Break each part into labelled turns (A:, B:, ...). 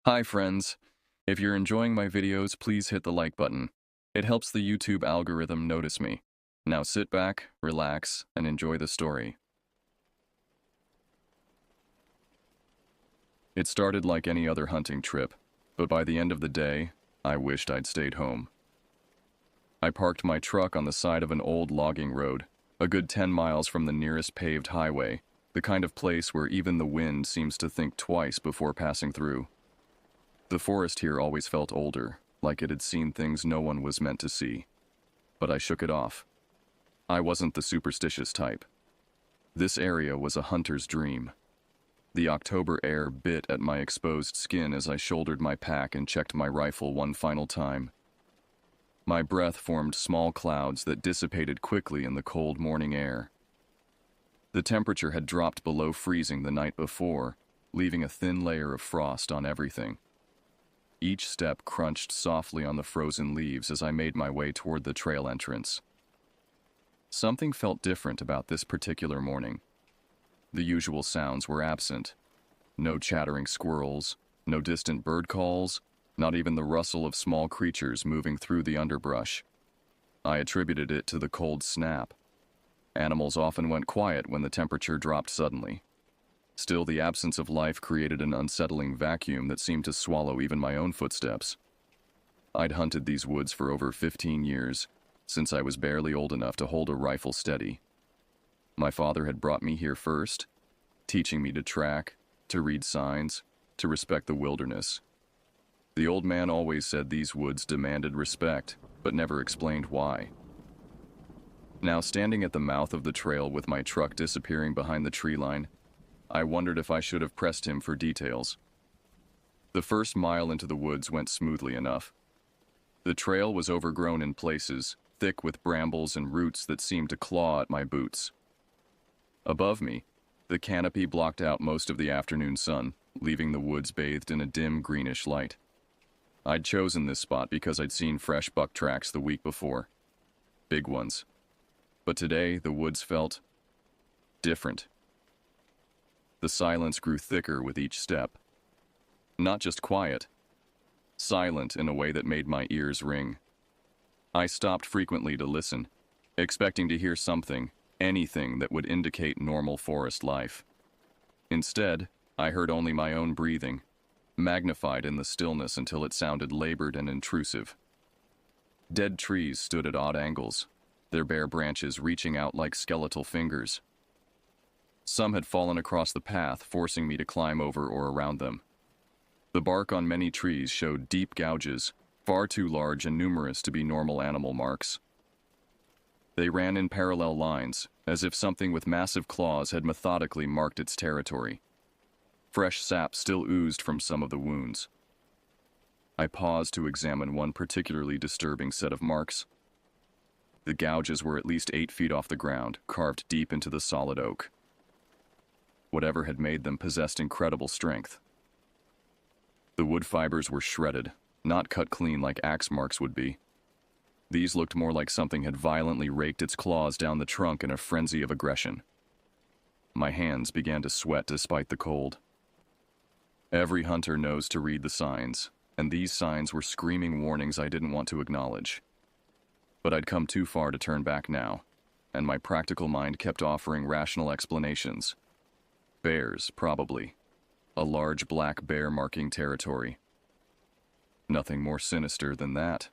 A: Hi friends. If you're enjoying my videos, please hit the like button. It helps the YouTube algorithm notice me. Now sit back, relax, and enjoy the story. It started like any other hunting trip, but by the end of the day, I wished I'd stayed home. I parked my truck on the side of an old logging road, a good 10 miles from the nearest paved highway, the kind of place where even the wind seems to think twice before passing through. The forest here always felt older, like it had seen things no one was meant to see. But I shook it off. I wasn't the superstitious type. This area was a hunter's dream. The October air bit at my exposed skin as I shouldered my pack and checked my rifle one final time. My breath formed small clouds that dissipated quickly in the cold morning air. The temperature had dropped below freezing the night before, leaving a thin layer of frost on everything. Each step crunched softly on the frozen leaves as I made my way toward the trail entrance. Something felt different about this particular morning. The usual sounds were absent. No chattering squirrels, no distant bird calls, not even the rustle of small creatures moving through the underbrush. I attributed it to the cold snap. Animals often went quiet when the temperature dropped suddenly. Still, the absence of life created an unsettling vacuum that seemed to swallow even my own footsteps. I'd hunted these woods for over 15 years, since I was barely old enough to hold a rifle steady. My father had brought me here first, teaching me to track, to read signs, to respect the wilderness. The old man always said these woods demanded respect, but never explained why. Now, standing at the mouth of the trail with my truck disappearing behind the tree line, I wondered if I should have pressed him for details. The first mile into the woods went smoothly enough. The trail was overgrown in places, thick with brambles and roots that seemed to claw at my boots. Above me, the canopy blocked out most of the afternoon sun, leaving the woods bathed in a dim greenish light. I'd chosen this spot because I'd seen fresh buck tracks the week before. Big ones. But today, the woods felt different. The silence grew thicker with each step. Not just quiet, silent in a way that made my ears ring. I stopped frequently to listen, expecting to hear something, anything that would indicate normal forest life. Instead, I heard only my own breathing, magnified in the stillness until it sounded labored and intrusive. Dead trees stood at odd angles, their bare branches reaching out like skeletal fingers. Some had fallen across the path, forcing me to climb over or around them. The bark on many trees showed deep gouges, far too large and numerous to be normal animal marks. They ran in parallel lines, as if something with massive claws had methodically marked its territory. Fresh sap still oozed from some of the wounds. I paused to examine one particularly disturbing set of marks. The gouges were at least 8 feet off the ground, carved deep into the solid oak. Whatever had made them possessed incredible strength. The wood fibers were shredded, not cut clean like axe marks would be. These looked more like something had violently raked its claws down the trunk in a frenzy of aggression. My hands began to sweat despite the cold. Every hunter knows to read the signs, and these signs were screaming warnings I didn't want to acknowledge. But I'd come too far to turn back now, and my practical mind kept offering rational explanations. Bears, probably. A large black bear marking territory. Nothing more sinister than that.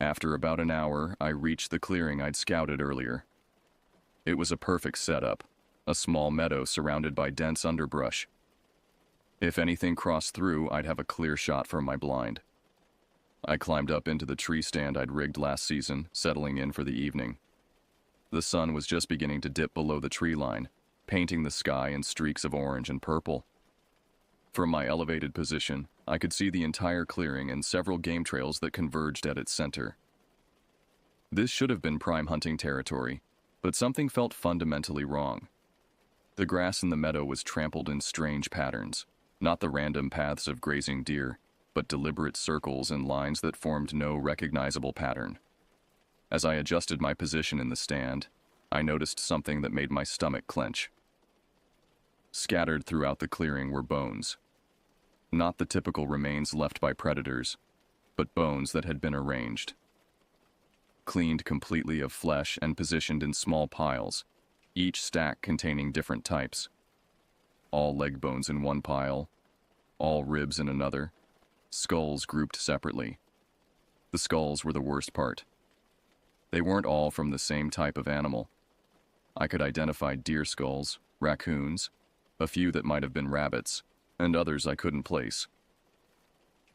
A: After about an hour, I reached the clearing I'd scouted earlier. It was a perfect setup, a small meadow surrounded by dense underbrush. If anything crossed through, I'd have a clear shot from my blind. I climbed up into the tree stand I'd rigged last season, settling in for the evening. The sun was just beginning to dip below the tree line, painting the sky in streaks of orange and purple. From my elevated position, I could see the entire clearing and several game trails that converged at its center. This should have been prime hunting territory, but something felt fundamentally wrong. The grass in the meadow was trampled in strange patterns, not the random paths of grazing deer, but deliberate circles and lines that formed no recognizable pattern. As I adjusted my position in the stand, I noticed something that made my stomach clench. Scattered throughout the clearing were bones. Not the typical remains left by predators, but bones that had been arranged. Cleaned completely of flesh and positioned in small piles, each stack containing different types. All leg bones in one pile, all ribs in another, skulls grouped separately. The skulls were the worst part. They weren't all from the same type of animal. I could identify deer skulls, raccoons, a few that might have been rabbits, and others I couldn't place.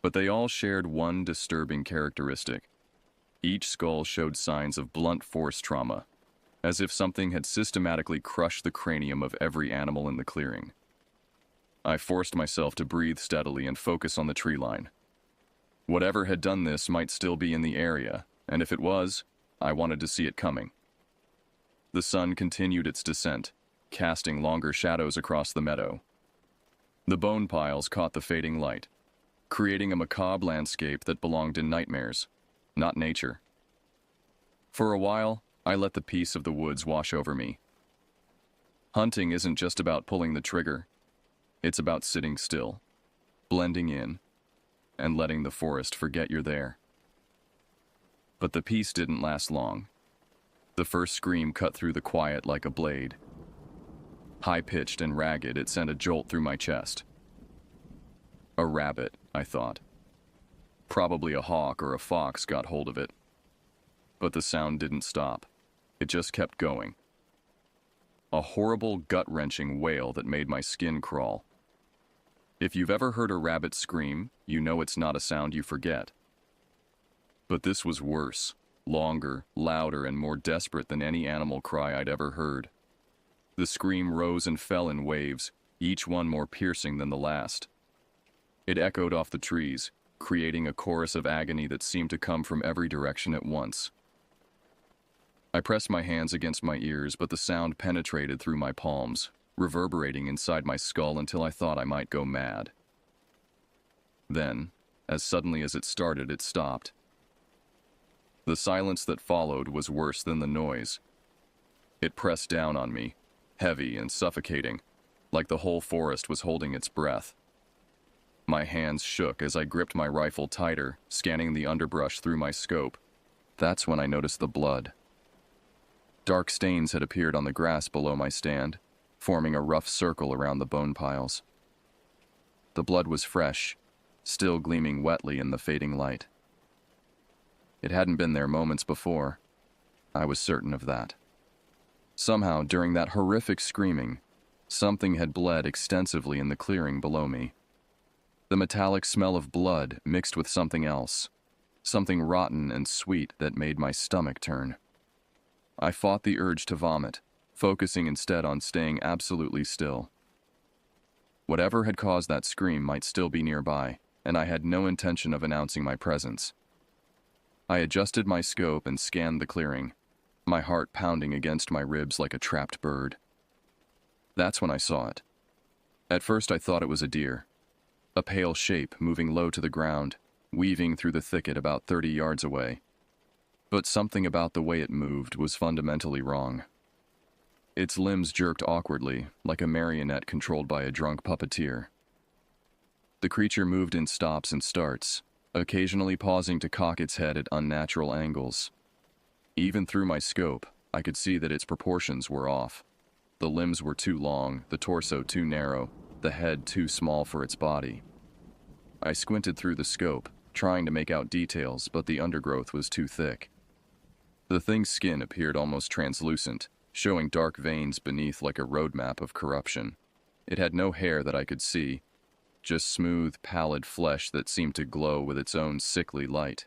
A: But they all shared one disturbing characteristic. Each skull showed signs of blunt force trauma, as if something had systematically crushed the cranium of every animal in the clearing. I forced myself to breathe steadily and focus on the tree line. Whatever had done this might still be in the area, and if it was, I wanted to see it coming. The sun continued its descent, casting longer shadows across the meadow. The bone piles caught the fading light, creating a macabre landscape that belonged in nightmares, not nature. For a while, I let the peace of the woods wash over me. Hunting isn't just about pulling the trigger. It's about sitting still, blending in, and letting the forest forget you're there. But the peace didn't last long. The first scream cut through the quiet like a blade. High-pitched and ragged, it sent a jolt through my chest. A rabbit, I thought. Probably a hawk or a fox got hold of it. But the sound didn't stop. It just kept going. A horrible, gut-wrenching wail that made my skin crawl. If you've ever heard a rabbit scream, you know it's not a sound you forget. But this was worse, longer, louder, and more desperate than any animal cry I'd ever heard. The scream rose and fell in waves, each one more piercing than the last. It echoed off the trees, creating a chorus of agony that seemed to come from every direction at once. I pressed my hands against my ears, but the sound penetrated through my palms, reverberating inside my skull until I thought I might go mad. Then, as suddenly as it started, it stopped. The silence that followed was worse than the noise. It pressed down on me, heavy and suffocating, like the whole forest was holding its breath. My hands shook as I gripped my rifle tighter, scanning the underbrush through my scope. That's when I noticed the blood. Dark stains had appeared on the grass below my stand, forming a rough circle around the bone piles. The blood was fresh, still gleaming wetly in the fading light. It hadn't been there moments before. I was certain of that. Somehow, during that horrific screaming, something had bled extensively in the clearing below me. The metallic smell of blood mixed with something else, something rotten and sweet that made my stomach turn. I fought the urge to vomit, focusing instead on staying absolutely still. Whatever had caused that scream might still be nearby, and I had no intention of announcing my presence. I adjusted my scope and scanned the clearing, my heart pounding against my ribs like a trapped bird. That's when I saw it. At first I thought it was a deer, a pale shape moving low to the ground, weaving through the thicket about 30 yards away. But something about the way it moved was fundamentally wrong. Its limbs jerked awkwardly, like a marionette controlled by a drunk puppeteer. The creature moved in stops and starts, occasionally pausing to cock its head at unnatural angles. Even through my scope, I could see that its proportions were off. The limbs were too long, the torso too narrow, the head too small for its body. I squinted through the scope, trying to make out details, but the undergrowth was too thick. The thing's skin appeared almost translucent, showing dark veins beneath like a roadmap of corruption. It had no hair that I could see, just smooth, pallid flesh that seemed to glow with its own sickly light.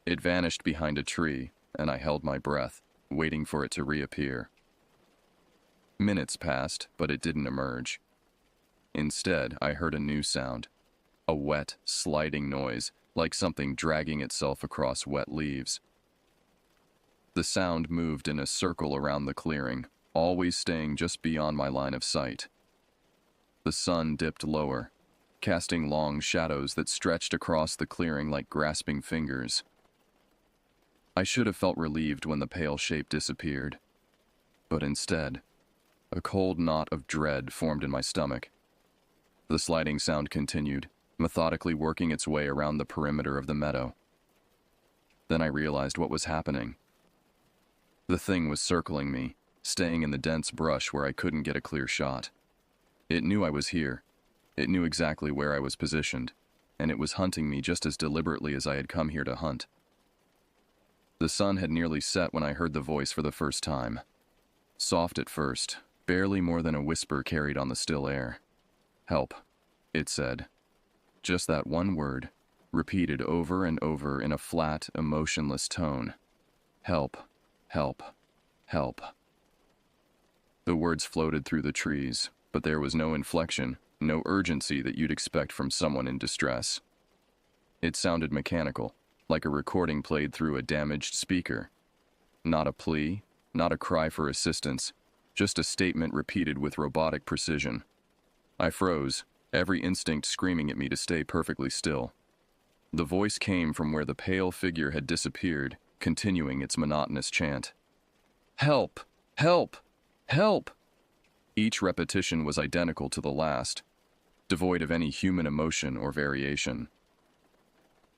A: It vanished behind a tree, and I held my breath, waiting for it to reappear. Minutes passed, but it didn't emerge. Instead, I heard a new sound, a wet, sliding noise, like something dragging itself across wet leaves. The sound moved in a circle around the clearing, always staying just beyond my line of sight. The sun dipped lower, casting long shadows that stretched across the clearing like grasping fingers. I should have felt relieved when the pale shape disappeared. But instead, a cold knot of dread formed in my stomach. The sliding sound continued, methodically working its way around the perimeter of the meadow. Then I realized what was happening. The thing was circling me, staying in the dense brush where I couldn't get a clear shot. It knew I was here. It knew exactly where I was positioned, and it was hunting me just as deliberately as I had come here to hunt. The sun had nearly set when I heard the voice for the first time. Soft at first, barely more than a whisper carried on the still air. "Help," it said. Just that one word, repeated over and over in a flat, emotionless tone. "Help, help, help." The words floated through the trees, but there was no inflection, no urgency that you'd expect from someone in distress. It sounded mechanical, like a recording played through a damaged speaker. Not a plea, not a cry for assistance, just a statement repeated with robotic precision. I froze, every instinct screaming at me to stay perfectly still. The voice came from where the pale figure had disappeared, continuing its monotonous chant. "Help! Help! Help!" Each repetition was identical to the last, devoid of any human emotion or variation.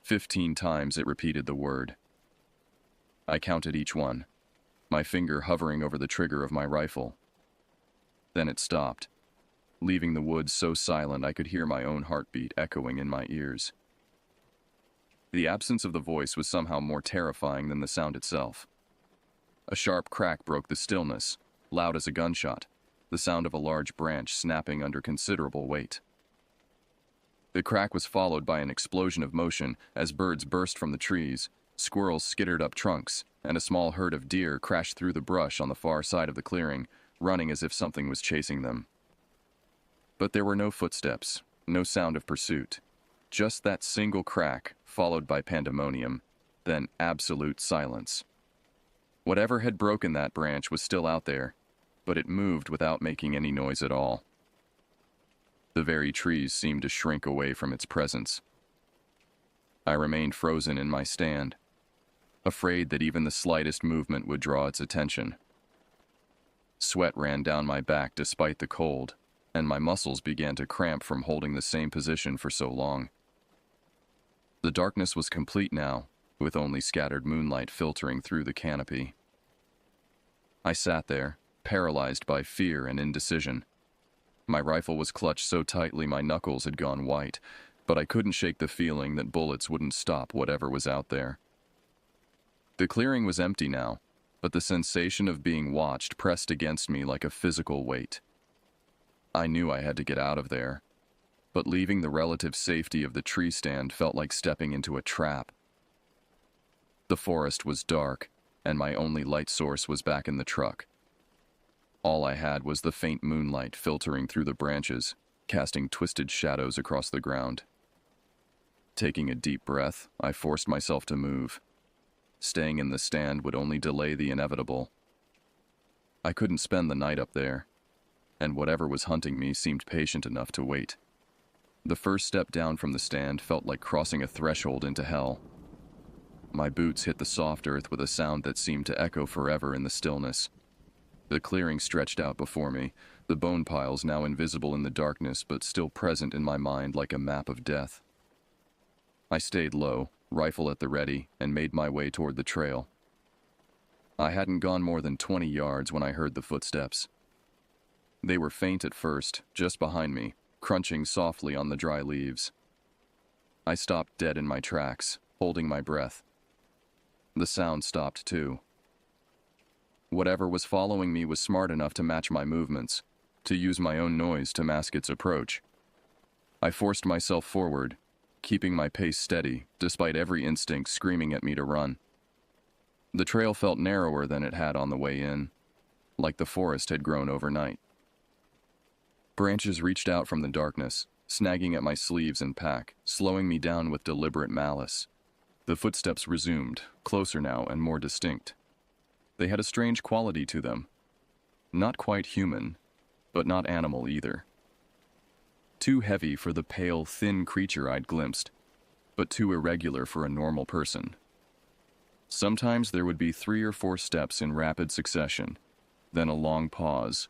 A: 15 times it repeated the word. I counted each one, my finger hovering over the trigger of my rifle. Then it stopped, leaving the woods so silent I could hear my own heartbeat echoing in my ears. The absence of the voice was somehow more terrifying than the sound itself. A sharp crack broke the stillness, loud as a gunshot, the sound of a large branch snapping under considerable weight. The crack was followed by an explosion of motion as birds burst from the trees, squirrels skittered up trunks, and a small herd of deer crashed through the brush on the far side of the clearing, running as if something was chasing them. But there were no footsteps, no sound of pursuit. Just that single crack, followed by pandemonium, then absolute silence. Whatever had broken that branch was still out there, but it moved without making any noise at all. The very trees seemed to shrink away from its presence. I remained frozen in my stand, afraid that even the slightest movement would draw its attention. Sweat ran down my back despite the cold, and my muscles began to cramp from holding the same position for so long. The darkness was complete now, with only scattered moonlight filtering through the canopy. I sat there, paralyzed by fear and indecision. My rifle was clutched so tightly my knuckles had gone white, but I couldn't shake the feeling that bullets wouldn't stop whatever was out there. The clearing was empty now, but the sensation of being watched pressed against me like a physical weight. I knew I had to get out of there, but leaving the relative safety of the tree stand felt like stepping into a trap. The forest was dark, and my only light source was back in the truck. All I had was the faint moonlight filtering through the branches, casting twisted shadows across the ground. Taking a deep breath, I forced myself to move. Staying in the stand would only delay the inevitable. I couldn't spend the night up there, and whatever was hunting me seemed patient enough to wait. The first step down from the stand felt like crossing a threshold into hell. My boots hit the soft earth with a sound that seemed to echo forever in the stillness. The clearing stretched out before me, the bone piles now invisible in the darkness but still present in my mind like a map of death. I stayed low, rifle at the ready, and made my way toward the trail. I hadn't gone more than 20 yards when I heard the footsteps. They were faint at first, just behind me, crunching softly on the dry leaves. I stopped dead in my tracks, holding my breath. The sound stopped too. Whatever was following me was smart enough to match my movements, to use my own noise to mask its approach. I forced myself forward, keeping my pace steady, despite every instinct screaming at me to run. The trail felt narrower than it had on the way in, like the forest had grown overnight. Branches reached out from the darkness, snagging at my sleeves and pack, slowing me down with deliberate malice. The footsteps resumed, closer now and more distinct. They had a strange quality to them. Not quite human, but not animal either. Too heavy for the pale, thin creature I'd glimpsed, but too irregular for a normal person. Sometimes there would be 3 or 4 steps in rapid succession, then a long pause,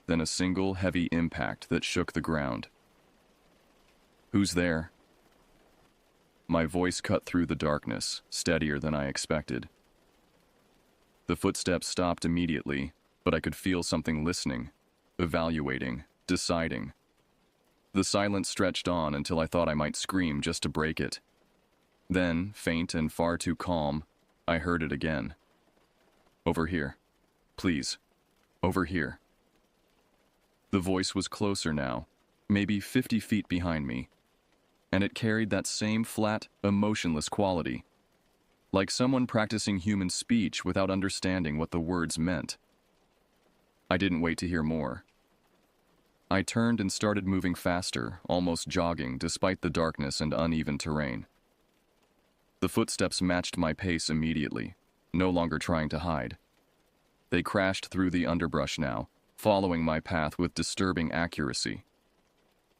A: then a single heavy impact that shook the ground. "Who's there?" My voice cut through the darkness, steadier than I expected. The footsteps stopped immediately, but I could feel something listening, evaluating, deciding. The silence stretched on until I thought I might scream just to break it. Then, faint and far too calm, I heard it again. "Over here. Please. Over here." The voice was closer now, maybe 50 feet behind me, and it carried that same flat, emotionless quality, like someone practicing human speech without understanding what the words meant. I didn't wait to hear more. I turned and started moving faster, almost jogging, despite the darkness and uneven terrain. The footsteps matched my pace immediately, no longer trying to hide. They crashed through the underbrush now, following my path with disturbing accuracy.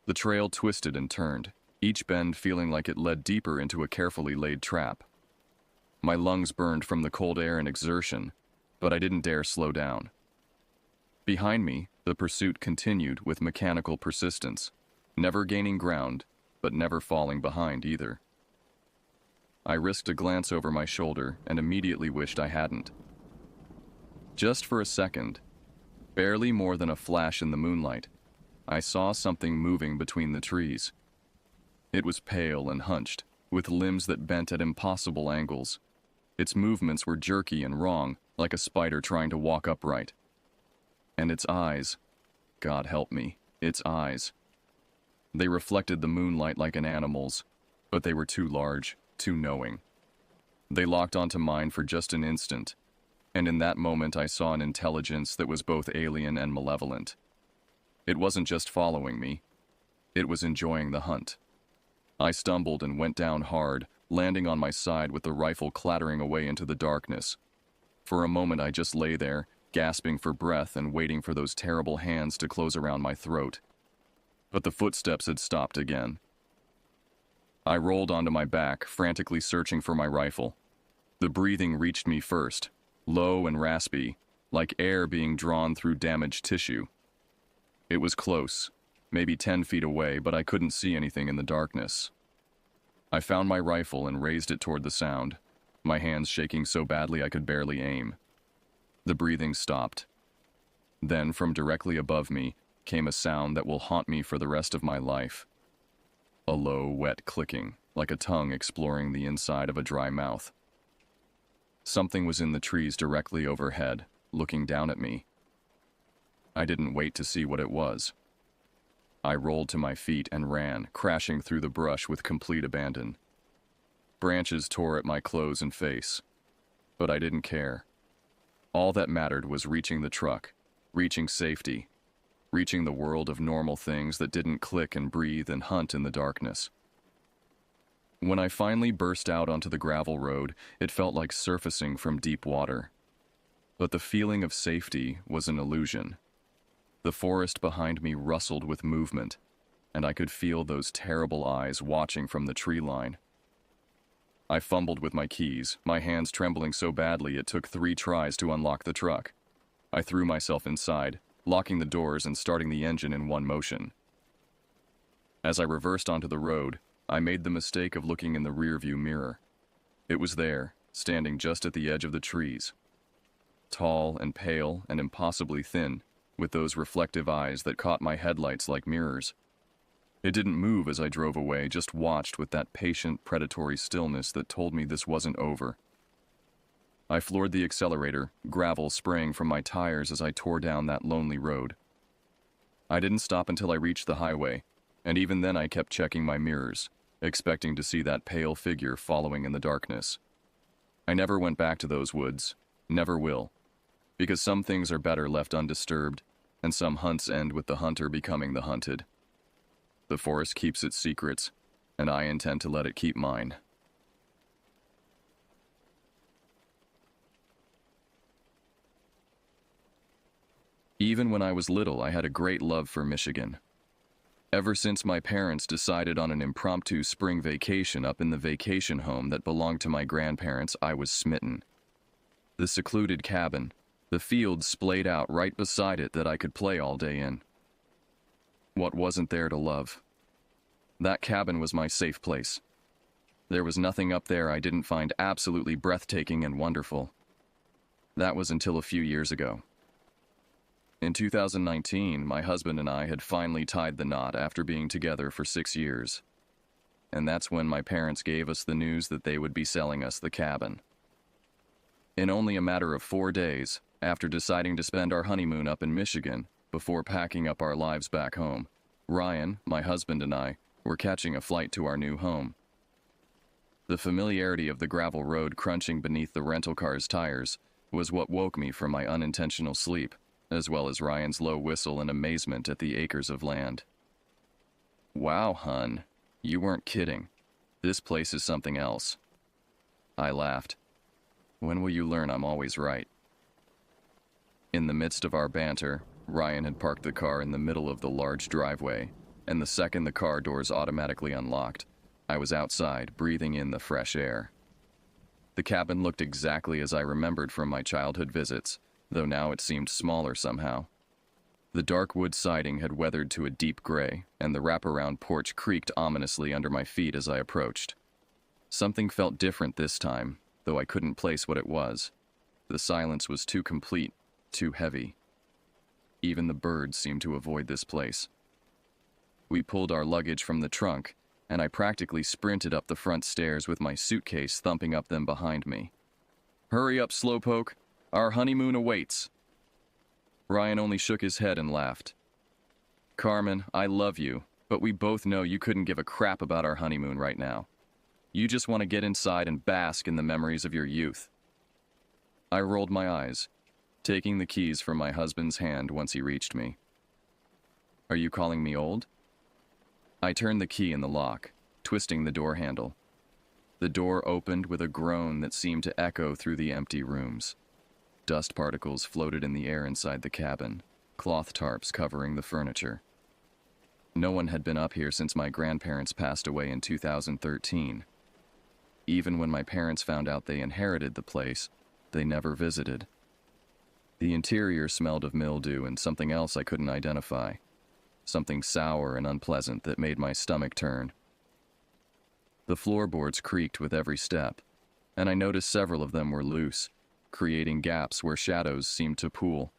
A: The trail twisted and turned, each bend feeling like it led deeper into a carefully laid trap. My lungs burned from the cold air and exertion, but I didn't dare slow down. Behind me, the pursuit continued with mechanical persistence, never gaining ground, but never falling behind either. I risked a glance over my shoulder and immediately wished I hadn't. Just for a second, barely more than a flash in the moonlight, I saw something moving between the trees. It was pale and hunched, with limbs that bent at impossible angles. Its movements were jerky and wrong, like a spider trying to walk upright. And its eyes, God help me, its eyes. They reflected the moonlight like an animal's, but they were too large, too knowing. They locked onto mine for just an instant, and in that moment I saw an intelligence that was both alien and malevolent. It wasn't just following me, it was enjoying the hunt. I stumbled and went down hard, landing on my side with the rifle clattering away into the darkness. For a moment I just lay there, gasping for breath and waiting for those terrible hands to close around my throat. But the footsteps had stopped again. I rolled onto my back, frantically searching for my rifle. The breathing reached me first, low and raspy, like air being drawn through damaged tissue. It was close, maybe 10 feet away, but I couldn't see anything in the darkness. I found my rifle and raised it toward the sound, my hands shaking so badly I could barely aim. The breathing stopped. Then, from directly above me, came a sound that will haunt me for the rest of my life. A low, wet clicking, like a tongue exploring the inside of a dry mouth. Something was in the trees directly overhead, looking down at me. I didn't wait to see what it was. I rolled to my feet and ran, crashing through the brush with complete abandon. Branches tore at my clothes and face, but I didn't care. All that mattered was reaching the truck, reaching safety, reaching the world of normal things that didn't click and breathe and hunt in the darkness. When I finally burst out onto the gravel road, it felt like surfacing from deep water. But the feeling of safety was an illusion. The forest behind me rustled with movement, and I could feel those terrible eyes watching from the tree line. I fumbled with my keys, my hands trembling so badly it took 3 tries to unlock the truck. I threw myself inside, locking the doors and starting the engine in one motion. As I reversed onto the road, I made the mistake of looking in the rearview mirror. It was there, standing just at the edge of the trees. Tall and pale and impossibly thin, with those reflective eyes that caught my headlights like mirrors. It didn't move as I drove away, just watched with that patient, predatory stillness that told me this wasn't over. I floored the accelerator, gravel spraying from my tires as I tore down that lonely road. I didn't stop until I reached the highway, and even then I kept checking my mirrors, expecting to see that pale figure following in the darkness. I never went back to those woods, never will, because some things are better left undisturbed, and some hunts end with the hunter becoming the hunted. The forest keeps its secrets, and I intend to let it keep mine. Even when I was little, I had a great love for Michigan. Ever since my parents decided on an impromptu spring vacation up in the vacation home that belonged to my grandparents, I was smitten. The secluded cabin, the fields splayed out right beside it that I could play all day in. What wasn't there to love? That cabin was my safe place. There was nothing up there I didn't find absolutely breathtaking and wonderful. That was until a few years ago. In 2019, my husband and I had finally tied the knot after being together for 6 years. And that's when my parents gave us the news that they would be selling us the cabin. In only a matter of 4 days, after deciding to spend our honeymoon up in Michigan before packing up our lives back home, Ryan, my husband, and I were catching a flight to our new home. The familiarity of the gravel road crunching beneath the rental car's tires was what woke me from my unintentional sleep, as well as Ryan's low whistle and amazement at the acres of land. "Wow, hun, you weren't kidding. This place is something else." I laughed. "When will you learn I'm always right?" In the midst of our banter, Ryan had parked the car in the middle of the large driveway, and the second the car doors automatically unlocked, I was outside, breathing in the fresh air. The cabin looked exactly as I remembered from my childhood visits, though now it seemed smaller somehow. The dark wood siding had weathered to a deep gray, and the wraparound porch creaked ominously under my feet as I approached. Something felt different this time, though I couldn't place what it was. The silence was too complete, too heavy. Even the birds seemed to avoid this place. We pulled our luggage from the trunk, and I practically sprinted up the front stairs with my suitcase thumping up them behind me. "Hurry up, slowpoke. Our honeymoon awaits." Ryan only shook his head and laughed. "Carmen, I love you, but we both know you couldn't give a crap about our honeymoon right now. You just want to get inside and bask in the memories of your youth." I rolled my eyes, taking the keys from my husband's hand once he reached me. "Are you calling me old?" I turned the key in the lock, twisting the door handle. The door opened with a groan that seemed to echo through the empty rooms. Dust particles floated in the air inside the cabin, cloth tarps covering the furniture. No one had been up here since my grandparents passed away in 2013. Even when my parents found out they inherited the place, they never visited. The interior smelled of mildew and something else I couldn't identify. Something sour and unpleasant that made my stomach turn. The floorboards creaked with every step, and I noticed several of them were loose, creating gaps where shadows seemed to pool.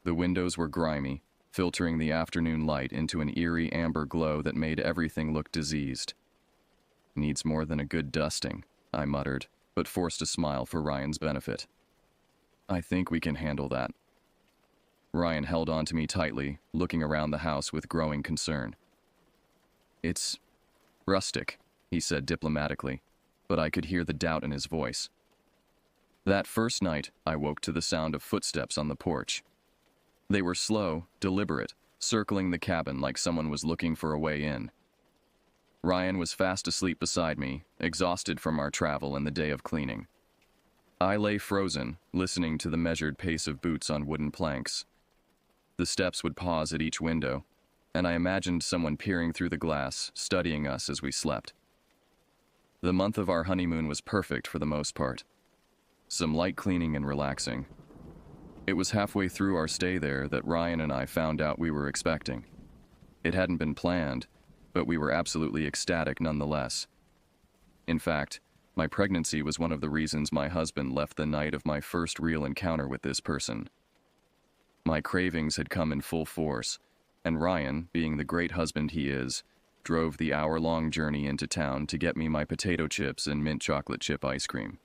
A: The windows were grimy, filtering the afternoon light into an eerie amber glow that made everything look diseased. "Needs more than a good dusting," I muttered, but forced a smile for Ryan's benefit. "I think we can handle that." Ryan held on to me tightly, looking around the house with growing concern. "It's rustic," he said diplomatically, but I could hear the doubt in his voice. That first night, I woke to the sound of footsteps on the porch. They were slow, deliberate, circling the cabin like someone was looking for a way in. Ryan was fast asleep beside me, exhausted from our travel and the day of cleaning. I lay frozen, listening to the measured pace of boots on wooden planks. The steps would pause at each window, and I imagined someone peering through the glass, studying us as we slept. The month of our honeymoon was perfect for the most part. Some light cleaning and relaxing. It was halfway through our stay there that Ryan and I found out we were expecting. It hadn't been planned, but we were absolutely ecstatic nonetheless. In fact, my pregnancy was one of the reasons my husband left the night of my first real encounter with this person. My cravings had come in full force, and Ryan, being the great husband he is, drove the hour-long journey into town to get me my potato chips and mint chocolate chip ice cream.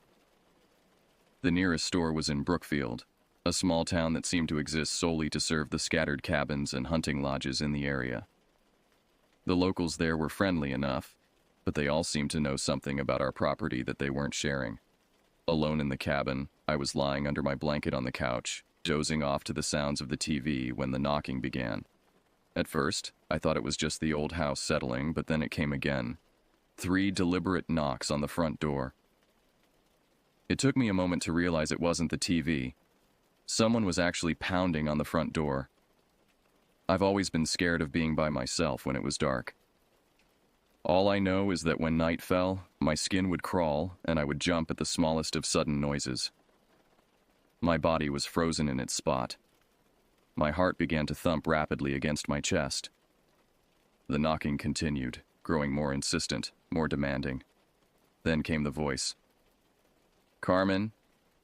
A: The nearest store was in Brookfield, a small town that seemed to exist solely to serve the scattered cabins and hunting lodges in the area. The locals there were friendly enough, but they all seemed to know something about our property that they weren't sharing. Alone in the cabin, I was lying under my blanket on the couch, dozing off to the sounds of the TV when the knocking began. At first, I thought it was just the old house settling, but then it came again. 3 deliberate knocks on the front door. It took me a moment to realize it wasn't the TV. Someone was actually pounding on the front door. I've always been scared of being by myself when it was dark. All I know is that when night fell, my skin would crawl and I would jump at the smallest of sudden noises. My body was frozen in its spot. My heart began to thump rapidly against my chest. The knocking continued, growing more insistent, more demanding. Then came the voice. Carmen?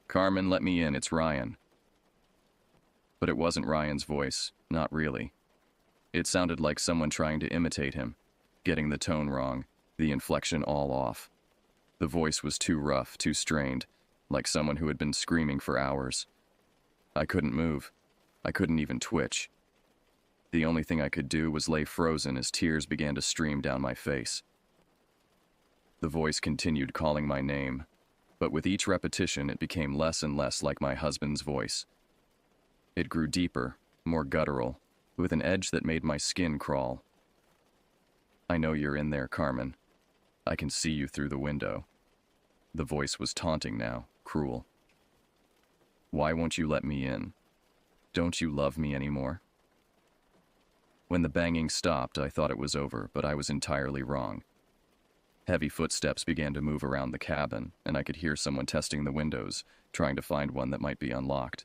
A: Carmen, let me in, it's Ryan. But it wasn't Ryan's voice, not really. It sounded like someone trying to imitate him, getting the tone wrong, the inflection all off. The voice was too rough, too strained, like someone who had been screaming for hours. I couldn't move. I couldn't even twitch. The only thing I could do was lay frozen as tears began to stream down my face. The voice continued calling my name, but with each repetition it became less and less like my husband's voice. It grew deeper, more guttural, with an edge that made my skin crawl. I know you're in there, Carmen. I can see you through the window. The voice was taunting now, cruel. Why won't you let me in? Don't you love me anymore? When the banging stopped, I thought it was over, but I was entirely wrong. Heavy footsteps began to move around the cabin, and I could hear someone testing the windows, trying to find one that might be unlocked.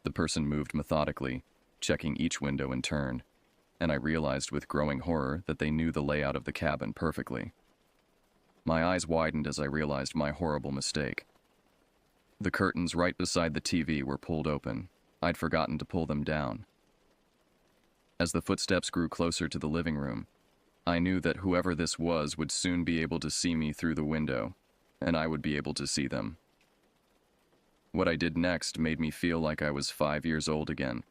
A: The person moved methodically, checking each window in turn, and I realized with growing horror that they knew the layout of the cabin perfectly. My eyes widened as I realized my horrible mistake. The curtains right beside the TV were pulled open. I'd forgotten to pull them down. As the footsteps grew closer to the living room, I knew that whoever this was would soon be able to see me through the window, and I would be able to see them. What I did next made me feel like I was 5 years old again,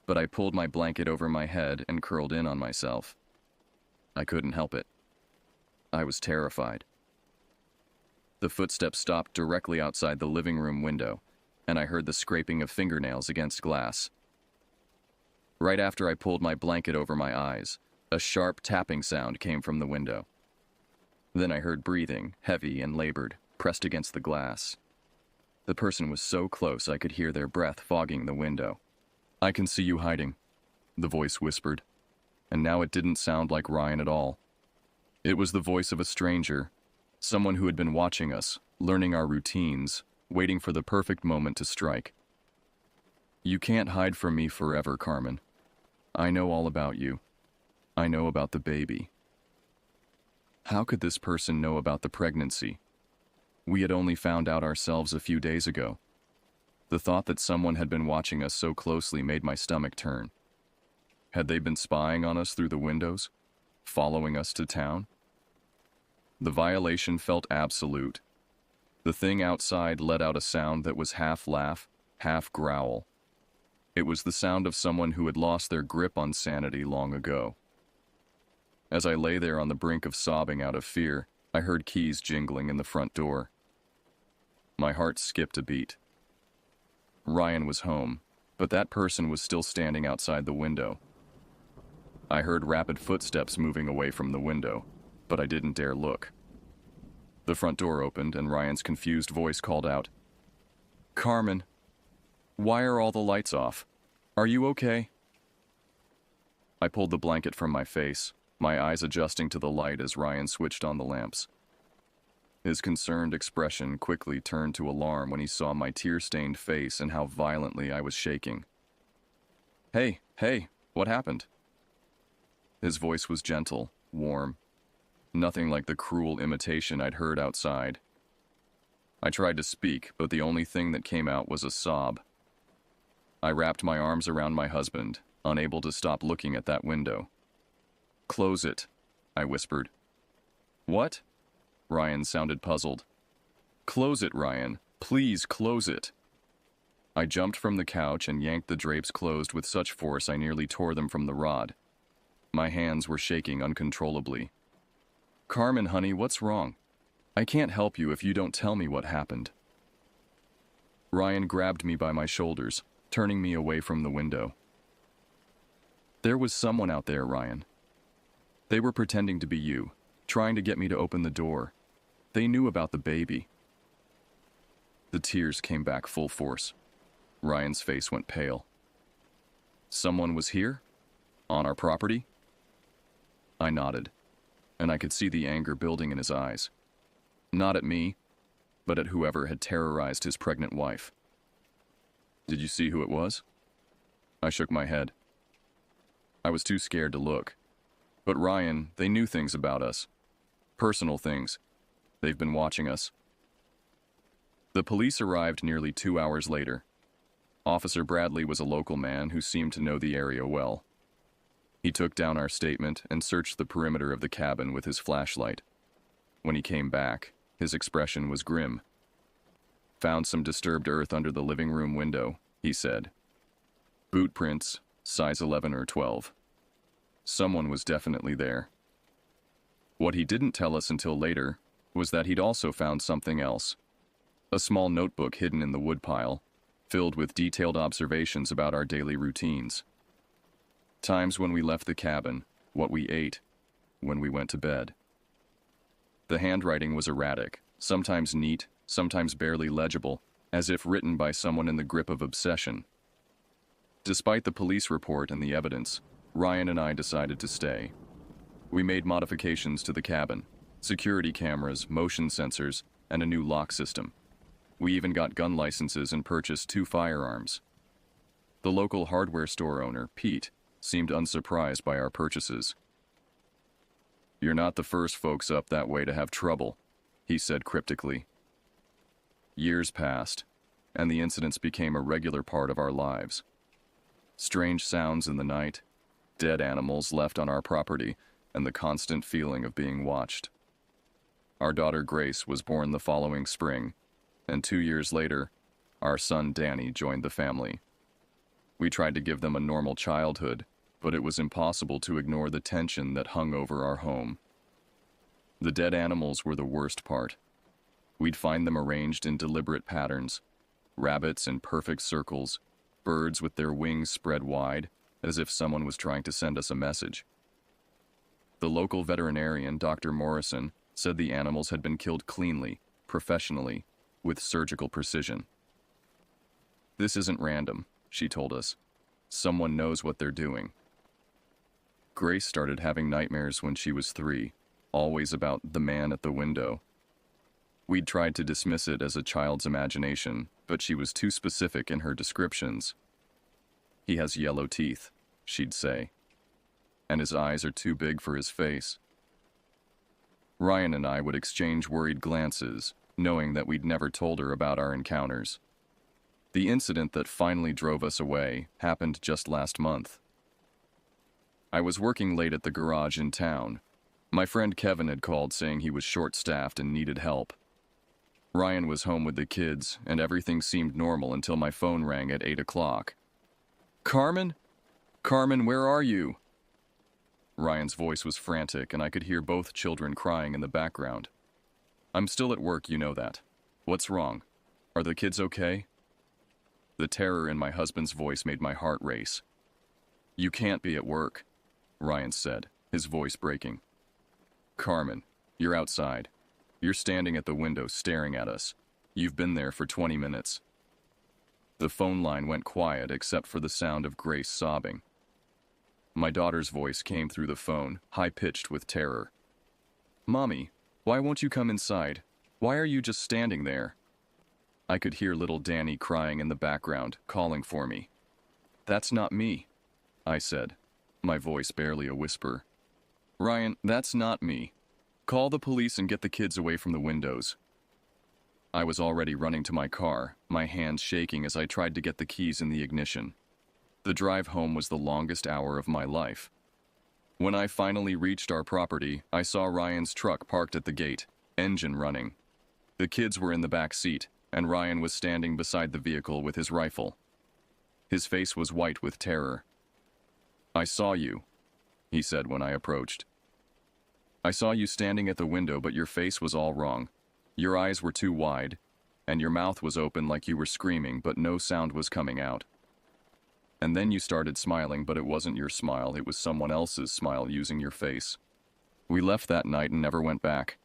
A: but I pulled my blanket over my head and curled in on myself. I couldn't help it. I was terrified. The footsteps stopped directly outside the living room window, and I heard the scraping of fingernails against glass. Right after I pulled my blanket over my eyes, a sharp tapping sound came from the window. Then I heard breathing, heavy and labored, pressed against the glass. The person was so close I could hear their breath fogging the window. I can see you hiding, the voice whispered, and now it didn't sound like Ryan at all. It was the voice of a stranger, someone who had been watching us, learning our routines, waiting for the perfect moment to strike. You can't hide from me forever, Carmen. I know all about you. I know about the baby. How could this person know about the pregnancy? We had only found out ourselves a few days ago. The thought that someone had been watching us so closely made my stomach turn. Had they been spying on us through the windows? Following us to town? The violation felt absolute. The thing outside let out a sound that was half laugh, half growl. It was the sound of someone who had lost their grip on sanity long ago. As I lay there on the brink of sobbing out of fear, I heard keys jingling in the front door. My heart skipped a beat. Ryan was home, but that person was still standing outside the window. I heard rapid footsteps moving away from the window, but I didn't dare look. The front door opened and Ryan's confused voice called out, "Carmen, why are all the lights off? Are you okay?" I pulled the blanket from my face, my eyes adjusting to the light as Ryan switched on the lamps. His concerned expression quickly turned to alarm when he saw my tear-stained face and how violently I was shaking. Hey, what happened?" His voice was gentle, warm, nothing like the cruel imitation I'd heard outside. I tried to speak, but the only thing that came out was a sob. I wrapped my arms around my husband, unable to stop looking at that window. "Close it," I whispered. "What?" Ryan sounded puzzled. "Close it, Ryan. Please close it." I jumped from the couch and yanked the drapes closed with such force I nearly tore them from the rod. My hands were shaking uncontrollably. "Carmen, honey, what's wrong? I can't help you if you don't tell me what happened." Ryan grabbed me by my shoulders, turning me away from the window. "There was someone out there, Ryan. They were pretending to be you, trying to get me to open the door. They knew about the baby." The tears came back full force. Ryan's face went pale. "Someone was here? On our property?" I nodded, and I could see the anger building in his eyes. Not at me, but at whoever had terrorized his pregnant wife. "Did you see who it was?" I shook my head. I was too scared to look. But Ryan, they knew things about us. Personal things. They've been watching us. The police arrived nearly 2 hours later. Officer Bradley was a local man who seemed to know the area well. He took down our statement and searched the perimeter of the cabin with his flashlight. When he came back, his expression was grim. "Found some disturbed earth under the living room window," he said. "Boot prints, size 11 or 12. Someone was definitely there." What he didn't tell us until later was that he'd also found something else. A small notebook hidden in the woodpile, filled with detailed observations about our daily routines. Times when we left the cabin, what we ate, when we went to bed. The handwriting was erratic, sometimes neat, sometimes barely legible, as if written by someone in the grip of obsession. Despite the police report and the evidence, Ryan and I decided to stay. We made modifications to the cabin: security cameras, motion sensors, and a new lock system. We even got gun licenses and purchased 2 firearms. The local hardware store owner, Pete, seemed unsurprised by our purchases. "You're not the first folks up that way to have trouble," he said cryptically. Years passed, and the incidents became a regular part of our lives. Strange sounds in the night, dead animals left on our property, and the constant feeling of being watched. Our daughter Grace was born the following spring, and 2 years later, our son Danny joined the family. We tried to give them a normal childhood, but it was impossible to ignore the tension that hung over our home. The dead animals were the worst part. We'd find them arranged in deliberate patterns: rabbits in perfect circles, birds with their wings spread wide, as if someone was trying to send us a message. The local veterinarian, Dr. Morrison, said the animals had been killed cleanly, professionally, with surgical precision. "This isn't random," she told us. "Someone knows what they're doing." Grace started having nightmares when she was 3, always about the man at the window. We'd tried to dismiss it as a child's imagination, but she was too specific in her descriptions. "He has yellow teeth," she'd say, "and his eyes are too big for his face." Ryan and I would exchange worried glances, knowing that we'd never told her about our encounters. The incident that finally drove us away happened just last month. I was working late at the garage in town. My friend Kevin had called saying he was short-staffed and needed help. Ryan was home with the kids, and everything seemed normal until my phone rang at 8 o'clock. "Carmen? Carmen, where are you?" Ryan's voice was frantic, and I could hear both children crying in the background. "I'm still at work, you know that. What's wrong? Are the kids okay?" The terror in my husband's voice made my heart race. "You can't be at work," Ryan said, his voice breaking. "Carmen, you're outside. You're standing at the window staring at us. You've been there for 20 minutes. The phone line went quiet except for the sound of Grace sobbing. My daughter's voice came through the phone, high-pitched with terror. "Mommy, why won't you come inside? Why are you just standing there?" I could hear little Danny crying in the background, calling for me. "That's not me," I said, my voice barely a whisper. "Ryan, that's not me. Call the police and get the kids away from the windows." I was already running to my car, my hands shaking as I tried to get the keys in the ignition. The drive home was the longest hour of my life. When I finally reached our property, I saw Ryan's truck parked at the gate, engine running. The kids were in the back seat, and Ryan was standing beside the vehicle with his rifle. His face was white with terror. "I saw you," he said when I approached. "I saw you standing at the window, but your face was all wrong. Your eyes were too wide, and your mouth was open like you were screaming, but no sound was coming out. And then you started smiling, but it wasn't your smile, it was someone else's smile using your face. We left that night and never went back."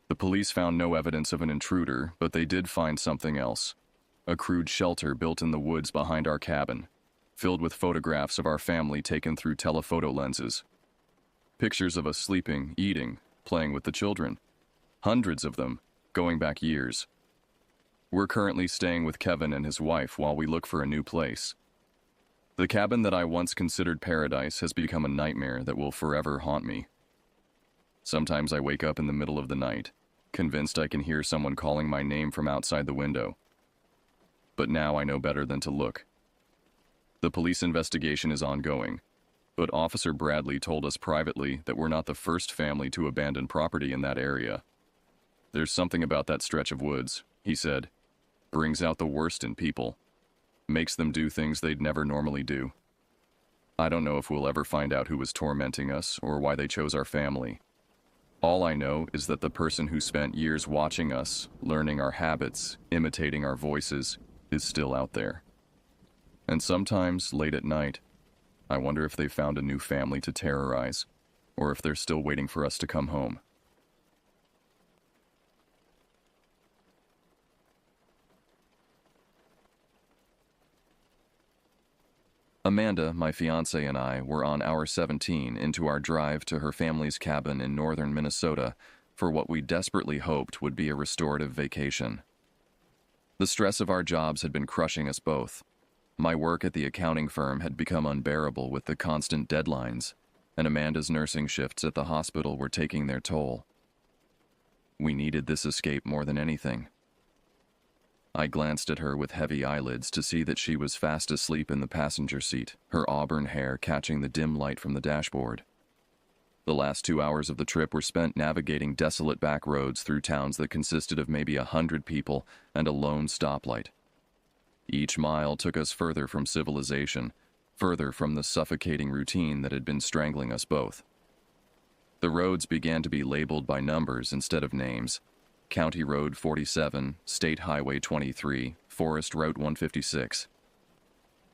A: The police found no evidence of an intruder, but they did find something else. A crude shelter built in the woods behind our cabin, filled with photographs of our family taken through telephoto lenses. Pictures of us sleeping, eating, playing with the children. Hundreds of them, going back years. We're currently staying with Kevin and his wife while we look for a new place. The cabin that I once considered paradise has become a nightmare that will forever haunt me. Sometimes I wake up in the middle of the night, convinced I can hear someone calling my name from outside the window. But now I know better than to look. The police investigation is ongoing, but Officer Bradley told us privately that we're not the first family to abandon property in that area. There's something about that stretch of woods, he said. Brings out the worst in people. Makes them do things they'd never normally do. I don't know if we'll ever find out who was tormenting us or why they chose our family. All I know is that the person who spent years watching us, learning our habits, imitating our voices, is still out there. And sometimes, late at night, I wonder if they've found a new family to terrorize, or if they're still waiting for us to come home. Amanda, my fiance, and I were on hour 17 into our drive to her family's cabin in northern Minnesota for what we desperately hoped would be a restorative vacation. The stress of our jobs had been crushing us both. My work at the accounting firm had become unbearable with the constant deadlines, and Amanda's nursing shifts at the hospital were taking their toll. We needed this escape more than anything. I glanced at her with heavy eyelids to see that she was fast asleep in the passenger seat, her auburn hair catching the dim light from the dashboard. The last 2 hours of the trip were spent navigating desolate back roads through towns that consisted of maybe 100 people and a lone stoplight. Each mile took us further from civilization, further from the suffocating routine that had been strangling us both. The roads began to be labeled by numbers instead of names. County Road 47, State Highway 23, Forest Route 156.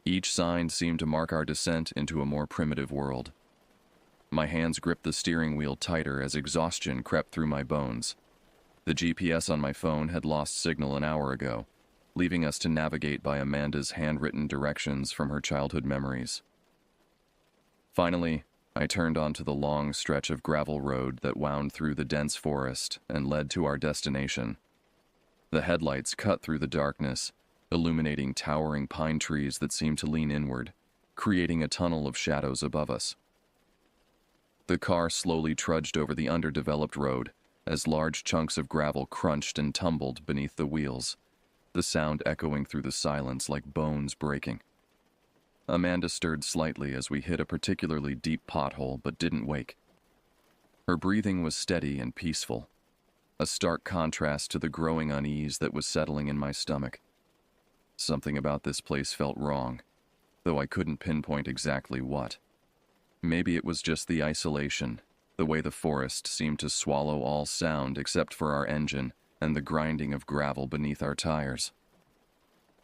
A: Each sign seemed to mark our descent into a more primitive world. My hands gripped the steering wheel tighter as exhaustion crept through my bones. The GPS on my phone had lost signal an hour ago, leaving us to navigate by Amanda's handwritten directions from her childhood memories. Finally, I turned onto the long stretch of gravel road that wound through the dense forest and led to our destination. The headlights cut through the darkness, illuminating towering pine trees that seemed to lean inward, creating a tunnel of shadows above us. The car slowly trudged over the underdeveloped road as large chunks of gravel crunched and tumbled beneath the wheels, the sound echoing through the silence like bones breaking. Amanda stirred slightly as we hit a particularly deep pothole but didn't wake. Her breathing was steady and peaceful, a stark contrast to the growing unease that was settling in my stomach. Something about this place felt wrong, though I couldn't pinpoint exactly what. Maybe it was just the isolation, the way the forest seemed to swallow all sound except for our engine and the grinding of gravel beneath our tires.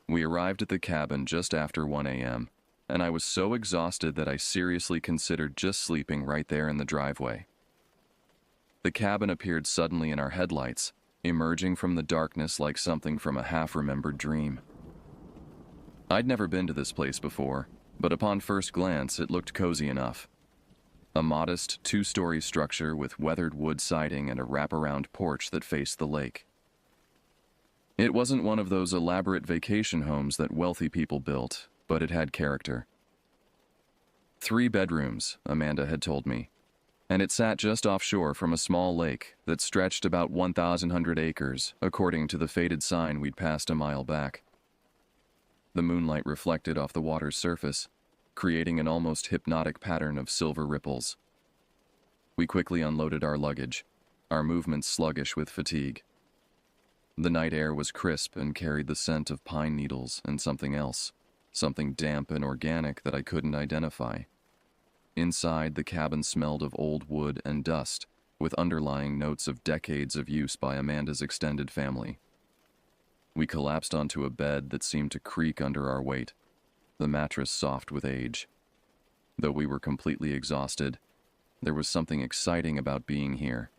A: We arrived at the cabin just after 1 a.m., and I was so exhausted that I seriously considered just sleeping right there in the driveway. The cabin appeared suddenly in our headlights, emerging from the darkness like something from a half-remembered dream. I'd never been to this place before, but upon first glance it looked cozy enough. A modest 2-story structure with weathered wood siding and a wraparound porch that faced the lake. It wasn't one of those elaborate vacation homes that wealthy people built, but it had character. 3 bedrooms, Amanda had told me, and it sat just offshore from a small lake that stretched about 1,100 acres, according to the faded sign we'd passed a mile back. The moonlight reflected off the water's surface, creating an almost hypnotic pattern of silver ripples. We quickly unloaded our luggage, our movements sluggish with fatigue. The night air was crisp and carried the scent of pine needles and something else. Something damp and organic that I couldn't identify. Inside, the cabin smelled of old wood and dust, with underlying notes of decades of use by Amanda's extended family. We collapsed onto a bed that seemed to creak under our weight, the mattress soft with age. Though we were completely exhausted, there was something exciting about being here,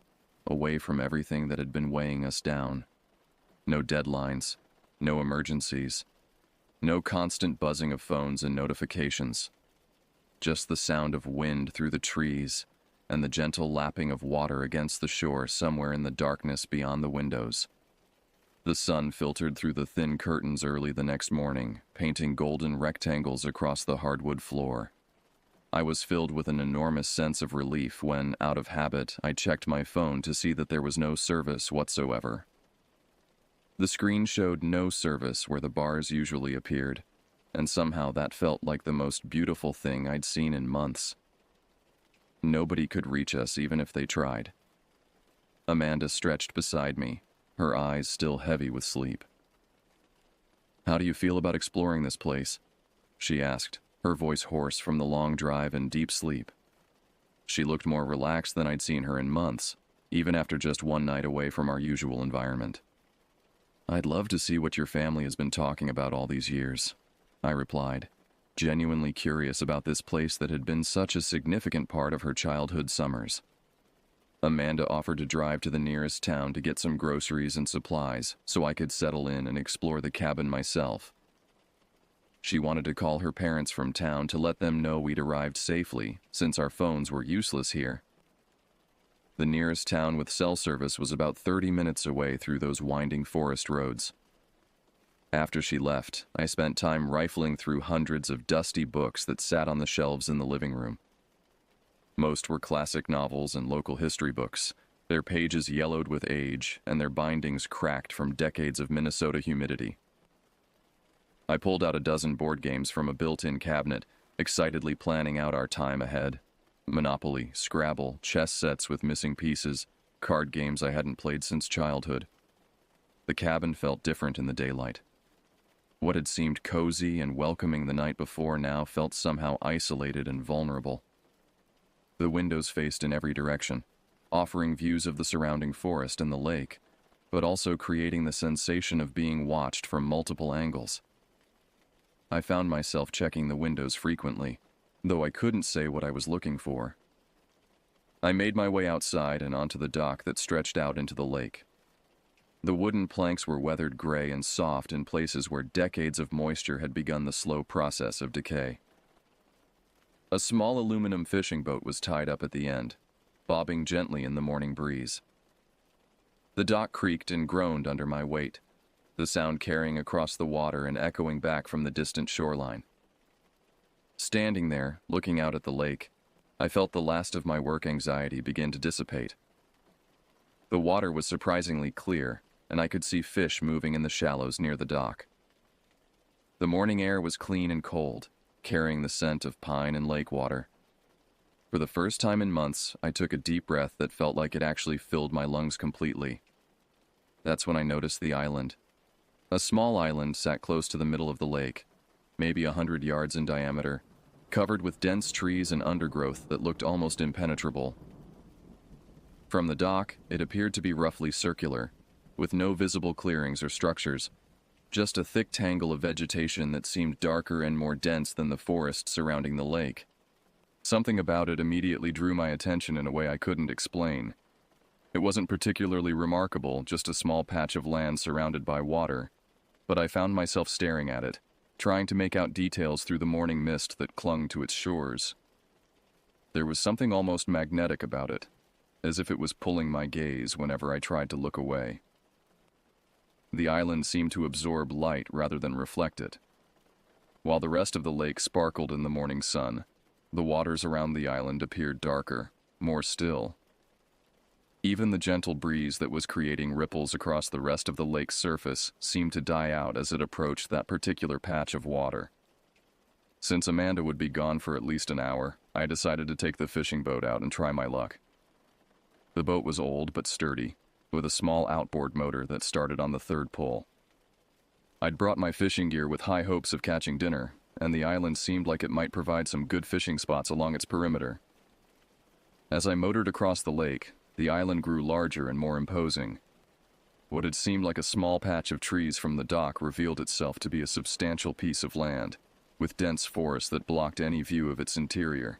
A: away from everything that had been weighing us down. No deadlines, no emergencies, no constant buzzing of phones and notifications. Just the sound of wind through the trees and the gentle lapping of water against the shore somewhere in the darkness beyond the windows. The sun filtered through the thin curtains early the next morning, painting golden rectangles across the hardwood floor. I was filled with an enormous sense of relief when, out of habit, I checked my phone to see that there was no service whatsoever. The screen showed no service where the bars usually appeared, and somehow that felt like the most beautiful thing I'd seen in months. Nobody could reach us even if they tried. Amanda stretched beside me, her eyes still heavy with sleep. "How do you feel about exploring this place?" she asked, her voice hoarse from the long drive and deep sleep. She looked more relaxed than I'd seen her in months, even after just one night away from our usual environment. "I'd love to see what your family has been talking about all these years," I replied, genuinely curious about this place that had been such a significant part of her childhood summers. Amanda offered to drive to the nearest town to get some groceries and supplies so I could settle in and explore the cabin myself. She wanted to call her parents from town to let them know we'd arrived safely, since our phones were useless here. The nearest town with cell service was about 30 minutes away through those winding forest roads. After she left, I spent time rifling through hundreds of dusty books that sat on the shelves in the living room. Most were classic novels and local history books, their pages yellowed with age and their bindings cracked from decades of Minnesota humidity. I pulled out a dozen board games from a built-in cabinet, excitedly planning out our time ahead. Monopoly, Scrabble, chess sets with missing pieces, card games I hadn't played since childhood. The cabin felt different in the daylight. What had seemed cozy and welcoming the night before now felt somehow isolated and vulnerable. The windows faced in every direction, offering views of the surrounding forest and the lake, but also creating the sensation of being watched from multiple angles. I found myself checking the windows frequently, though I couldn't say what I was looking for. I made my way outside and onto the dock that stretched out into the lake. The wooden planks were weathered gray and soft in places where decades of moisture had begun the slow process of decay. A small aluminum fishing boat was tied up at the end, bobbing gently in the morning breeze. The dock creaked and groaned under my weight, the sound carrying across the water and echoing back from the distant shoreline. Standing there, looking out at the lake, I felt the last of my work anxiety begin to dissipate. The water was surprisingly clear, and I could see fish moving in the shallows near the dock. The morning air was clean and cold, carrying the scent of pine and lake water. For the first time in months, I took a deep breath that felt like it actually filled my lungs completely. That's when I noticed the island. A small island sat close to the middle of the lake, maybe 100 yards in diameter, covered with dense trees and undergrowth that looked almost impenetrable. From the dock, it appeared to be roughly circular, with no visible clearings or structures, just a thick tangle of vegetation that seemed darker and more dense than the forest surrounding the lake. Something about it immediately drew my attention in a way I couldn't explain. It wasn't particularly remarkable, just a small patch of land surrounded by water, but I found myself staring at it, trying to make out details through the morning mist that clung to its shores. There was something almost magnetic about it, as if it was pulling my gaze whenever I tried to look away. The island seemed to absorb light rather than reflect it. While the rest of the lake sparkled in the morning sun, the waters around the island appeared darker, more still. Even the gentle breeze that was creating ripples across the rest of the lake's surface seemed to die out as it approached that particular patch of water. Since Amanda would be gone for at least an hour, I decided to take the fishing boat out and try my luck. The boat was old but sturdy, with a small outboard motor that started on the third pull. I'd brought my fishing gear with high hopes of catching dinner, and the island seemed like it might provide some good fishing spots along its perimeter. As I motored across the lake, the island grew larger and more imposing. What had seemed like a small patch of trees from the dock revealed itself to be a substantial piece of land, with dense forest that blocked any view of its interior.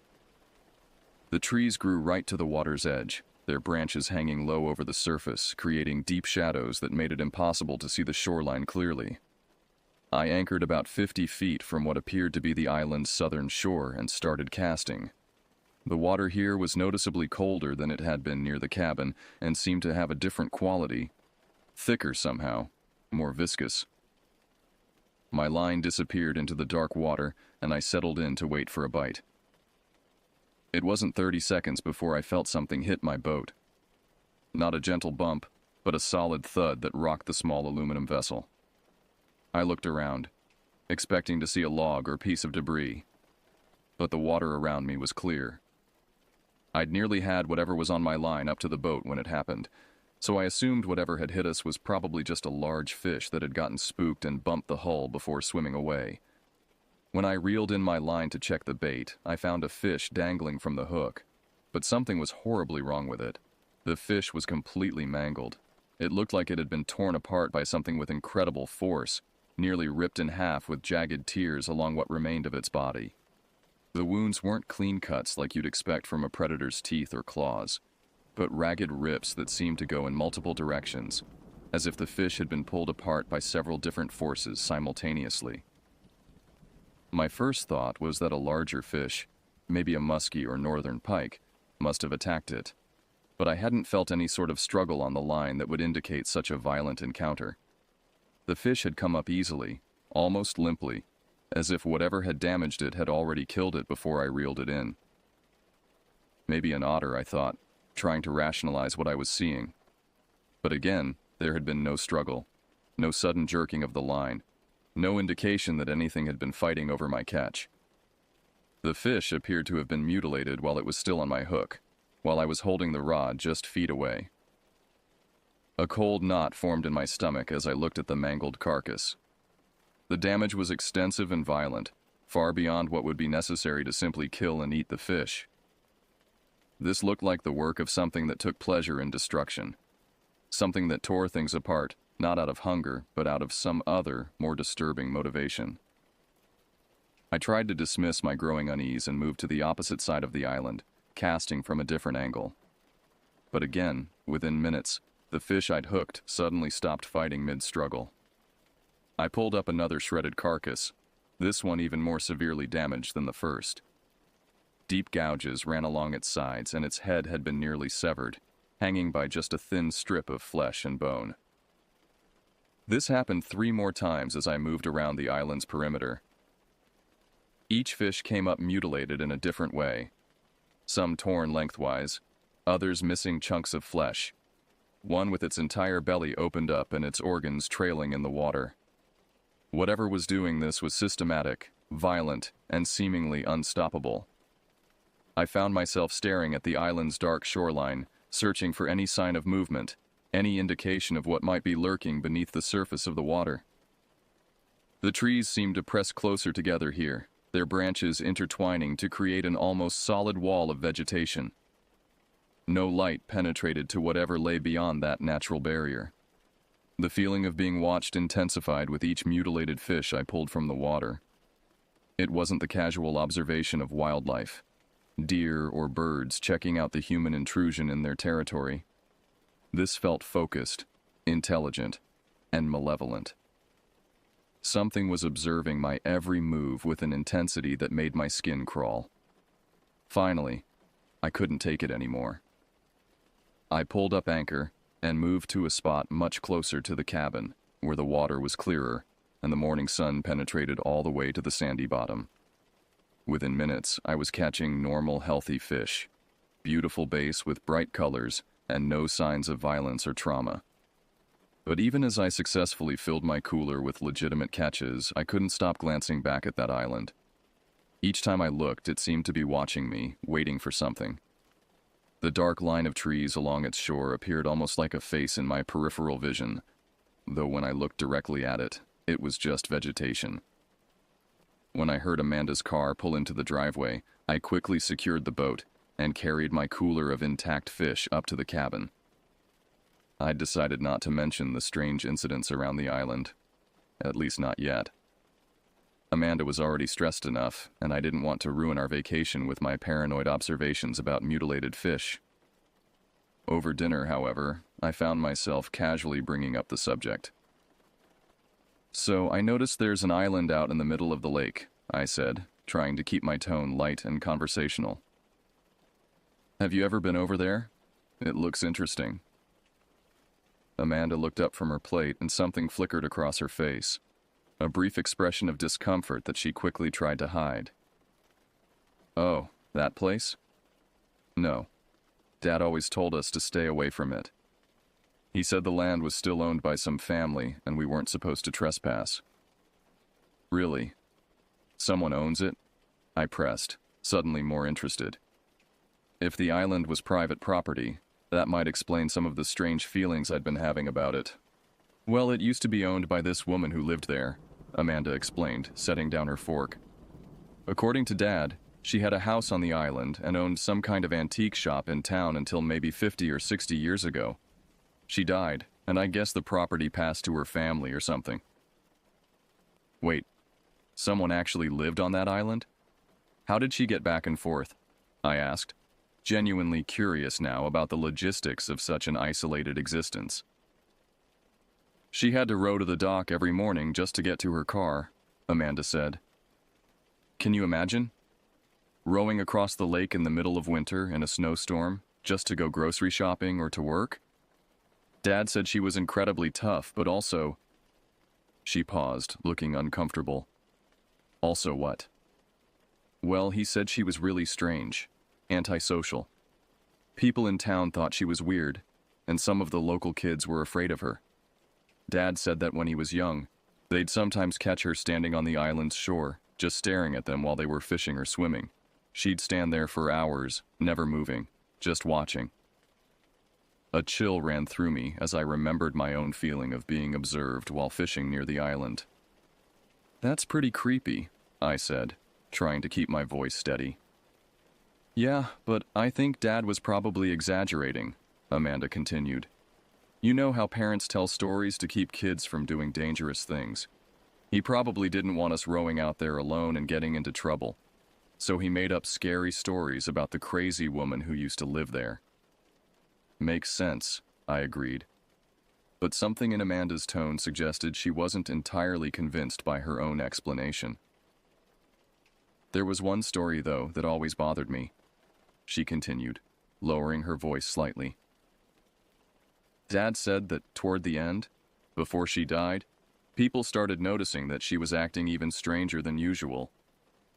A: The trees grew right to the water's edge, their branches hanging low over the surface, creating deep shadows that made it impossible to see the shoreline clearly. I anchored about 50 feet from what appeared to be the island's southern shore and started casting. The water here was noticeably colder than it had been near the cabin and seemed to have a different quality, thicker somehow, more viscous. My line disappeared into the dark water and I settled in to wait for a bite. It wasn't 30 seconds before I felt something hit my boat. Not a gentle bump, but a solid thud that rocked the small aluminum vessel. I looked around, expecting to see a log or piece of debris, but the water around me was clear. I'd nearly had whatever was on my line up to the boat when it happened, so I assumed whatever had hit us was probably just a large fish that had gotten spooked and bumped the hull before swimming away. When I reeled in my line to check the bait, I found a fish dangling from the hook, but something was horribly wrong with it. The fish was completely mangled. It looked like it had been torn apart by something with incredible force, nearly ripped in half with jagged tears along what remained of its body. The wounds weren't clean cuts like you'd expect from a predator's teeth or claws, but ragged rips that seemed to go in multiple directions, as if the fish had been pulled apart by several different forces simultaneously. My first thought was that a larger fish, maybe a muskie or northern pike, must have attacked it, but I hadn't felt any sort of struggle on the line that would indicate such a violent encounter. The fish had come up easily, almost limply, as if whatever had damaged it had already killed it before I reeled it in. Maybe an otter, I thought, trying to rationalize what I was seeing. But again, there had been no struggle, no sudden jerking of the line, no indication that anything had been fighting over my catch. The fish appeared to have been mutilated while it was still on my hook, while I was holding the rod just feet away. A cold knot formed in my stomach as I looked at the mangled carcass. The damage was extensive and violent, far beyond what would be necessary to simply kill and eat the fish. This looked like the work of something that took pleasure in destruction, something that tore things apart, not out of hunger, but out of some other, more disturbing motivation. I tried to dismiss my growing unease and moved to the opposite side of the island, casting from a different angle. But again, within minutes, the fish I'd hooked suddenly stopped fighting mid-struggle. I pulled up another shredded carcass, this one even more severely damaged than the first. Deep gouges ran along its sides, and its head had been nearly severed, hanging by just a thin strip of flesh and bone. This happened 3 more times as I moved around the island's perimeter. Each fish came up mutilated in a different way, some torn lengthwise, others missing chunks of flesh, one with its entire belly opened up and its organs trailing in the water. Whatever was doing this was systematic, violent, and seemingly unstoppable. I found myself staring at the island's dark shoreline, searching for any sign of movement, any indication of what might be lurking beneath the surface of the water. The trees seemed to press closer together here, their branches intertwining to create an almost solid wall of vegetation. No light penetrated to whatever lay beyond that natural barrier. The feeling of being watched intensified with each mutilated fish I pulled from the water. It wasn't the casual observation of wildlife, deer or birds checking out the human intrusion in their territory. This felt focused, intelligent, and malevolent. Something was observing my every move with an intensity that made my skin crawl. Finally, I couldn't take it anymore. I pulled up anchor and moved to a spot much closer to the cabin, where the water was clearer and the morning sun penetrated all the way to the sandy bottom. Within minutes, I was catching normal, healthy fish, beautiful bass with bright colors and no signs of violence or trauma. But even as I successfully filled my cooler with legitimate catches, I couldn't stop glancing back at that island. Each time I looked, it seemed to be watching me, waiting for something. The dark line of trees along its shore appeared almost like a face in my peripheral vision, though when I looked directly at it, it was just vegetation. When I heard Amanda's car pull into the driveway, I quickly secured the boat and carried my cooler of intact fish up to the cabin. I'd decided not to mention the strange incidents around the island, at least not yet. Amanda was already stressed enough, and I didn't want to ruin our vacation with my paranoid observations about mutilated fish. Over dinner, however, I found myself casually bringing up the subject. "So I noticed there's an island out in the middle of the lake," I said, trying to keep my tone light and conversational. "Have you ever been over there? It looks interesting." Amanda looked up from her plate and something flickered across her face, a brief expression of discomfort that she quickly tried to hide. "Oh, that place? No. Dad always told us to stay away from it. He said the land was still owned by some family and we weren't supposed to trespass. Really? Someone owns it? I pressed, suddenly more interested. If the island was private property, that might explain some of the strange feelings I'd been having about it. Well, it used to be owned by this woman who lived there, Amanda explained, setting down her fork. According to Dad, she had a house on the island and owned some kind of antique shop in town until maybe 50 or 60 years ago. She died, and I guess the property passed to her family or something. Wait, someone actually lived on that island? How did she get back and forth? I asked, genuinely curious now about the logistics of such an isolated existence. She had to row to the dock every morning just to get to her car, Amanda said. Can you imagine? Rowing across the lake in the middle of winter in a snowstorm just to go grocery shopping or to work? Dad said she was incredibly tough, but also... She paused, looking uncomfortable. Also what? Well, he said she was really strange, antisocial. People in town thought she was weird, and some of the local kids were afraid of her. Dad said that when he was young, they'd sometimes catch her standing on the island's shore, just staring at them while they were fishing or swimming. She'd stand there for hours, never moving, just watching. A chill ran through me as I remembered my own feeling of being observed while fishing near the island. That's pretty creepy, I said, trying to keep my voice steady. Yeah, but I think Dad was probably exaggerating, Amanda continued. You know how parents tell stories to keep kids from doing dangerous things. He probably didn't want us rowing out there alone and getting into trouble. So he made up scary stories about the crazy woman who used to live there. Makes sense, I agreed. But something in Amanda's tone suggested she wasn't entirely convinced by her own explanation. There was one story, though, that always bothered me, she continued, lowering her voice slightly. Dad said that toward the end, before she died, people started noticing that she was acting even stranger than usual.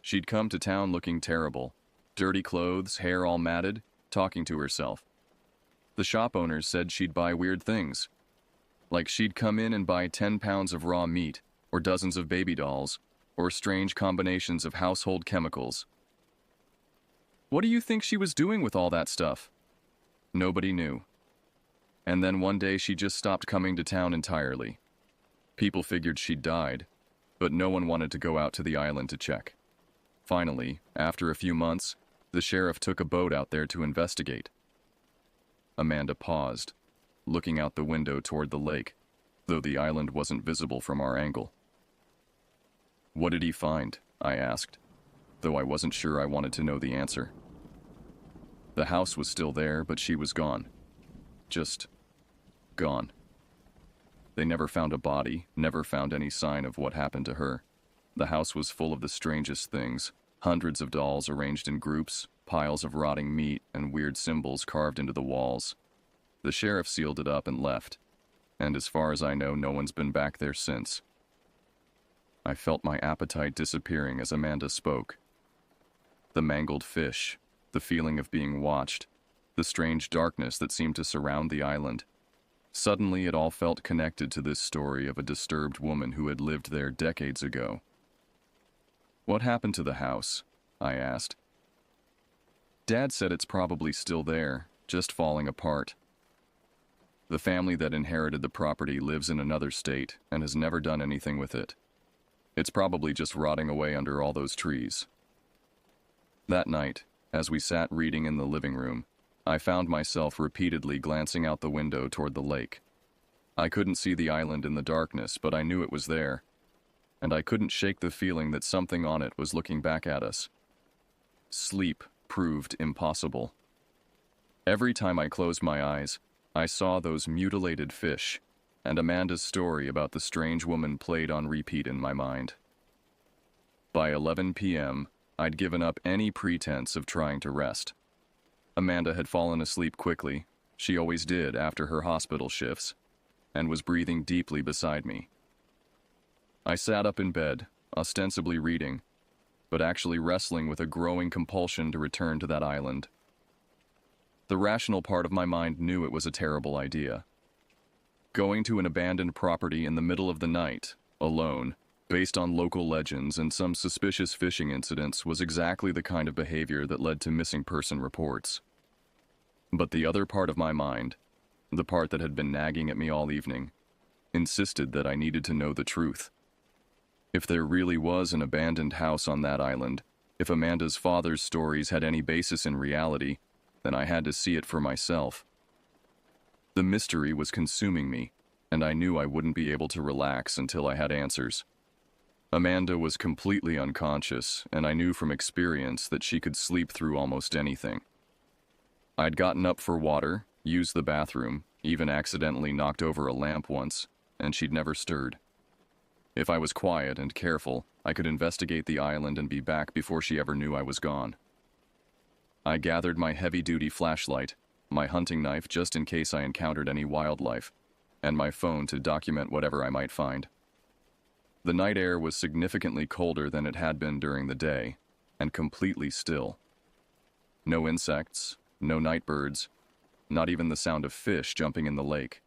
A: She'd come to town looking terrible, dirty clothes, hair all matted, talking to herself. The shop owners said she'd buy weird things. Like she'd come in and buy 10 pounds of raw meat, or dozens of baby dolls, or strange combinations of household chemicals. What do you think she was doing with all that stuff? Nobody knew. And then one day she just stopped coming to town entirely. People figured she'd died, but no one wanted to go out to the island to check. Finally, after a few months, the sheriff took a boat out there to investigate. Amanda paused, looking out the window toward the lake, though the island wasn't visible from our angle. What did he find? I asked, though I wasn't sure I wanted to know the answer. The house was still there, but she was gone. Just gone. They never found a body, never found any sign of what happened to her. The house was full of the strangest things, hundreds of dolls arranged in groups, piles of rotting meat, and weird symbols carved into the walls. The sheriff sealed it up and left, and as far as I know, no one's been back there since. I felt my appetite disappearing as Amanda spoke. The mangled fish, the feeling of being watched, the strange darkness that seemed to surround the island. Suddenly, it all felt connected to this story of a disturbed woman who had lived there decades ago. What happened to the house? I asked. Dad said it's probably still there, just falling apart. The family that inherited the property lives in another state and has never done anything with it. It's probably just rotting away under all those trees. That night, as we sat reading in the living room, I found myself repeatedly glancing out the window toward the lake. I couldn't see the island in the darkness, but I knew it was there, and I couldn't shake the feeling that something on it was looking back at us. Sleep proved impossible. Every time I closed my eyes, I saw those mutilated fish, and Amanda's story about the strange woman played on repeat in my mind. By 11 p.m., I'd given up any pretense of trying to rest. Amanda had fallen asleep quickly, she always did after her hospital shifts, and was breathing deeply beside me. I sat up in bed, ostensibly reading, but actually wrestling with a growing compulsion to return to that island. The rational part of my mind knew it was a terrible idea. Going to an abandoned property in the middle of the night, alone, based on local legends and some suspicious fishing incidents, was exactly the kind of behavior that led to missing person reports. But the other part of my mind, the part that had been nagging at me all evening, insisted that I needed to know the truth. If there really was an abandoned house on that island, if Amanda's father's stories had any basis in reality, then I had to see it for myself. The mystery was consuming me, and I knew I wouldn't be able to relax until I had answers. Amanda was completely unconscious, and I knew from experience that she could sleep through almost anything. I'd gotten up for water, used the bathroom, even accidentally knocked over a lamp once, and she'd never stirred. If I was quiet and careful, I could investigate the island and be back before she ever knew I was gone. I gathered my heavy-duty flashlight, my hunting knife just in case I encountered any wildlife, and my phone to document whatever I might find. The night air was significantly colder than it had been during the day, and completely still. No insects, no night birds, not even the sound of fish jumping in the lake.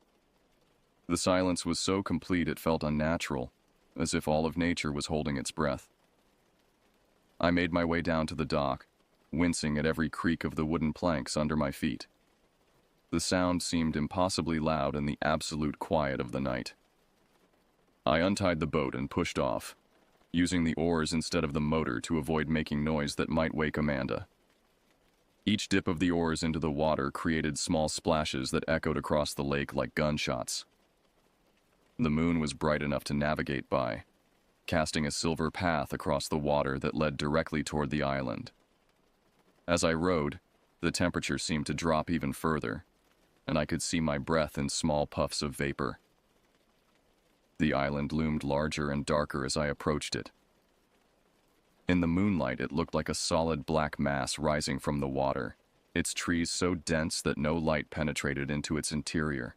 A: The silence was so complete it felt unnatural, as if all of nature was holding its breath. I made my way down to the dock, wincing at every creak of the wooden planks under my feet. The sound seemed impossibly loud in the absolute quiet of the night. I untied the boat and pushed off, using the oars instead of the motor to avoid making noise that might wake Amanda. Each dip of the oars into the water created small splashes that echoed across the lake like gunshots. The moon was bright enough to navigate by, casting a silver path across the water that led directly toward the island. As I rowed, the temperature seemed to drop even further, and I could see my breath in small puffs of vapor. The island loomed larger and darker as I approached it. In the moonlight, it looked like a solid black mass rising from the water, its trees so dense that no light penetrated into its interior.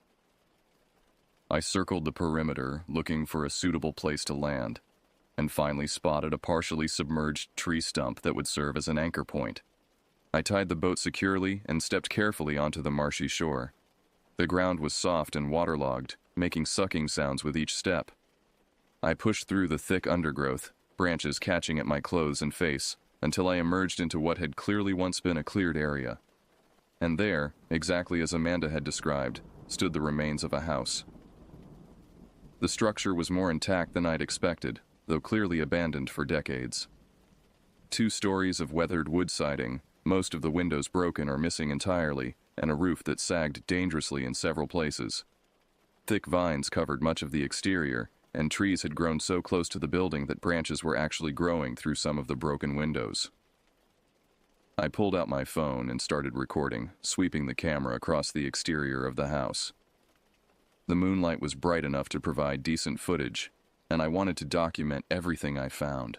A: I circled the perimeter, looking for a suitable place to land, and finally spotted a partially submerged tree stump that would serve as an anchor point. I tied the boat securely and stepped carefully onto the marshy shore. The ground was soft and waterlogged, making sucking sounds with each step. I pushed through the thick undergrowth, branches catching at my clothes and face, until I emerged into what had clearly once been a cleared area. And there, exactly as Amanda had described, stood the remains of a house. The structure was more intact than I'd expected, though clearly abandoned for decades. 2 stories of weathered wood siding, most of the windows broken or missing entirely, and a roof that sagged dangerously in several places. Thick vines covered much of the exterior, and trees had grown so close to the building that branches were actually growing through some of the broken windows. I pulled out my phone and started recording, sweeping the camera across the exterior of the house. The moonlight was bright enough to provide decent footage, and I wanted to document everything I found.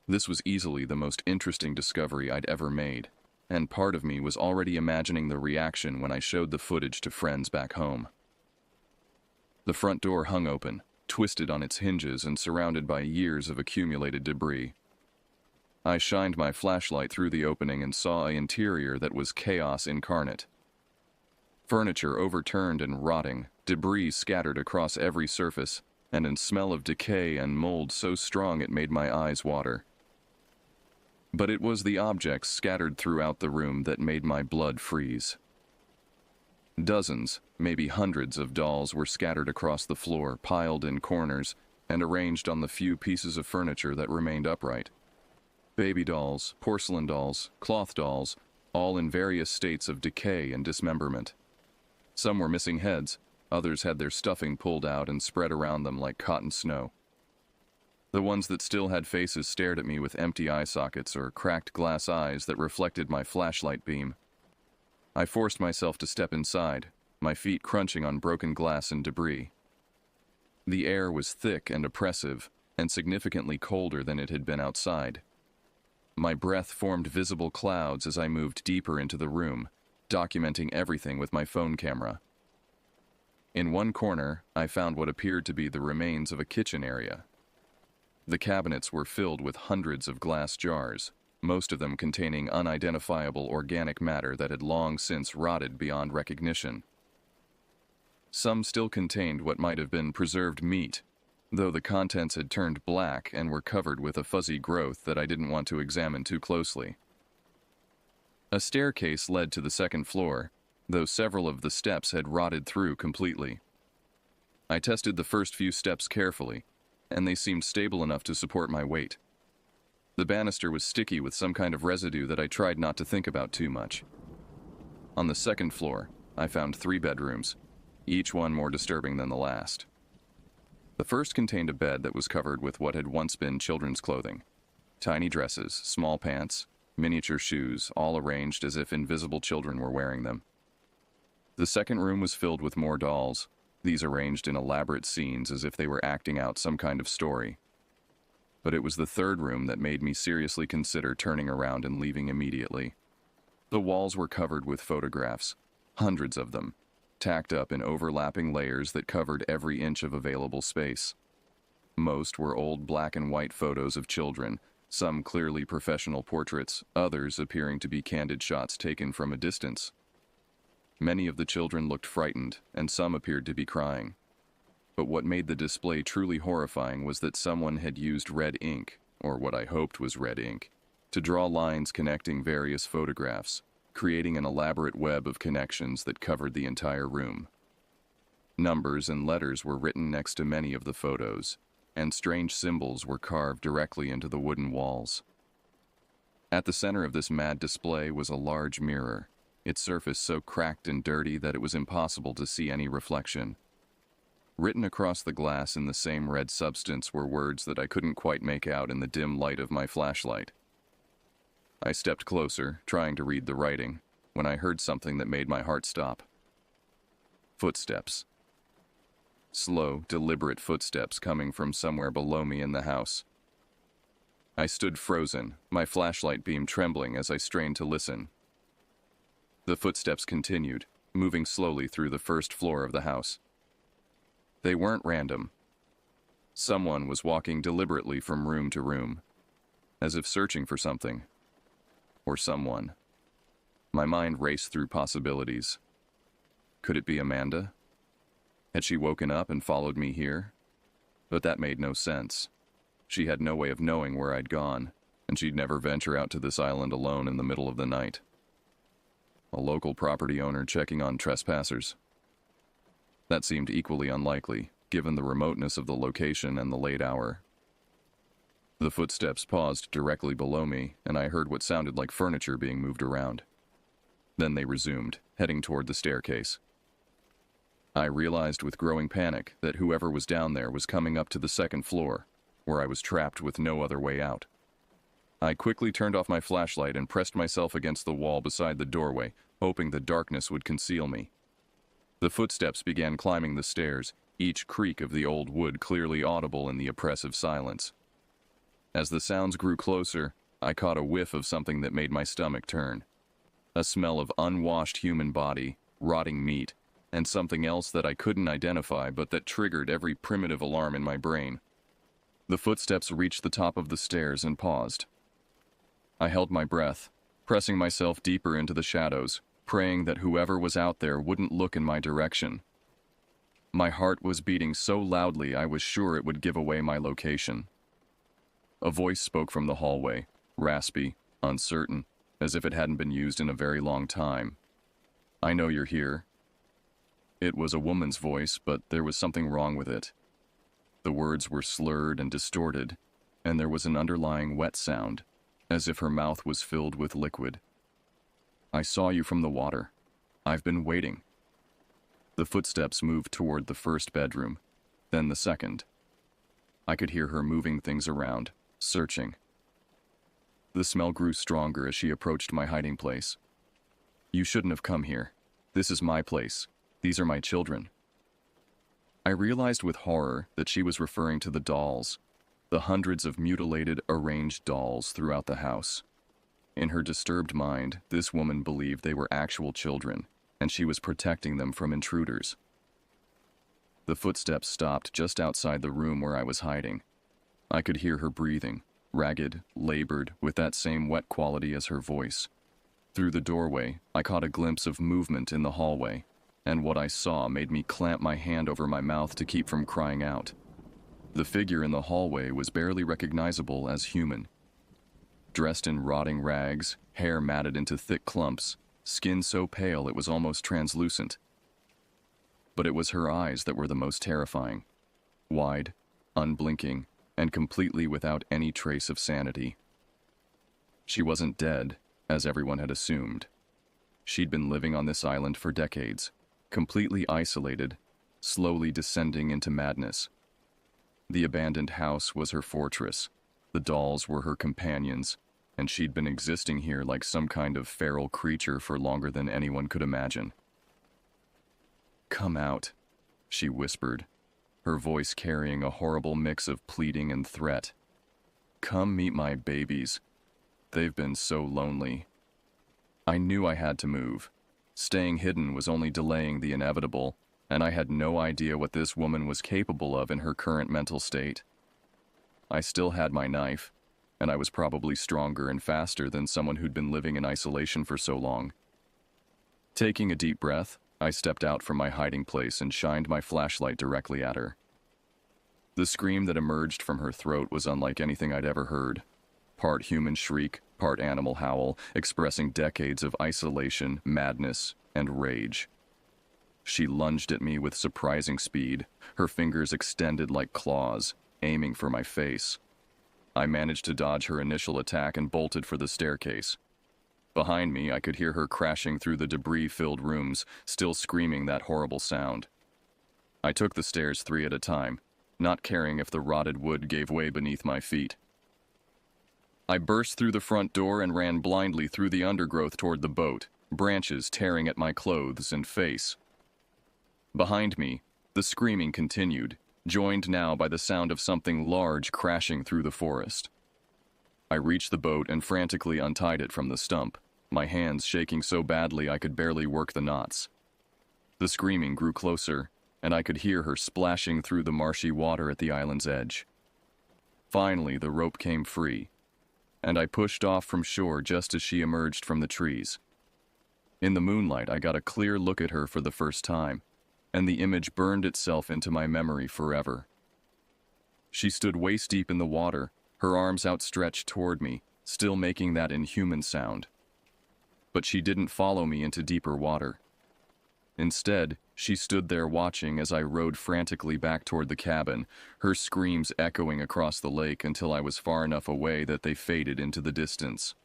A: This was easily the most interesting discovery I'd ever made, and part of me was already imagining the reaction when I showed the footage to friends back home. The front door hung open, twisted on its hinges and surrounded by years of accumulated debris. I shined my flashlight through the opening and saw an interior that was chaos incarnate. Furniture overturned and rotting, debris scattered across every surface, and a smell of decay and mold so strong it made my eyes water. But it was the objects scattered throughout the room that made my blood freeze. Dozens, maybe hundreds of dolls were scattered across the floor, piled in corners, and arranged on the few pieces of furniture that remained upright. Baby dolls, porcelain dolls, cloth dolls, all in various states of decay and dismemberment. Some were missing heads, others had their stuffing pulled out and spread around them like cotton snow. The ones that still had faces stared at me with empty eye sockets or cracked glass eyes that reflected my flashlight beam. I forced myself to step inside, my feet crunching on broken glass and debris. The air was thick and oppressive, and significantly colder than it had been outside. My breath formed visible clouds as I moved deeper into the room, documenting everything with my phone camera. In one corner, I found what appeared to be the remains of a kitchen area. The cabinets were filled with hundreds of glass jars, most of them containing unidentifiable organic matter that had long since rotted beyond recognition. Some still contained what might have been preserved meat, though the contents had turned black and were covered with a fuzzy growth that I didn't want to examine too closely. A staircase led to the second floor, though several of the steps had rotted through completely. I tested the first few steps carefully, and they seemed stable enough to support my weight. The banister was sticky with some kind of residue that I tried not to think about too much. On the second floor, I found 3 bedrooms, each one more disturbing than the last. The first contained a bed that was covered with what had once been children's clothing. Tiny dresses, small pants, miniature shoes, all arranged as if invisible children were wearing them. The second room was filled with more dolls, these arranged in elaborate scenes as if they were acting out some kind of story. But it was the third room that made me seriously consider turning around and leaving immediately. The walls were covered with photographs, hundreds of them, tacked up in overlapping layers that covered every inch of available space. Most were old black and white photos of children, some clearly professional portraits, others appearing to be candid shots taken from a distance. Many of the children looked frightened, and some appeared to be crying. But what made the display truly horrifying was that someone had used red ink, or what I hoped was red ink, to draw lines connecting various photographs, creating an elaborate web of connections that covered the entire room. Numbers and letters were written next to many of the photos, and strange symbols were carved directly into the wooden walls. At the center of this mad display was a large mirror, its surface so cracked and dirty that it was impossible to see any reflection. Written across the glass in the same red substance were words that I couldn't quite make out in the dim light of my flashlight. I stepped closer, trying to read the writing, when I heard something that made my heart stop. Footsteps. Slow, deliberate footsteps coming from somewhere below me in the house. I stood frozen, my flashlight beam trembling as I strained to listen. The footsteps continued, moving slowly through the first floor of the house. They weren't random. Someone was walking deliberately from room to room, as if searching for something. Or someone. My mind raced through possibilities. Could it be Amanda? Had she woken up and followed me here? But that made no sense. She had no way of knowing where I'd gone, and she'd never venture out to this island alone in the middle of the night. A local property owner checking on trespassers. That seemed equally unlikely, given the remoteness of the location and the late hour. The footsteps paused directly below me, and I heard what sounded like furniture being moved around. Then they resumed, heading toward the staircase. I realized with growing panic that whoever was down there was coming up to the second floor, where I was trapped with no other way out. I quickly turned off my flashlight and pressed myself against the wall beside the doorway, hoping the darkness would conceal me. The footsteps began climbing the stairs, each creak of the old wood clearly audible in the oppressive silence. As the sounds grew closer, I caught a whiff of something that made my stomach turn. A smell of unwashed human body, rotting meat, and something else that I couldn't identify but that triggered every primitive alarm in my brain. The footsteps reached the top of the stairs and paused. I held my breath, pressing myself deeper into the shadows, praying that whoever was out there wouldn't look in my direction. My heart was beating so loudly I was sure it would give away my location. A voice spoke from the hallway, raspy, uncertain, as if it hadn't been used in a very long time. "I know you're here." It was a woman's voice, but there was something wrong with it. The words were slurred and distorted, and there was an underlying wet sound, as if her mouth was filled with liquid. "I saw you from the water. I've been waiting." The footsteps moved toward the first bedroom, then the second. I could hear her moving things around, searching. The smell grew stronger as she approached my hiding place. "You shouldn't have come here. This is my place. These are my children." I realized with horror that she was referring to the dolls, the hundreds of mutilated, arranged dolls throughout the house. In her disturbed mind, this woman believed they were actual children, and she was protecting them from intruders. The footsteps stopped just outside the room where I was hiding. I could hear her breathing, ragged, labored, with that same wet quality as her voice. Through the doorway, I caught a glimpse of movement in the hallway, and what I saw made me clamp my hand over my mouth to keep from crying out. The figure in the hallway was barely recognizable as human. Dressed in rotting rags, hair matted into thick clumps, skin so pale it was almost translucent. But it was her eyes that were the most terrifying. Wide, unblinking, and completely without any trace of sanity. She wasn't dead, as everyone had assumed. She'd been living on this island for decades, completely isolated, slowly descending into madness. The abandoned house was her fortress, the dolls were her companions, and she'd been existing here like some kind of feral creature for longer than anyone could imagine. "Come out," she whispered, her voice carrying a horrible mix of pleading and threat. "Come meet my babies. They've been so lonely." I knew I had to move. Staying hidden was only delaying the inevitable, and I had no idea what this woman was capable of in her current mental state. I still had my knife, and I was probably stronger and faster than someone who'd been living in isolation for so long. Taking a deep breath, I stepped out from my hiding place and shined my flashlight directly at her. The scream that emerged from her throat was unlike anything I'd ever heard. Part human shriek, part animal howl, expressing decades of isolation, madness, and rage. She lunged at me with surprising speed, her fingers extended like claws, aiming for my face. I managed to dodge her initial attack and bolted for the staircase. Behind me, I could hear her crashing through the debris-filled rooms, still screaming that horrible sound. I took the stairs 3 at a time, not caring if the rotted wood gave way beneath my feet. I burst through the front door and ran blindly through the undergrowth toward the boat, branches tearing at my clothes and face. Behind me, the screaming continued, joined now by the sound of something large crashing through the forest. I reached the boat and frantically untied it from the stump, my hands shaking so badly I could barely work the knots. The screaming grew closer, and I could hear her splashing through the marshy water at the island's edge. Finally, the rope came free, and I pushed off from shore just as she emerged from the trees. In the moonlight, I got a clear look at her for the first time, and the image burned itself into my memory forever. She stood waist-deep in the water, her arms outstretched toward me, still making that inhuman sound. But she didn't follow me into deeper water. Instead, she stood there watching as I rowed frantically back toward the cabin, her screams echoing across the lake until I was far enough away that they faded into the distance.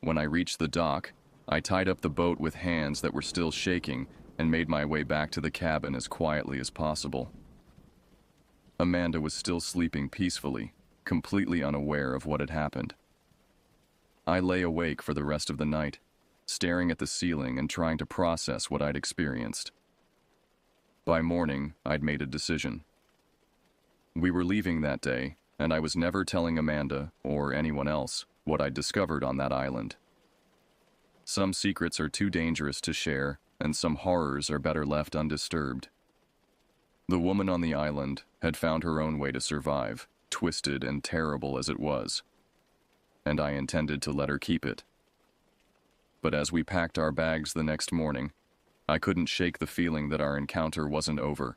A: When I reached the dock, I tied up the boat with hands that were still shaking and made my way back to the cabin as quietly as possible. Amanda was still sleeping peacefully, completely unaware of what had happened. I lay awake for the rest of the night, staring at the ceiling and trying to process what I'd experienced. By morning, I'd made a decision. We were leaving that day, and I was never telling Amanda, or anyone else, what I'd discovered on that island. Some secrets are too dangerous to share, and some horrors are better left undisturbed. The woman on the island had found her own way to survive, twisted and terrible as it was, and I intended to let her keep it. But as we packed our bags the next morning, I couldn't shake the feeling that our encounter wasn't over.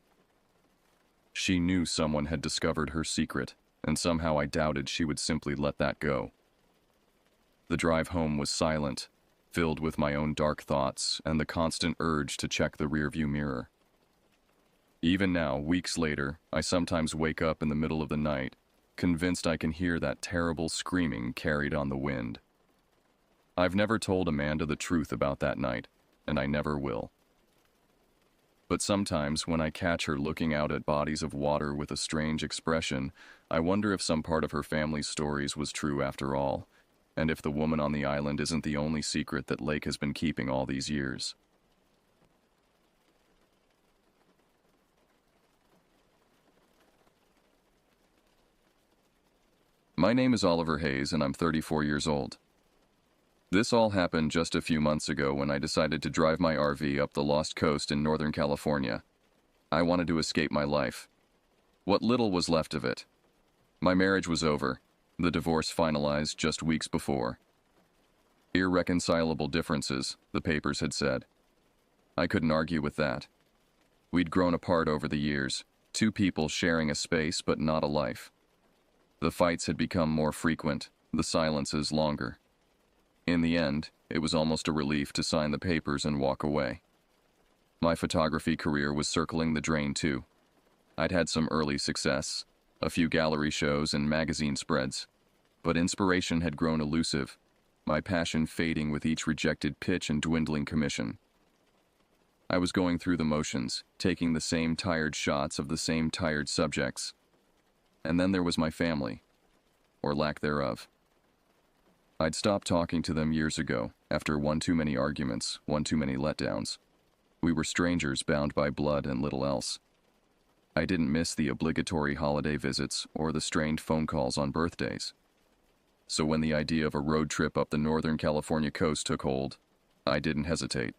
A: She knew someone had discovered her secret, and somehow I doubted she would simply let that go. The drive home was silent, filled with my own dark thoughts and the constant urge to check the rearview mirror. Even now, weeks later, I sometimes wake up in the middle of the night, convinced I can hear that terrible screaming carried on the wind. I've never told Amanda the truth about that night, and I never will. But sometimes when I catch her looking out at bodies of water with a strange expression, I wonder if some part of her family's stories was true after all, and if the woman on the island isn't the only secret that Lake has been keeping all these years. My name is Oliver Hayes, and I'm 34 years old. This all happened just a few months ago when I decided to drive my RV up the Lost Coast in Northern California. I wanted to escape my life. What little was left of it. My marriage was over. The divorce finalized just weeks before. Irreconcilable differences, the papers had said. I couldn't argue with that. We'd grown apart over the years, two people sharing a space but not a life. The fights had become more frequent, the silences longer. In the end, it was almost a relief to sign the papers and walk away. My photography career was circling the drain too. I'd had some early success, a few gallery shows and magazine spreads, but inspiration had grown elusive, my passion fading with each rejected pitch and dwindling commission. I was going through the motions, taking the same tired shots of the same tired subjects. And then there was my family, or lack thereof. I'd stopped talking to them years ago, after one too many arguments, one too many letdowns. We were strangers bound by blood and little else. I didn't miss the obligatory holiday visits or the strained phone calls on birthdays. So when the idea of a road trip up the Northern California coast took hold, I didn't hesitate.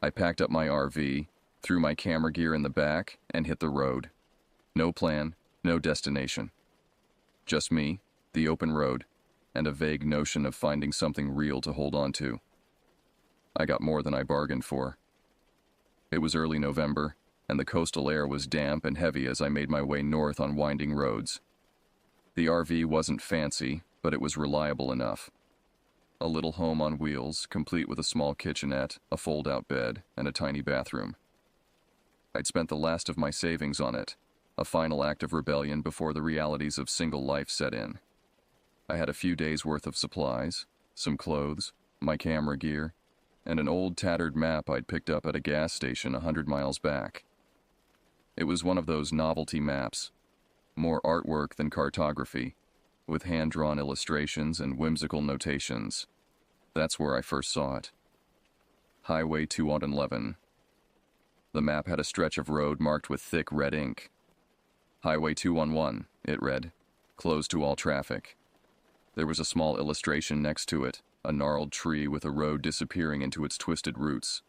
A: I packed up my RV, threw my camera gear in the back, and hit the road. No plan, no destination. Just me, the open road, and a vague notion of finding something real to hold on to. I got more than I bargained for. It was early November, and the coastal air was damp and heavy as I made my way north on winding roads. The RV wasn't fancy, but it was reliable enough. A little home on wheels, complete with a small kitchenette, a fold-out bed, and a tiny bathroom. I'd spent the last of my savings on it, a final act of rebellion before the realities of single life set in. I had a few days' worth of supplies, some clothes, my camera gear, and an old tattered map I'd picked up at a gas station 100 miles back. It was one of those novelty maps, more artwork than cartography, with hand-drawn illustrations and whimsical notations. That's where I first saw it. Highway 211. The map had a stretch of road marked with thick red ink. Highway 211, it read, closed to all traffic. There was a small illustration next to it, a gnarled tree with a road disappearing into its twisted roots.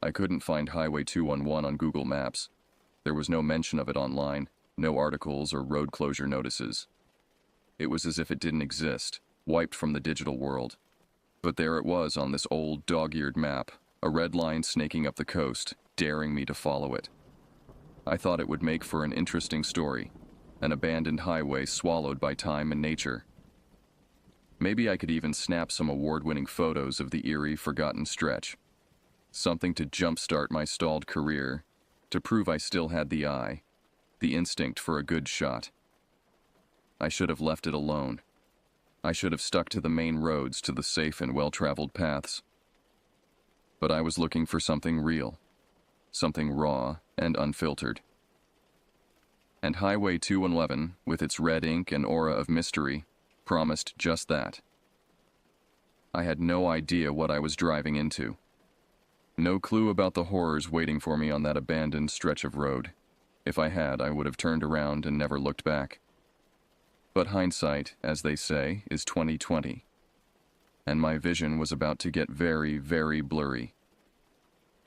A: I couldn't find Highway 211 on Google Maps. There was no mention of it online, no articles or road closure notices. It was as if it didn't exist, wiped from the digital world. But there it was on this old dog-eared map, a red line snaking up the coast, daring me to follow it. I thought it would make for an interesting story, an abandoned highway swallowed by time and nature. Maybe I could even snap some award-winning photos of the eerie, forgotten stretch. Something to jumpstart my stalled career, to prove I still had the eye, the instinct for a good shot. I should have left it alone. I should have stuck to the main roads, to the safe and well-traveled paths. But I was looking for something real, something raw and unfiltered. And Highway 211, with its red ink and aura of mystery, promised just that. I had no idea what I was driving into. No clue about the horrors waiting for me on that abandoned stretch of road. If I had, I would have turned around and never looked back. But hindsight, as they say, is 20/20. And my vision was about to get very, very blurry.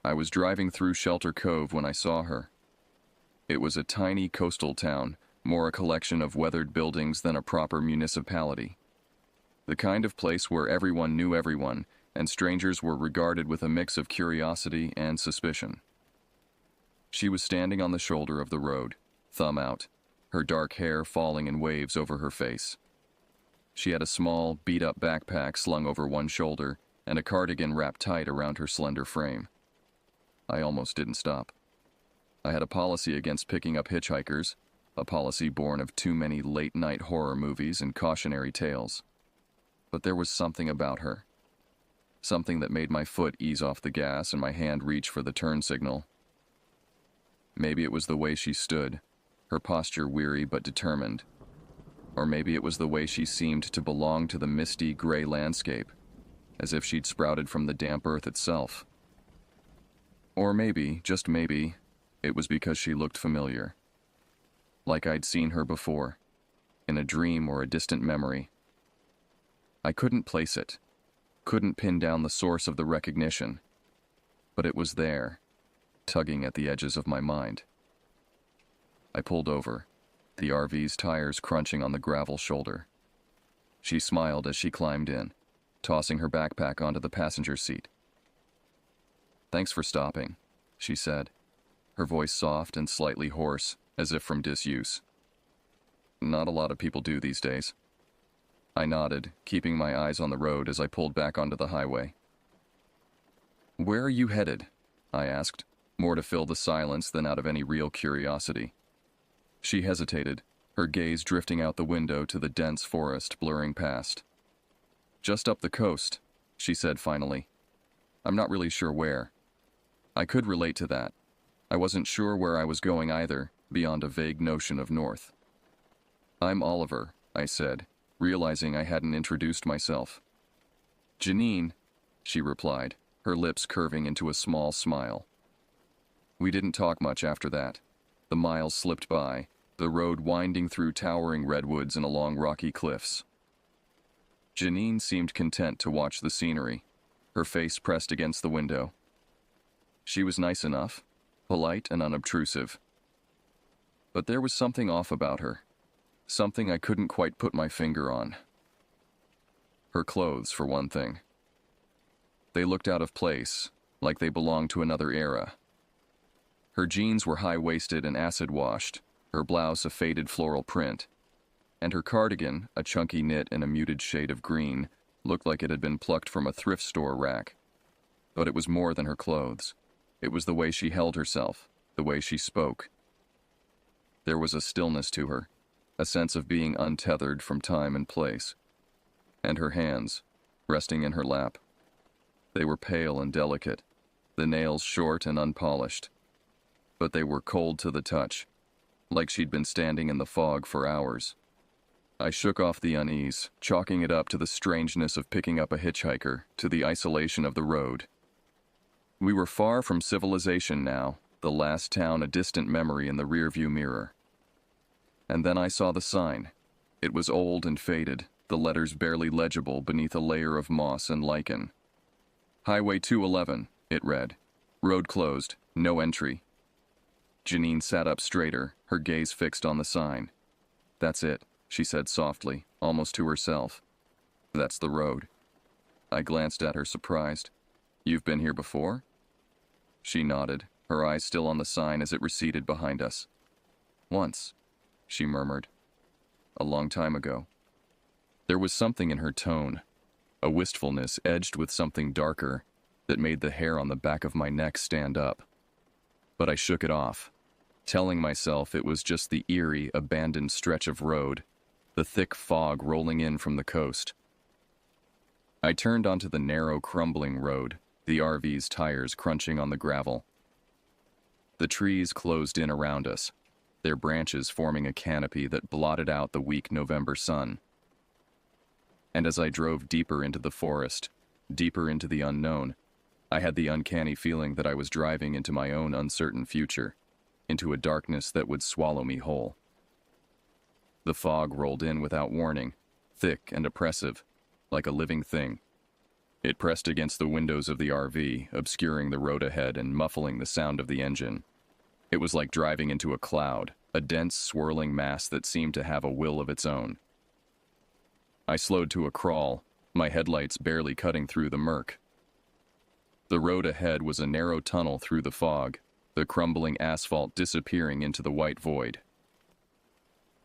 A: I was driving through Shelter Cove when I saw her. It was a tiny coastal town, more a collection of weathered buildings than a proper municipality. The kind of place where everyone knew everyone, and strangers were regarded with a mix of curiosity and suspicion. She was standing on the shoulder of the road, thumb out, her dark hair falling in waves over her face. She had a small, beat-up backpack slung over one shoulder and a cardigan wrapped tight around her slender frame. I almost didn't stop. I had a policy against picking up hitchhikers, a policy born of too many late-night horror movies and cautionary tales. But there was something about her. Something that made my foot ease off the gas and my hand reach for the turn signal. Maybe it was the way she stood, her posture weary but determined. Or maybe it was the way she seemed to belong to the misty, gray landscape, as if she'd sprouted from the damp earth itself. Or maybe, just maybe, it was because she looked familiar. Like I'd seen her before, in a dream or a distant memory. I couldn't place it, couldn't pin down the source of the recognition, but it was there, tugging at the edges of my mind. I pulled over, the RV's tires crunching on the gravel shoulder. She smiled as she climbed in, tossing her backpack onto the passenger seat. "Thanks for stopping," she said, her voice soft and slightly hoarse, as if from disuse. "Not a lot of people do these days." I nodded, keeping my eyes on the road as I pulled back onto the highway. "Where are you headed?" I asked, more to fill the silence than out of any real curiosity. She hesitated, her gaze drifting out the window to the dense forest blurring past. "Just up the coast," she said finally. "I'm not really sure where." I could relate to that. I wasn't sure where I was going either, beyond a vague notion of north. "I'm Oliver," I said, realizing I hadn't introduced myself. "Janine," she replied, her lips curving into a small smile. We didn't talk much after that. The miles slipped by, the road winding through towering redwoods and along rocky cliffs. Janine seemed content to watch the scenery, her face pressed against the window. She was nice enough, polite and unobtrusive. But there was something off about her, something I couldn't quite put my finger on. Her clothes, for one thing. They looked out of place, like they belonged to another era. Her jeans were high-waisted and acid-washed, her blouse a faded floral print, and her cardigan, a chunky knit in a muted shade of green, looked like it had been plucked from a thrift store rack. But it was more than her clothes. It was the way she held herself, the way she spoke. There was a stillness to her, a sense of being untethered from time and place. And her hands, resting in her lap. They were pale and delicate, the nails short and unpolished. But they were cold to the touch, like she'd been standing in the fog for hours. I shook off the unease, chalking it up to the strangeness of picking up a hitchhiker, to the isolation of the road. We were far from civilization now, the last town a distant memory in the rearview mirror. And then I saw the sign. It was old and faded, the letters barely legible beneath a layer of moss and lichen. Highway 211, it read. Road closed, no entry. Janine sat up straighter, her gaze fixed on the sign. "That's it," she said softly, almost to herself. "That's the road." I glanced at her, surprised. "You've been here before?" She nodded, her eyes still on the sign as it receded behind us. "Once," she murmured. "A long time ago." There was something in her tone, a wistfulness edged with something darker, that made the hair on the back of my neck stand up. But I shook it off, telling myself it was just the eerie, abandoned stretch of road, the thick fog rolling in from the coast. I turned onto the narrow, crumbling road, the RV's tires crunching on the gravel. The trees closed in around us, their branches forming a canopy that blotted out the weak November sun. And as I drove deeper into the forest, deeper into the unknown, I had the uncanny feeling that I was driving into my own uncertain future, into a darkness that would swallow me whole. The fog rolled in without warning, thick and oppressive, like a living thing. It pressed against the windows of the RV, obscuring the road ahead and muffling the sound of the engine. It was like driving into a cloud, a dense, swirling mass that seemed to have a will of its own. I slowed to a crawl, my headlights barely cutting through the murk. The road ahead was a narrow tunnel through the fog, the crumbling asphalt disappearing into the white void.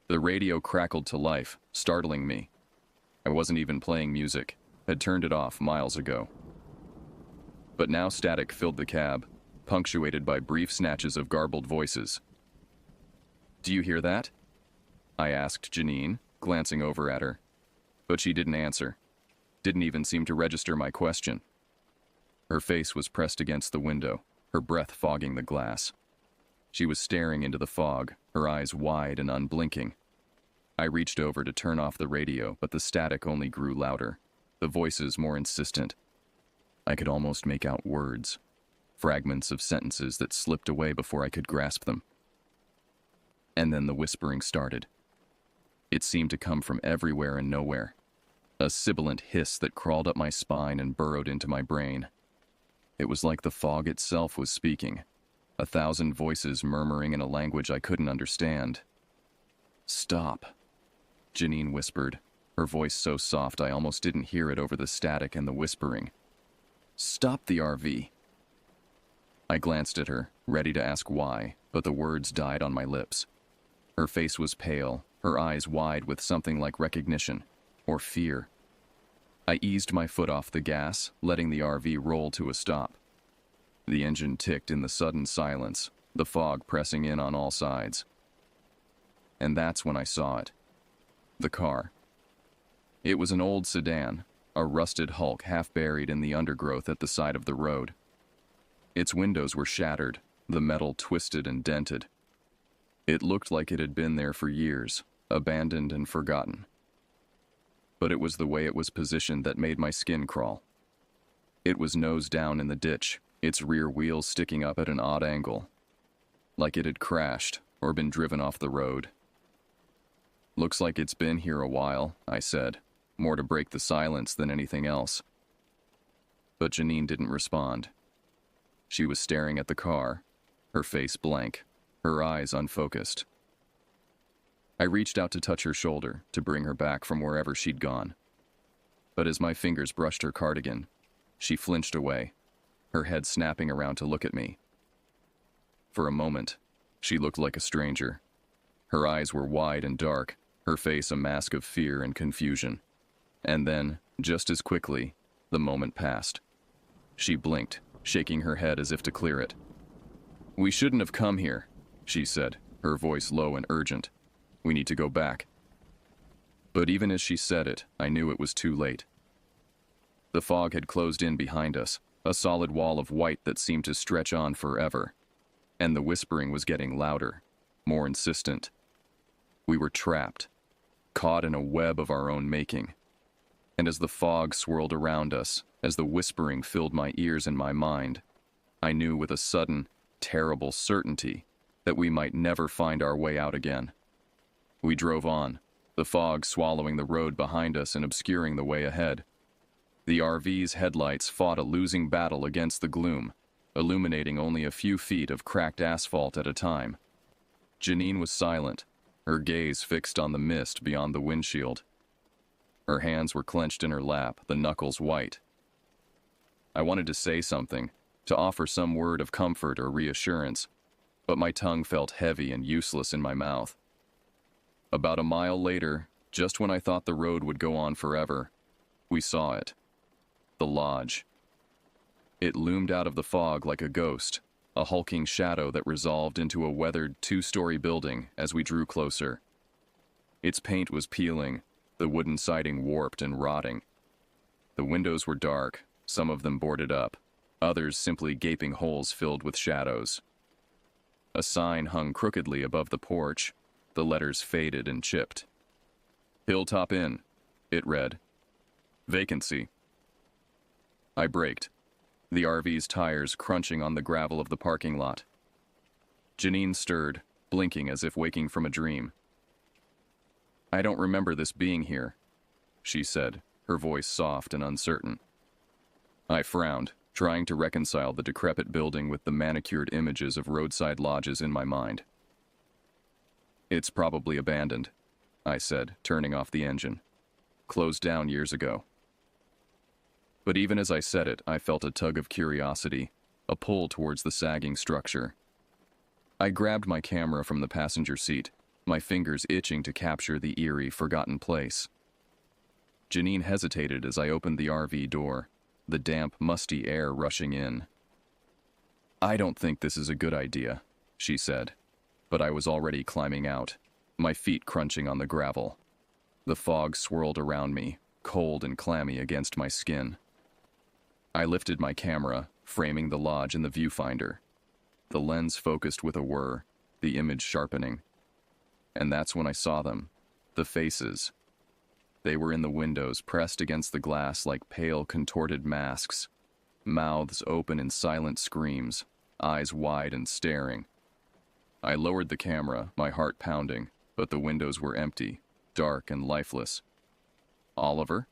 A: The radio crackled to life, startling me. I wasn't even playing music, had turned it off miles ago. But now static filled the cab, punctuated by brief snatches of garbled voices. "Do you hear that?" I asked Janine, glancing over at her. But she didn't answer, didn't even seem to register my question. Her face was pressed against the window, her breath fogging the glass. She was staring into the fog, her eyes wide and unblinking. I reached over to turn off the radio, but the static only grew louder, the voices more insistent. I could almost make out words, fragments of sentences that slipped away before I could grasp them. And then the whispering started. It seemed to come from everywhere and nowhere, a sibilant hiss that crawled up my spine and burrowed into my brain. It was like the fog itself was speaking, 1,000 voices murmuring in a language I couldn't understand. "Stop," Janine whispered, her voice so soft I almost didn't hear it over the static and the whispering. "Stop the RV." I glanced at her, ready to ask why, but the words died on my lips. Her face was pale, her eyes wide with something like recognition, or fear. I eased my foot off the gas, letting the RV roll to a stop. The engine ticked in the sudden silence, the fog pressing in on all sides. And that's when I saw it. The car. It was an old sedan, a rusted hulk half buried in the undergrowth at the side of the road. Its windows were shattered, the metal twisted and dented. It looked like it had been there for years, abandoned and forgotten. But it was the way it was positioned that made my skin crawl. It was nose down in the ditch, its rear wheels sticking up at an odd angle, like it had crashed or been driven off the road. "Looks like it's been here a while," I said, more to break the silence than anything else. But Janine didn't respond. She was staring at the car, her face blank, her eyes unfocused. I reached out to touch her shoulder, to bring her back from wherever she'd gone. But as my fingers brushed her cardigan, she flinched away, her head snapping around to look at me. For a moment, she looked like a stranger. Her eyes were wide and dark, her face a mask of fear and confusion. And then, just as quickly, the moment passed. She blinked, shaking her head as if to clear it. "We shouldn't have come here," she said, her voice low and urgent. "We need to go back." But even as she said it, I knew it was too late. The fog had closed in behind us, a solid wall of white that seemed to stretch on forever. And the whispering was getting louder, more insistent. We were trapped, caught in a web of our own making. And as the fog swirled around us, as the whispering filled my ears and my mind, I knew with a sudden, terrible certainty that we might never find our way out again. We drove on, the fog swallowing the road behind us and obscuring the way ahead. The RV's headlights fought a losing battle against the gloom, illuminating only a few feet of cracked asphalt at a time. Janine was silent, her gaze fixed on the mist beyond the windshield. Her hands were clenched in her lap, the knuckles white. I wanted to say something, to offer some word of comfort or reassurance, but my tongue felt heavy and useless in my mouth. About a mile later, just when I thought the road would go on forever, we saw it. The lodge. It loomed out of the fog like a ghost, a hulking shadow that resolved into a weathered two-story building as we drew closer. Its paint was peeling, the wooden siding warped and rotting. The windows were dark, some of them boarded up, others simply gaping holes filled with shadows. A sign hung crookedly above the porch, the letters faded and chipped. "Hilltop Inn," it read. "Vacancy." I braked, the RV's tires crunching on the gravel of the parking lot. Janine stirred, blinking as if waking from a dream. "I don't remember this being here," she said, her voice soft and uncertain. I frowned, trying to reconcile the decrepit building with the manicured images of roadside lodges in my mind. "It's probably abandoned," I said, turning off the engine. "Closed down years ago." But even as I said it, I felt a tug of curiosity, a pull towards the sagging structure. I grabbed my camera from the passenger seat, my fingers itching to capture the eerie, forgotten place. Janine hesitated as I opened the RV door, the damp, musty air rushing in. "I don't think this is a good idea," she said, but I was already climbing out, my feet crunching on the gravel. The fog swirled around me, cold and clammy against my skin. I lifted my camera, framing the lodge in the viewfinder. The lens focused with a whir, the image sharpening. And that's when I saw them, the faces. They were in the windows, pressed against the glass like pale, contorted masks, mouths open in silent screams, eyes wide and staring. I lowered the camera, my heart pounding, but the windows were empty, dark and lifeless. "Oliver?"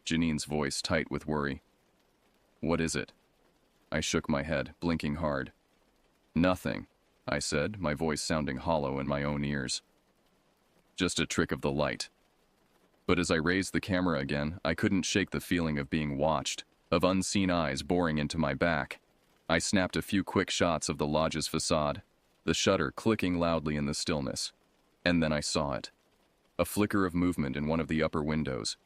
A: Janine's voice tight with worry. "What is it?" I shook my head, blinking hard. "Nothing," I said, my voice sounding hollow in my own ears. just a trick of the light. But as I raised the camera again, I couldn't shake the feeling of being watched, of unseen eyes boring into my back. I snapped a few quick shots of the lodge's facade, the shutter clicking loudly in the stillness. And then I saw it. A flicker of movement in one of the upper windows,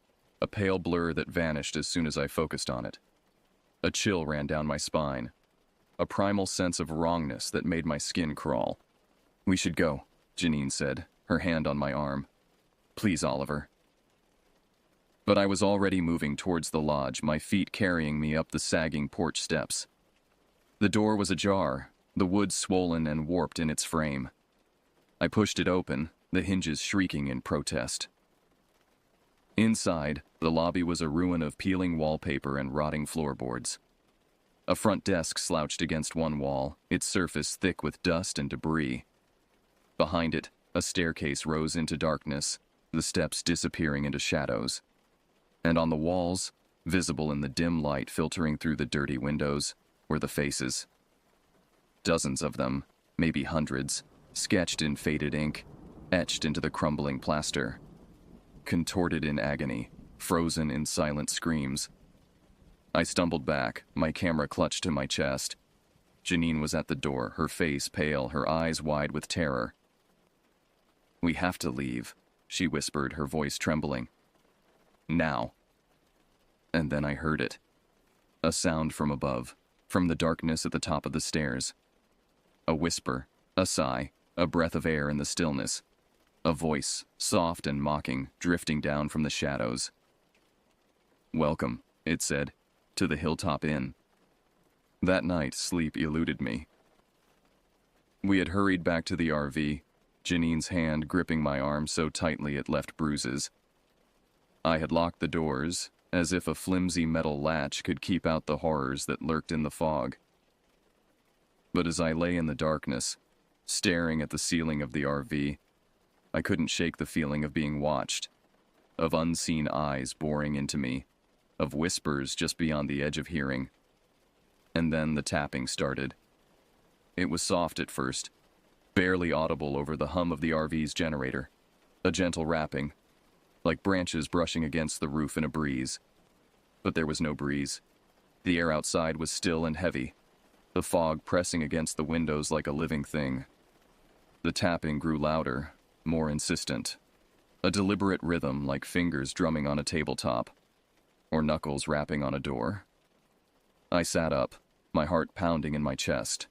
A: a pale blur that vanished as soon as I focused on it. A chill ran down my spine, a primal sense of wrongness that made my skin crawl. "We should go," Janine said, her hand on my arm. "Please, Oliver." But I was already moving towards the lodge, my feet carrying me up the sagging porch steps. The door was ajar, the wood swollen and warped in its frame. I pushed it open, the hinges shrieking in protest. Inside, the lobby was a ruin of peeling wallpaper and rotting floorboards. A front desk slouched against one wall, its surface thick with dust and debris. Behind it, a staircase rose into darkness, the steps disappearing into shadows. And on the walls, visible in the dim light filtering through the dirty windows, were the faces. Dozens of them, maybe hundreds, sketched in faded ink, etched into the crumbling plaster. Contorted in agony, frozen in silent screams. I stumbled back, my camera clutched to my chest. Janine was at the door, her face pale, her eyes wide with terror. "We have to leave," she whispered, her voice trembling. "Now." And then I heard it. A sound from above, from the darkness at the top of the stairs. A whisper, a sigh, a breath of air in the stillness. A voice, soft and mocking, drifting down from the shadows. "Welcome," it said, "to the Hilltop Inn." That night, sleep eluded me. We had hurried back to the RV, Janine's hand gripping my arm so tightly it left bruises. I had locked the doors, as if a flimsy metal latch could keep out the horrors that lurked in the fog. But as I lay in the darkness, staring at the ceiling of the RV, I couldn't shake the feeling of being watched, of unseen eyes boring into me, of whispers just beyond the edge of hearing. And then the tapping started. It was soft at first, barely audible over the hum of the RV's generator, a gentle rapping, like branches brushing against the roof in a breeze. But there was no breeze. The air outside was still and heavy, the fog pressing against the windows like a living thing. The tapping grew louder, more insistent, a deliberate rhythm like fingers drumming on a tabletop, or knuckles rapping on a door. I sat up, my heart pounding in my chest.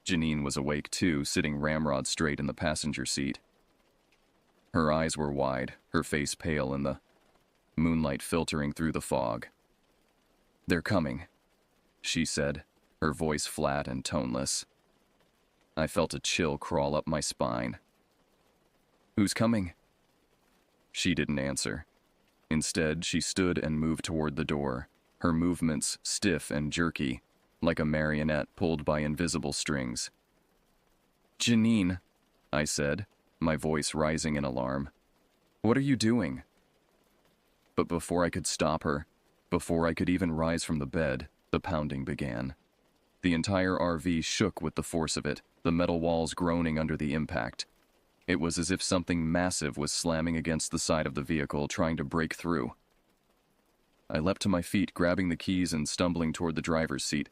A: Janine was awake too, sitting ramrod straight in the passenger seat. Her eyes were wide, her face pale in the moonlight filtering through the fog. "They're coming," she said, her voice flat and toneless. I felt a chill crawl up my spine. "Who's coming?" She didn't answer. Instead, she stood and moved toward the door, her movements stiff and jerky, like a marionette pulled by invisible strings. "Janine," I said, my voice rising in alarm. "What are you doing?" But before I could stop her, before I could even rise from the bed, the pounding began. The entire RV shook with the force of it, the metal walls groaning under the impact. It was as if something massive was slamming against the side of the vehicle, trying to break through. I leapt to my feet, grabbing the keys and stumbling toward the driver's seat.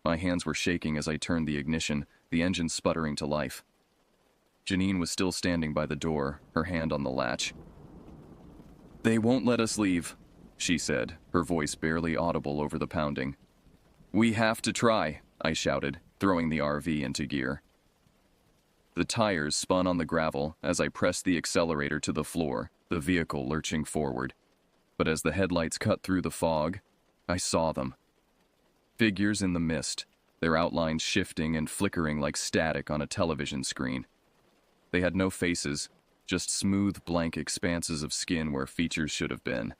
A: My hands were shaking as I turned the ignition, the engine sputtering to life. Janine was still standing by the door, her hand on the latch. "They won't let us leave," she said, her voice barely audible over the pounding. "We have to try," I shouted, throwing the RV into gear. The tires spun on the gravel as I pressed the accelerator to the floor, the vehicle lurching forward. But as the headlights cut through the fog, I saw them. Figures in the mist, their outlines shifting and flickering like static on a television screen. They had no faces, just smooth, blank expanses of skin where features should have been.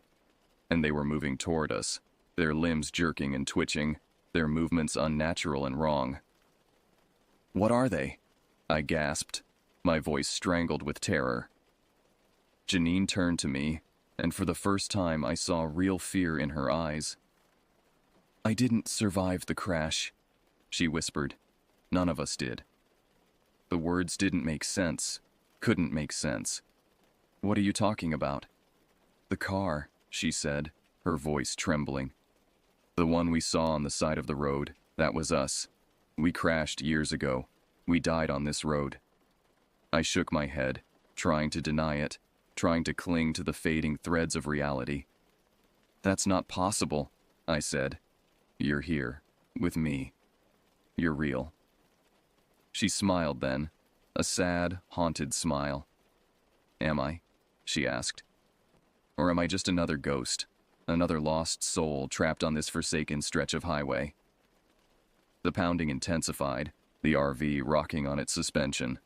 A: And they were moving toward us, their limbs jerking and twitching, their movements unnatural and wrong. "What are they?" I gasped, my voice strangled with terror. Janine turned to me, and for the first time I saw real fear in her eyes. "I didn't survive the crash," she whispered. "None of us did." The words didn't make sense. couldn't make sense. "What are you talking about?" "The car," she said, her voice trembling. "The one we saw on the side of the road, that was us. We crashed years ago. We died on this road." I shook my head, trying to deny it, trying to cling to the fading threads of reality. "That's not possible," I said. "You're here, with me. You're real." She smiled then, a sad, haunted smile. "Am I?" she asked. "Or am I just another ghost, another lost soul trapped on this forsaken stretch of highway?" The pounding intensified, the RV rocking on its suspension.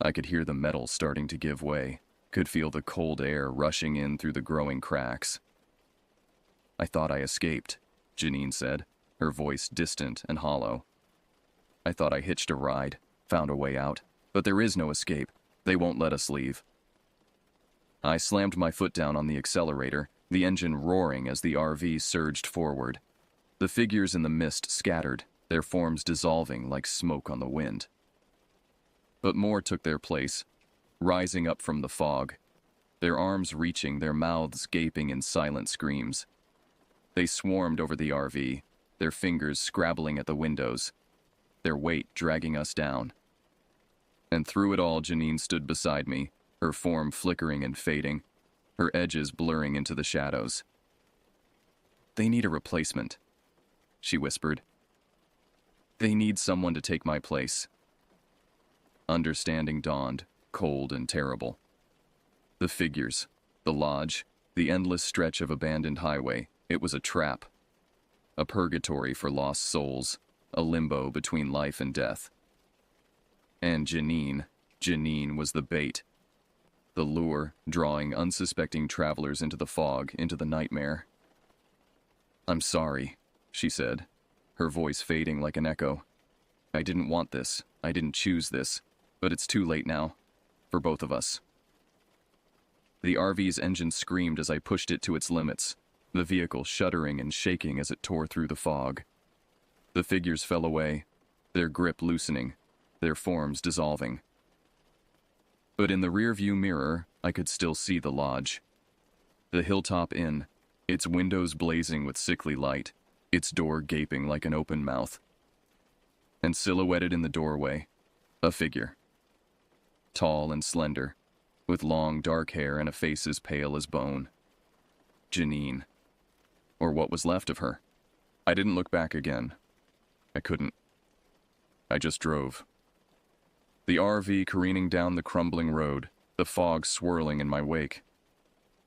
A: I could hear the metal starting to give way, could feel the cold air rushing in through the growing cracks. "I thought I escaped," Janine said, her voice distant and hollow. "I thought I hitched a ride, found a way out, but there is no escape. They won't let us leave." I slammed my foot down on the accelerator, the engine roaring as the RV surged forward. The figures in the mist scattered, their forms dissolving like smoke on the wind. But more took their place, rising up from the fog, their arms reaching, their mouths gaping in silent screams. They swarmed over the RV, their fingers scrabbling at the windows, their weight dragging us down. And through it all, Janine stood beside me, her form flickering and fading, her edges blurring into the shadows. "They need a replacement," she whispered. "They need someone to take my place." Understanding dawned, cold and terrible. The figures, the lodge, the endless stretch of abandoned highway, it was a trap. A purgatory for lost souls, a limbo between life and death. And Janine was the bait. The lure, drawing unsuspecting travelers into the fog, into the nightmare. "I'm sorry," she said, her voice fading like an echo. "I didn't want this. I didn't choose this. But it's too late now. For both of us." The RV's engine screamed as I pushed it to its limits, the vehicle shuddering and shaking as it tore through the fog. The figures fell away, their grip loosening, their forms dissolving. But in the rearview mirror, I could still see the lodge. The Hilltop Inn, its windows blazing with sickly light, its door gaping like an open mouth. And silhouetted in the doorway, a figure. Tall and slender, with long dark hair and a face as pale as bone. Janine. Or what was left of her. I didn't look back again. I couldn't. I just drove. The RV careening down the crumbling road, the fog swirling in my wake.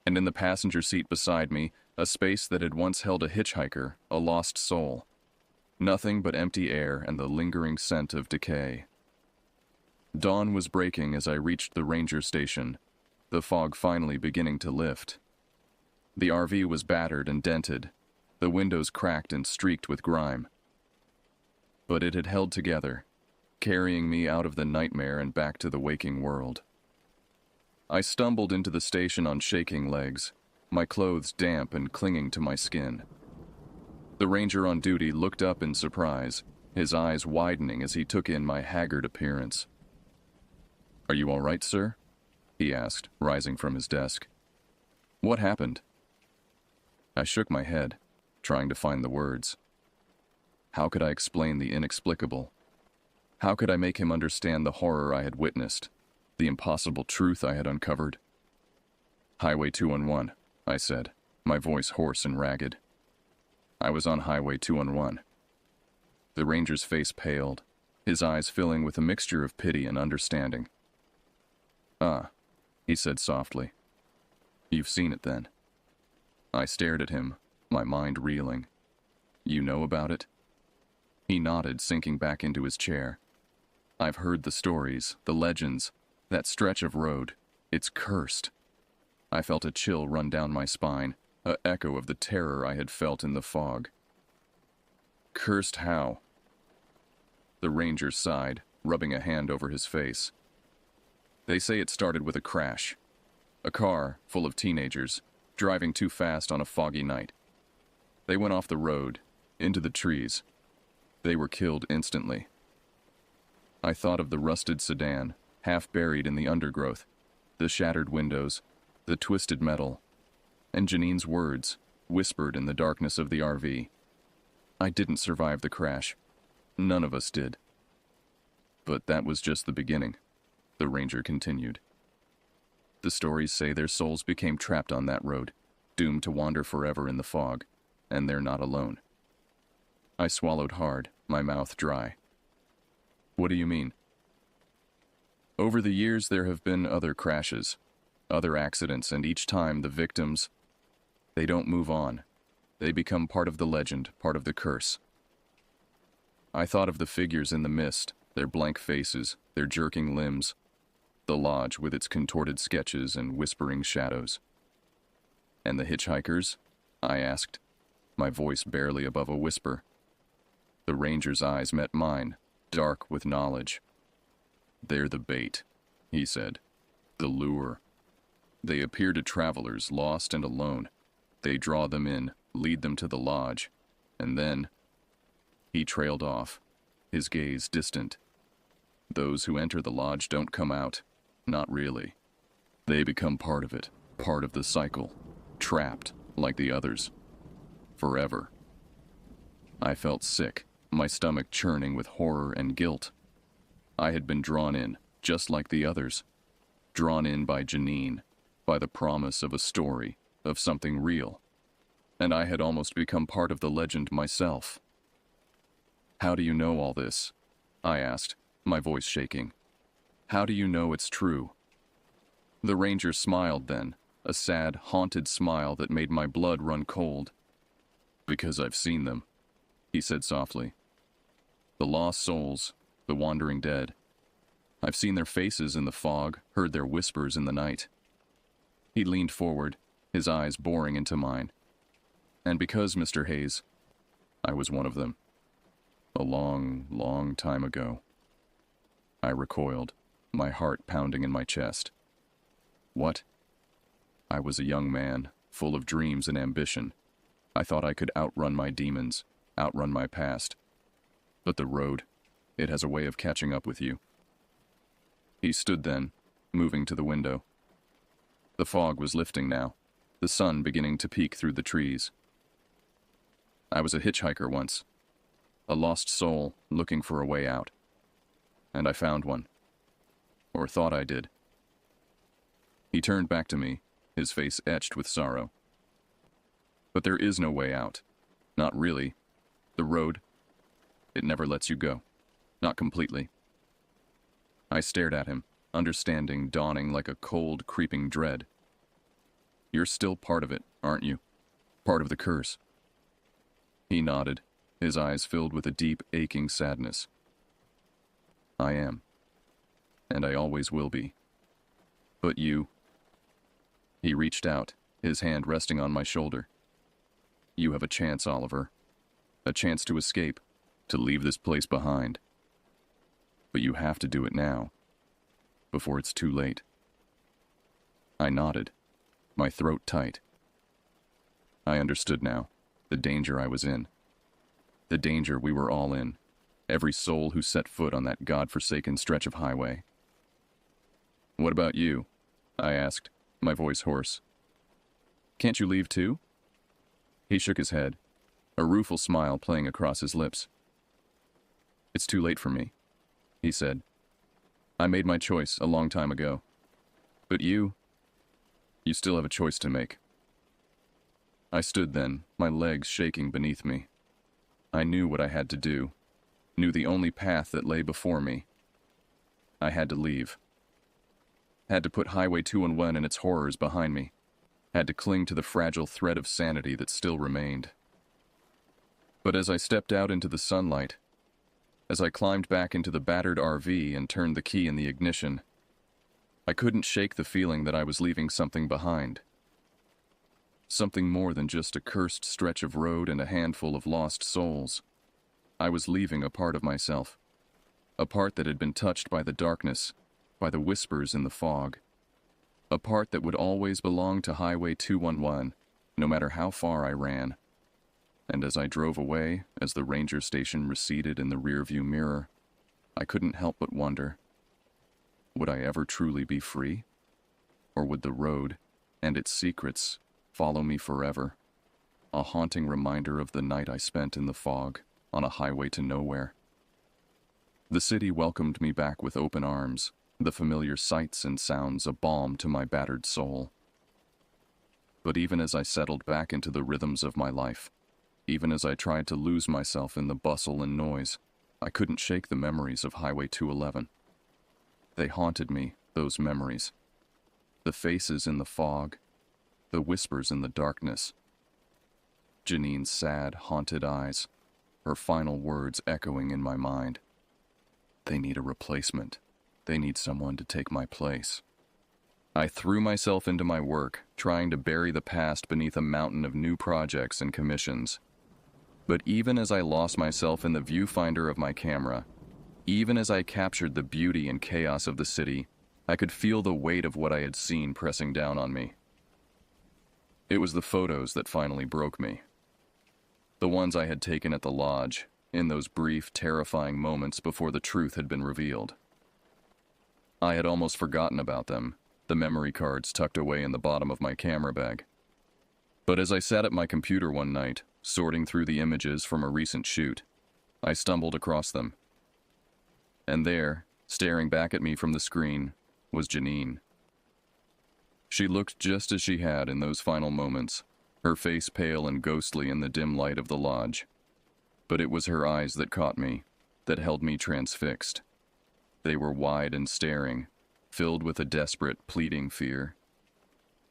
A: And in the passenger seat beside me, a space that had once held a hitchhiker, a lost soul. Nothing but empty air and the lingering scent of decay. Dawn was breaking as I reached the ranger station, the fog finally beginning to lift. The RV was battered and dented, the windows cracked and streaked with grime. But it had held together, carrying me out of the nightmare and back to the waking world. I stumbled into the station on shaking legs, my clothes damp and clinging to my skin. The ranger on duty looked up in surprise, his eyes widening as he took in my haggard appearance. "Are you all right, sir?" he asked, rising from his desk. "What happened?" I shook my head, trying to find the words. How could I explain the inexplicable? How could I make him understand the horror I had witnessed, the impossible truth I had uncovered? "Highway 211, I said, my voice hoarse and ragged. I was on Highway 211. The ranger's face paled, his eyes filling with a mixture of pity and understanding. "Ah," he said softly. "You've seen it then." I stared at him, my mind reeling. "You know about it?" He nodded, sinking back into his chair. "I've heard the stories, the legends, that stretch of road. It's cursed." I felt a chill run down my spine, an echo of the terror I had felt in the fog. "Cursed how?" The ranger sighed, rubbing a hand over his face. "They say it started with a crash. A car, full of teenagers, driving too fast on a foggy night. They went off the road, into the trees. They were killed instantly." I thought of the rusted sedan, half buried in the undergrowth, the shattered windows, the twisted metal, and Janine's words, whispered in the darkness of the RV. I didn't survive the crash. None of us did. But that was just the beginning, the ranger continued. The stories say their souls became trapped on that road, doomed to wander forever in the fog, and they're not alone. I swallowed hard, my mouth dry. What do you mean? Over the years, there have been other crashes, other accidents, and each time the victims, they don't move on. They become part of the legend, part of the curse. I thought of the figures in the mist, their blank faces, their jerking limbs, the lodge with its contorted sketches and whispering shadows. And the hitchhikers? I asked, my voice barely above a whisper. The ranger's eyes met mine, dark with knowledge. They're the bait, he said. The lure. They appear to travelers lost and alone. They draw them in, lead them to the lodge, and then... He trailed off, his gaze distant. Those who enter the lodge don't come out. Not really. They become part of it, part of the cycle, trapped like the others. Forever. I felt sick, my stomach churning with horror and guilt. I had been drawn in, just like the others. Drawn in by Janine, by the promise of a story, of something real. And I had almost become part of the legend myself. How do you know all this? I asked, my voice shaking. How do you know it's true? The ranger smiled then, a sad, haunted smile that made my blood run cold. Because I've seen them, he said softly. The lost souls, the wandering dead. I've seen their faces in the fog, heard their whispers in the night. He leaned forward, his eyes boring into mine. And because, Mr. Hayes, I was one of them. A long, long time ago. I recoiled, my heart pounding in my chest. What? I was a young man, full of dreams and ambition. I thought I could outrun my demons, outrun my past. But the road, it has a way of catching up with you. He stood then, moving to the window. The fog was lifting now, the sun beginning to peek through the trees. I was a hitchhiker once, a lost soul looking for a way out. And I found one. Or thought I did. He turned back to me, his face etched with sorrow. But there is no way out. Not really. The road, it never lets you go. Not completely. I stared at him, understanding dawning like a cold, creeping dread. You're still part of it, aren't you? Part of the curse. He nodded, his eyes filled with a deep, aching sadness. I am. And I always will be. But you... He reached out, his hand resting on my shoulder. You have a chance, Oliver. A chance to escape, to leave this place behind. But you have to do it now, before it's too late. I nodded, my throat tight. I understood now, the danger I was in. The danger we were all in, every soul who set foot on that God-forsaken stretch of highway. What about you? I asked, my voice hoarse. Can't you leave too? He shook his head, a rueful smile playing across his lips. It's too late for me, he said. I made my choice a long time ago. But you still have a choice to make. I stood then, my legs shaking beneath me. I knew what I had to do, knew the only path that lay before me. I had to leave. Had to put Highway 211 and its horrors behind me. Had to cling to the fragile thread of sanity that still remained. But as I stepped out into the sunlight, as I climbed back into the battered RV and turned the key in the ignition, I couldn't shake the feeling that I was leaving something behind. Something more than just a cursed stretch of road and a handful of lost souls. I was leaving a part of myself, a part that had been touched by the darkness, by the whispers in the fog, a part that would always belong to Highway 211, no matter how far I ran. And as I drove away, as the ranger station receded in the rearview mirror, I couldn't help but wonder, Would I ever truly be free? Or would the road and its secrets follow me forever? A haunting reminder of the night I spent in the fog on a highway to nowhere. The city welcomed me back with open arms, the familiar sights and sounds a balm to my battered soul. But even as I settled back into the rhythms of my life, even as I tried to lose myself in the bustle and noise, I couldn't shake the memories of Highway 211. They haunted me, those memories. The faces in the fog, the whispers in the darkness. Janine's sad, haunted eyes, her final words echoing in my mind. They need a replacement. They need someone to take my place. I threw myself into my work, trying to bury the past beneath a mountain of new projects and commissions. But even as I lost myself in the viewfinder of my camera, even as I captured the beauty and chaos of the city, I could feel the weight of what I had seen pressing down on me. It was the photos that finally broke me. The ones I had taken at the lodge, in those brief, terrifying moments before the truth had been revealed. I had almost forgotten about them, the memory cards tucked away in the bottom of my camera bag. But as I sat at my computer one night, sorting through the images from a recent shoot, I stumbled across them. And there, staring back at me from the screen, was Janine. She looked just as she had in those final moments, her face pale and ghostly in the dim light of the lodge. But it was her eyes that caught me, that held me transfixed. They were wide and staring, filled with a desperate, pleading fear.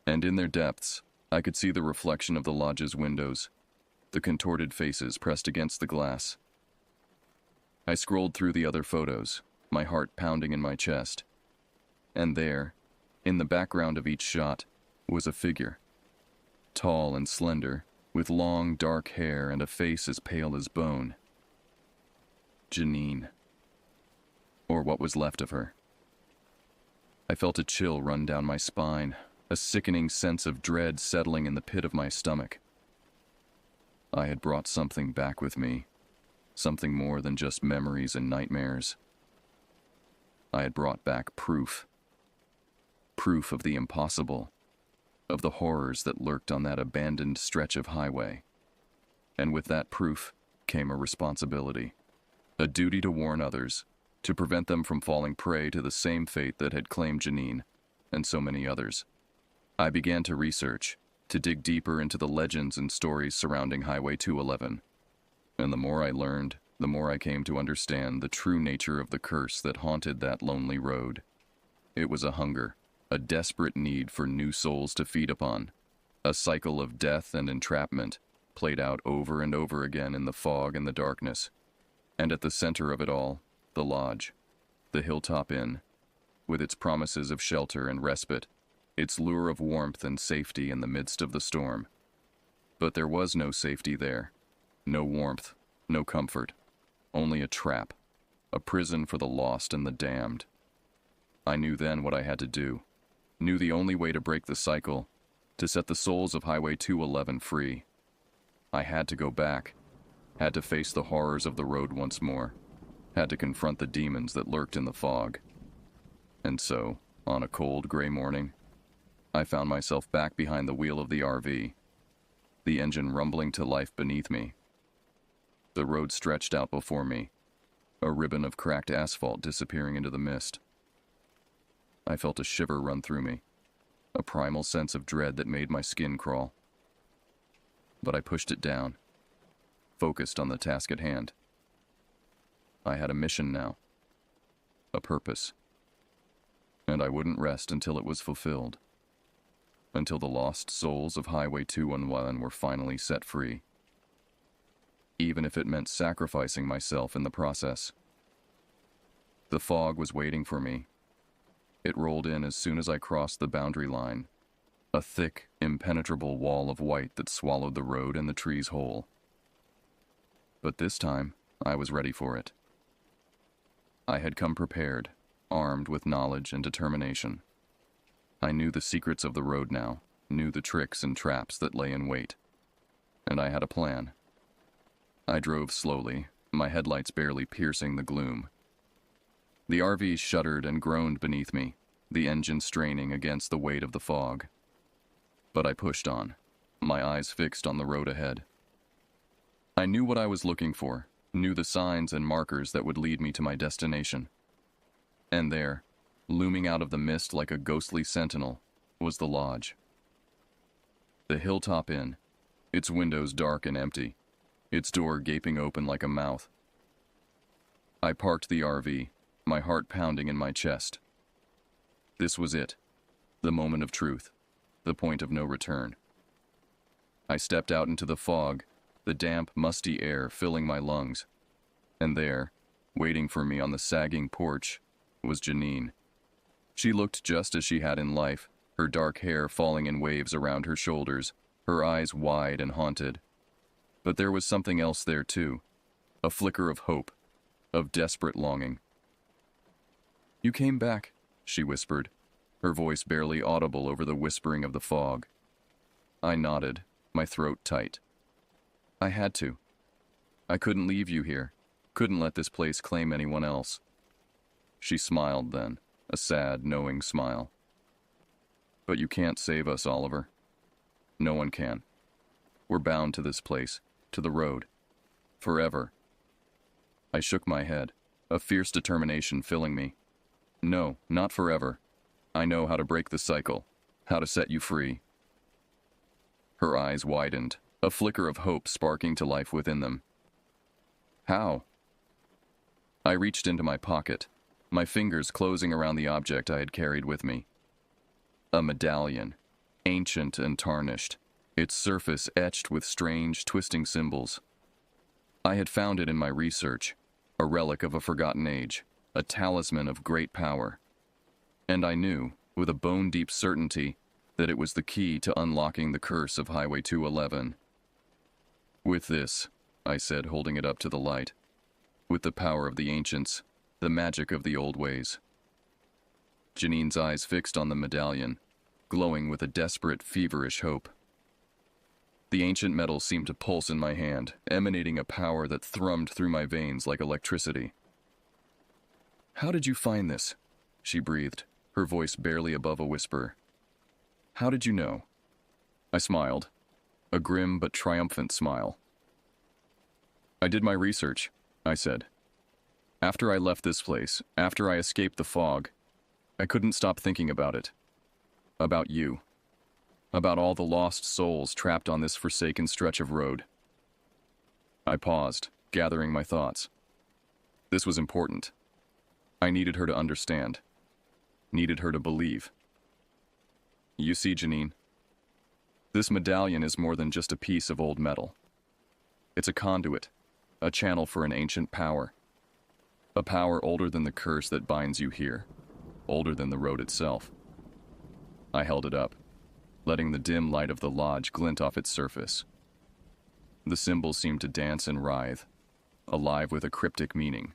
A: And in their depths, I could see the reflection of the lodge's windows, the contorted faces pressed against the glass. I scrolled through the other photos, my heart pounding in my chest. And there, in the background of each shot, was a figure. Tall and slender, with long, dark hair and a face as pale as bone. Janine. Or what was left of her. I felt a chill run down my spine, a sickening sense of dread settling in the pit of my stomach. I had brought something back with me, something more than just memories and nightmares. I had brought back proof. Proof of the impossible, of the horrors that lurked on that abandoned stretch of highway. And with that proof came a responsibility, a duty to warn others, to prevent them from falling prey to the same fate that had claimed Janine, and so many others. I began to research, to dig deeper into the legends and stories surrounding Highway 211. And the more I learned, the more I came to understand the true nature of the curse that haunted that lonely road. It was a hunger, a desperate need for new souls to feed upon, a cycle of death and entrapment, played out over and over again in the fog and the darkness. And at the center of it all, the lodge, the Hilltop Inn, with its promises of shelter and respite, its lure of warmth and safety in the midst of the storm. But there was no safety there, no warmth, no comfort, only a trap, a prison for the lost and the damned. I knew then what I had to do, knew the only way to break the cycle, to set the souls of Highway 211 free. I had to go back, had to face the horrors of the road once more, had to confront the demons that lurked in the fog. And so, on a cold, gray morning, I found myself back behind the wheel of the RV, the engine rumbling to life beneath me. The road stretched out before me, a ribbon of cracked asphalt disappearing into the mist. I felt a shiver run through me, a primal sense of dread that made my skin crawl. But I pushed it down, focused on the task at hand. I had a mission now, a purpose, and I wouldn't rest until it was fulfilled, until the lost souls of Highway 211 were finally set free, even if it meant sacrificing myself in the process. The fog was waiting for me. It rolled in as soon as I crossed the boundary line, a thick, impenetrable wall of white that swallowed the road and the trees whole. But this time, I was ready for it. I had come prepared, armed with knowledge and determination. I knew the secrets of the road now, knew the tricks and traps that lay in wait. And I had a plan. I drove slowly, my headlights barely piercing the gloom. The RV shuddered and groaned beneath me, the engine straining against the weight of the fog. But I pushed on, my eyes fixed on the road ahead. I knew what I was looking for, knew the signs and markers that would lead me to my destination. And there, looming out of the mist like a ghostly sentinel, was the lodge. The Hilltop Inn, its windows dark and empty, its door gaping open like a mouth. I parked the RV, my heart pounding in my chest. This was it, the moment of truth, the point of no return. I stepped out into the fog, the damp, musty air filling my lungs, and there, waiting for me on the sagging porch, was Janine. She looked just as she had in life, her dark hair falling in waves around her shoulders, her eyes wide and haunted. But there was something else there too, a flicker of hope, of desperate longing. "You came back," she whispered, her voice barely audible over the whispering of the fog. I nodded, my throat tight. I had to. I couldn't leave you here, couldn't let this place claim anyone else. She smiled then, a sad, knowing smile. "But you can't save us, Oliver. No one can. We're bound to this place, to the road. Forever." I shook my head, a fierce determination filling me. "No, not forever. I know how to break the cycle, how to set you free." Her eyes widened, a flicker of hope sparking to life within them. "How?" I reached into my pocket, my fingers closing around the object I had carried with me. A medallion, ancient and tarnished, its surface etched with strange, twisting symbols. I had found it in my research, a relic of a forgotten age, a talisman of great power. And I knew, with a bone-deep certainty, that it was the key to unlocking the curse of Highway 211. "With this," I said, holding it up to the light, "with the power of the ancients, the magic of the old ways." Janine's eyes fixed on the medallion, glowing with a desperate, feverish hope. The ancient metal seemed to pulse in my hand, emanating a power that thrummed through my veins like electricity. "How did you find this?" she breathed, her voice barely above a whisper. "How did you know?" I smiled, a grim but triumphant smile. "I did my research," I said. "After I left this place, after I escaped the fog, I couldn't stop thinking about it. About you. About all the lost souls trapped on this forsaken stretch of road." I paused, gathering my thoughts. This was important. I needed her to understand. Needed her to believe. "You see, Janine, this medallion is more than just a piece of old metal. It's a conduit, a channel for an ancient power. A power older than the curse that binds you here, older than the road itself." I held it up, letting the dim light of the lodge glint off its surface. The symbols seemed to dance and writhe, alive with a cryptic meaning.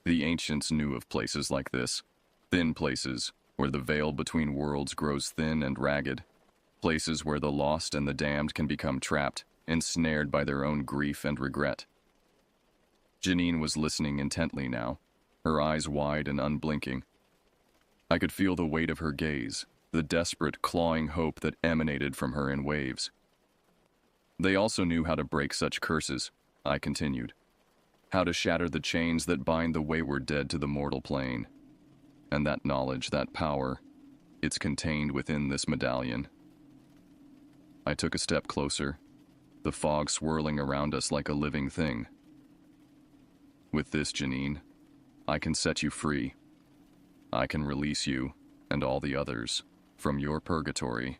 A: The ancients knew of places like this, thin places where the veil between worlds grows thin and ragged, places where the lost and the damned can become trapped, ensnared by their own grief and regret. Janine was listening intently now, her eyes wide and unblinking. I could feel the weight of her gaze, the desperate, clawing hope that emanated from her in waves. "They also knew how to break such curses," I continued. "How to shatter the chains that bind the wayward dead to the mortal plane. And that knowledge, that power, it's contained within this medallion." I took a step closer, the fog swirling around us like a living thing. "With this, Janine, I can set you free. I can release you, and all the others, from your purgatory.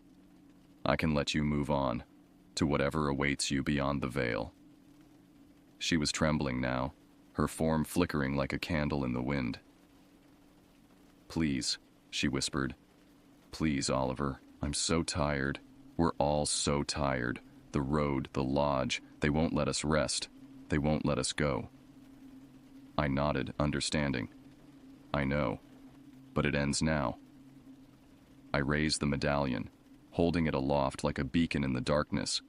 A: I can let you move on, to whatever awaits you beyond the veil." She was trembling now, her form flickering like a candle in the wind. "Please," she whispered. "Please, Oliver, I'm so tired. We're all so tired. The road, the lodge, they won't let us rest. They won't let us go." I nodded, understanding. "I know, but it ends now." I raised the medallion, holding it aloft like a beacon in the darkness.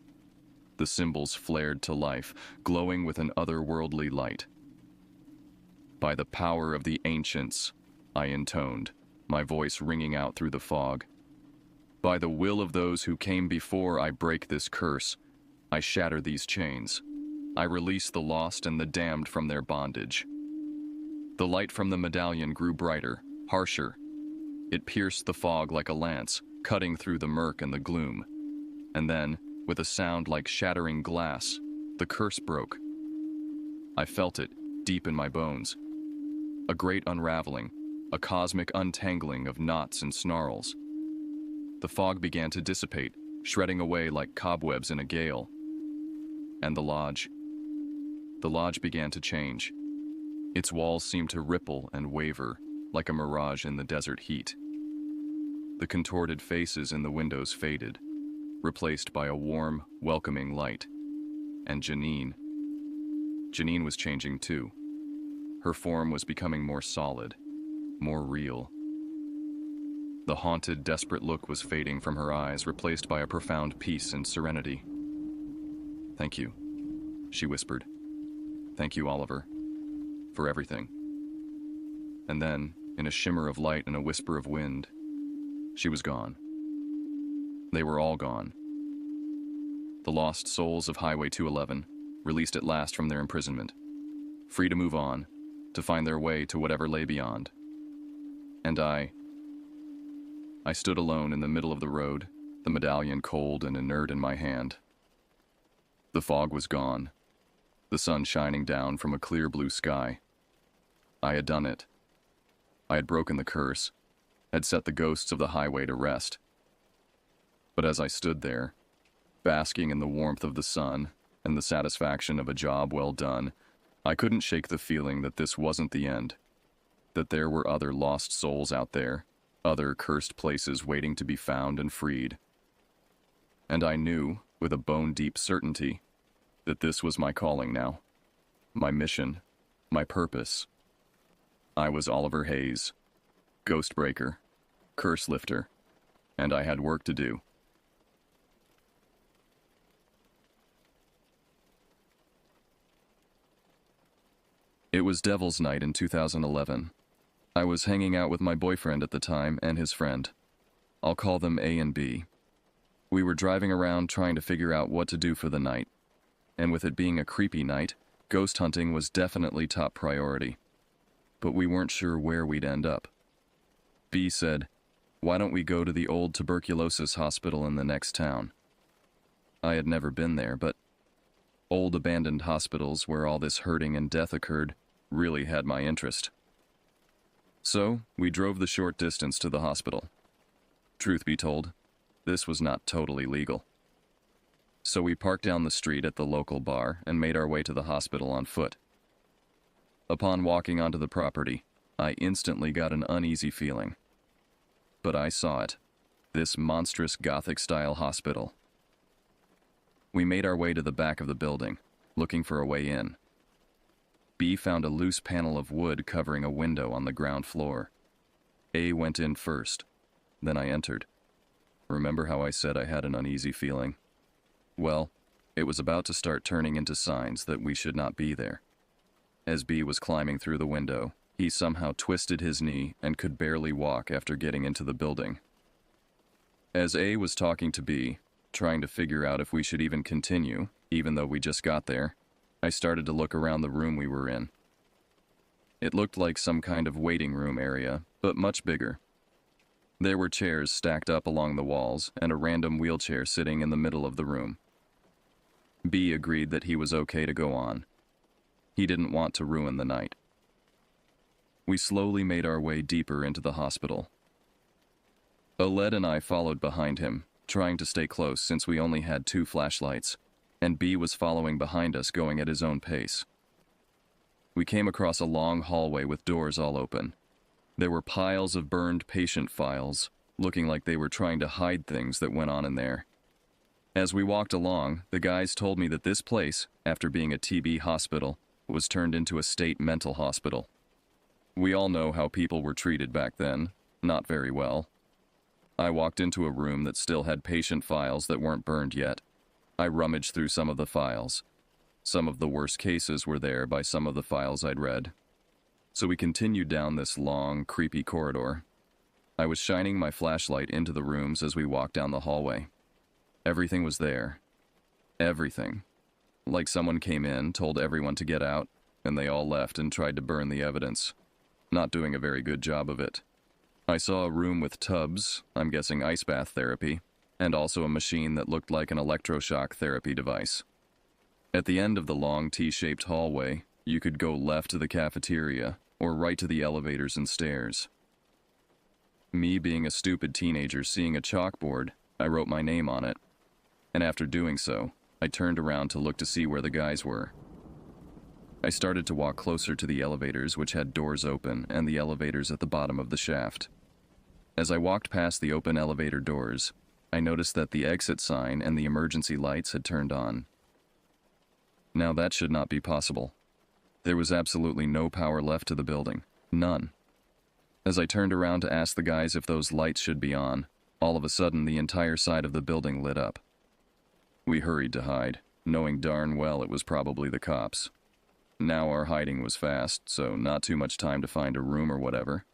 A: The symbols flared to life, glowing with an otherworldly light. By the power of the ancients, I intoned, my voice ringing out through the fog. By the will of those who came before, I break this curse. I shatter these chains. I release the lost and the damned from their bondage. The light from the medallion grew brighter, harsher. It pierced the fog like a lance, cutting through the murk and the gloom. And then, with a sound like shattering glass, the curse broke. I felt it, deep in my bones. A great unraveling, a cosmic untangling of knots and snarls. The fog began to dissipate, shredding away like cobwebs in a gale. And the lodge began to change. Its walls seemed to ripple and waver, like a mirage in the desert heat. The contorted faces in the windows faded, replaced by a warm, welcoming light. And Janine was changing too. Her form was becoming more solid, more real. The haunted, desperate look was fading from her eyes, replaced by a profound peace and serenity. "Thank you," she whispered. "Thank you, Oliver, for everything." And then, in a shimmer of light and a whisper of wind, she was gone. They were all gone. The lost souls of Highway 211, released at last from their imprisonment, free to move on, to find their way to whatever lay beyond. And I stood alone in the middle of the road, the medallion cold and inert in my hand. The fog was gone, the sun shining down from a clear blue sky. I had done it. I had broken the curse, had set the ghosts of the highway to rest. But as I stood there, basking in the warmth of the sun and the satisfaction of a job well done, I couldn't shake the feeling that this wasn't the end, that there were other lost souls out there, other cursed places waiting to be found and freed. And I knew, with a bone-deep certainty, that this was my calling now, my mission, my purpose. I was Oliver Hayes, Ghostbreaker, Curse Lifter, and I had work to do. It was Devil's Night in 2011. I was hanging out with my boyfriend at the time and his friend. I'll call them A and B. We were driving around trying to figure out what to do for the night. And with it being a creepy night, ghost hunting was definitely top priority. But we weren't sure where we'd end up. B said, "Why don't we go to the old tuberculosis hospital in the next town?" I had never been there, but old abandoned hospitals where all this hurting and death occurred really had my interest. So, we drove the short distance to the hospital. Truth be told, this was not totally legal. So we parked down the street at the local bar and made our way to the hospital on foot. Upon walking onto the property, I instantly got an uneasy feeling. But I saw it, this monstrous Gothic-style hospital. We made our way to the back of the building, looking for a way in. B found a loose panel of wood covering a window on the ground floor. A went in first, then I entered. Remember how I said I had an uneasy feeling? Well, it was about to start turning into signs that we should not be there. As B was climbing through the window, he somehow twisted his knee and could barely walk after getting into the building. As A was talking to B, trying to figure out if we should even continue, even though we just got there, I started to look around the room we were in. It looked like some kind of waiting room area, but much bigger. There were chairs stacked up along the walls and a random wheelchair sitting in the middle of the room. B agreed that he was okay to go on. He didn't want to ruin the night. We slowly made our way deeper into the hospital. Oled and I followed behind him, trying to stay close since we only had 2 flashlights, and B was following behind us going at his own pace. We came across a long hallway with doors all open. There were piles of burned patient files, looking like they were trying to hide things that went on in there. As we walked along, the guys told me that this place, after being a TB hospital, was turned into a state mental hospital. We all know how people were treated back then, not very well. I walked into a room that still had patient files that weren't burned yet. I rummaged through some of the files. Some of the worst cases were there by some of the files I'd read. So we continued down this long, creepy corridor. I was shining my flashlight into the rooms as we walked down the hallway. Everything was there. Everything. Like someone came in, told everyone to get out, and they all left and tried to burn the evidence. Not doing a very good job of it. I saw a room with tubs, I'm guessing ice bath therapy, and also a machine that looked like an electroshock therapy device. At the end of the long T-shaped hallway, you could go left to the cafeteria or right to the elevators and stairs. Me being a stupid teenager seeing a chalkboard, I wrote my name on it, and after doing so, I turned around to look to see where the guys were. I started to walk closer to the elevators, which had doors open, and the elevators at the bottom of the shaft. As I walked past the open elevator doors, I noticed that the exit sign and the emergency lights had turned on. Now that should not be possible. There was absolutely no power left to the building. None. As I turned around to ask the guys if those lights should be on, all of a sudden the entire side of the building lit up. We hurried to hide, knowing darn well it was probably the cops. Now our hiding was fast, so not too much time to find a room or whatever.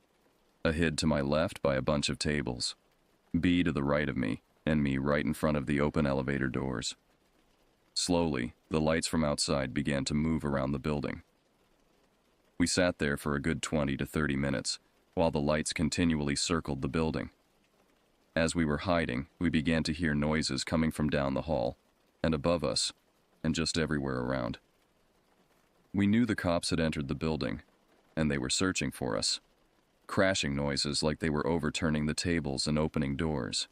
A: A hid to my left by a bunch of tables. B to the right of me, and me right in front of the open elevator doors. Slowly, the lights from outside began to move around the building. We sat there for a good 20 to 30 minutes, while the lights continually circled the building. As we were hiding, we began to hear noises coming from down the hall, and above us, and just everywhere around. We knew the cops had entered the building, and they were searching for us. Crashing noises like they were overturning the tables and opening doors.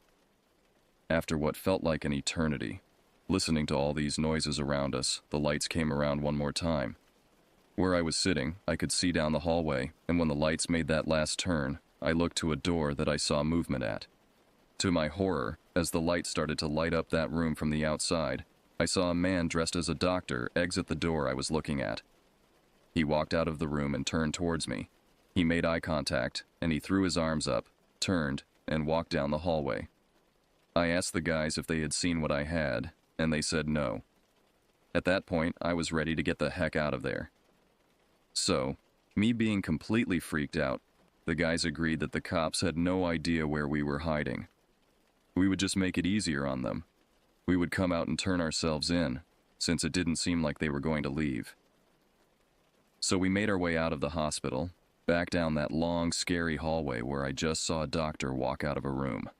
A: After what felt like an eternity, listening to all these noises around us, the lights came around one more time. Where I was sitting, I could see down the hallway, and when the lights made that last turn, I looked to a door that I saw movement at. To my horror, as the light started to light up that room from the outside, I saw a man dressed as a doctor exit the door I was looking at. He walked out of the room and turned towards me. He made eye contact, and he threw his arms up, turned, and walked down the hallway. I asked the guys if they had seen what I had, and they said no. At that point, I was ready to get the heck out of there. So, me being completely freaked out, the guys agreed that the cops had no idea where we were hiding. We would just make it easier on them. We would come out and turn ourselves in, since it didn't seem like they were going to leave. So we made our way out of the hospital, back down that long, scary hallway where I just saw a doctor walk out of a room.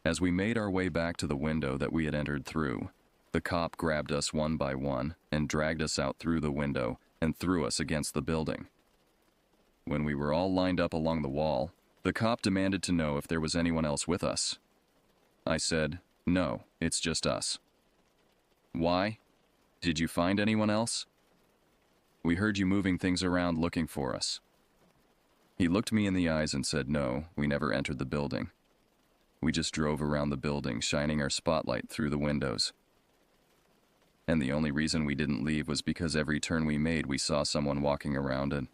A: As we made our way back to the window that we had entered through, the cop grabbed us one by one and dragged us out through the window and threw us against the building. When we were all lined up along the wall, the cop demanded to know if there was anyone else with us. I said, "No, it's just us." "Why? Did you find anyone else?" "We heard you moving things around looking for us." He looked me in the eyes and said, "No, we never entered the building. We just drove around the building, shining our spotlight through the windows. And the only reason we didn't leave was because every turn we made, we saw someone walking around it."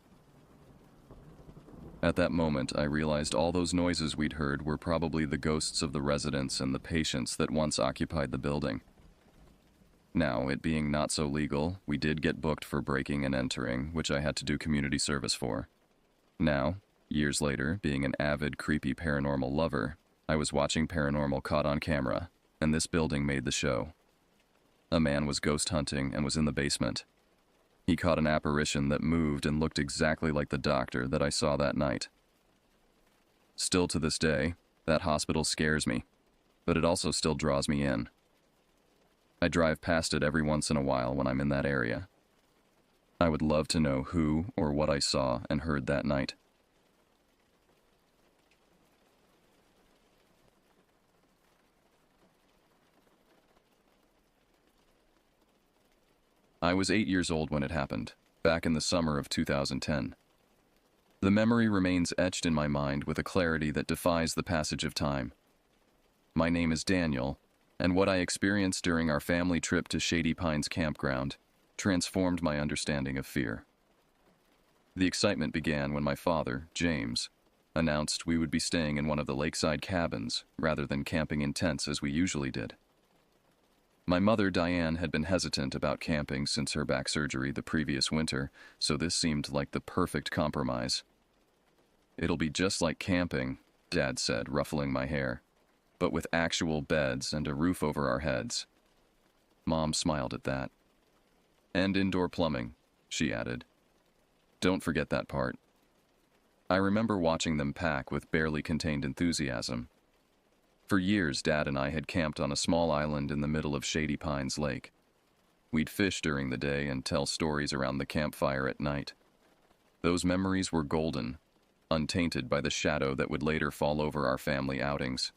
A: At that moment, I realized all those noises we'd heard were probably the ghosts of the residents and the patients that once occupied the building. Now, it being not so legal, we did get booked for breaking and entering, which I had to do community service for. Now, years later, being an avid, creepy paranormal lover, I was watching Paranormal Caught on Camera, and this building made the show. A man was ghost hunting and was in the basement. He caught an apparition that moved and looked exactly like the doctor that I saw that night. Still to this day, that hospital scares me, but it also still draws me in. I drive past it every once in a while when I'm in that area. I would love to know who or what I saw and heard that night. I was 8 years old when it happened, back in the summer of 2010. The memory remains etched in my mind with a clarity that defies the passage of time. My name is Daniel, and what I experienced during our family trip to Shady Pines Campground transformed my understanding of fear. The excitement began when my father, James, announced we would be staying in one of the lakeside cabins rather than camping in tents as we usually did. My mother, Diane, had been hesitant about camping since her back surgery the previous winter, so this seemed like the perfect compromise. "It'll be just like camping," Dad said, ruffling my hair, "but with actual beds and a roof over our heads." Mom smiled at that. "And indoor plumbing," she added. "Don't forget that part." I remember watching them pack with barely contained enthusiasm. For years, Dad and I had camped on a small island in the middle of Shady Pines Lake. We'd fish during the day and tell stories around the campfire at night. Those memories were golden, untainted by the shadow that would later fall over our family outings.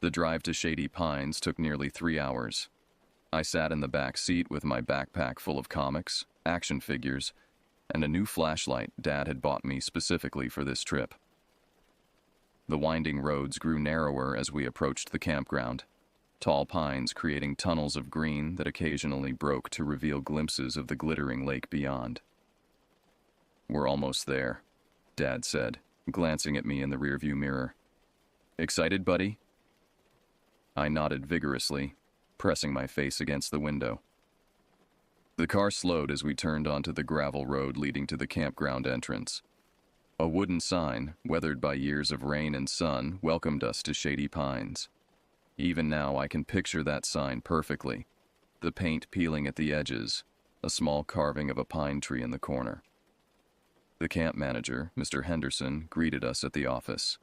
A: The drive to Shady Pines took nearly 3 hours. I sat in the back seat with my backpack full of comics, action figures, and a new flashlight Dad had bought me specifically for this trip. The winding roads grew narrower as we approached the campground, tall pines creating tunnels of green that occasionally broke to reveal glimpses of the glittering lake beyond. "We're almost there," Dad said, glancing at me in the rearview mirror. "Excited, buddy?" I nodded vigorously, pressing my face against the window. The car slowed as we turned onto the gravel road leading to the campground entrance. A wooden sign, weathered by years of rain and sun, welcomed us to Shady Pines. Even now, I can picture that sign perfectly. The paint peeling at the edges, a small carving of a pine tree in the corner. The camp manager, Mr. Henderson, greeted us at the office.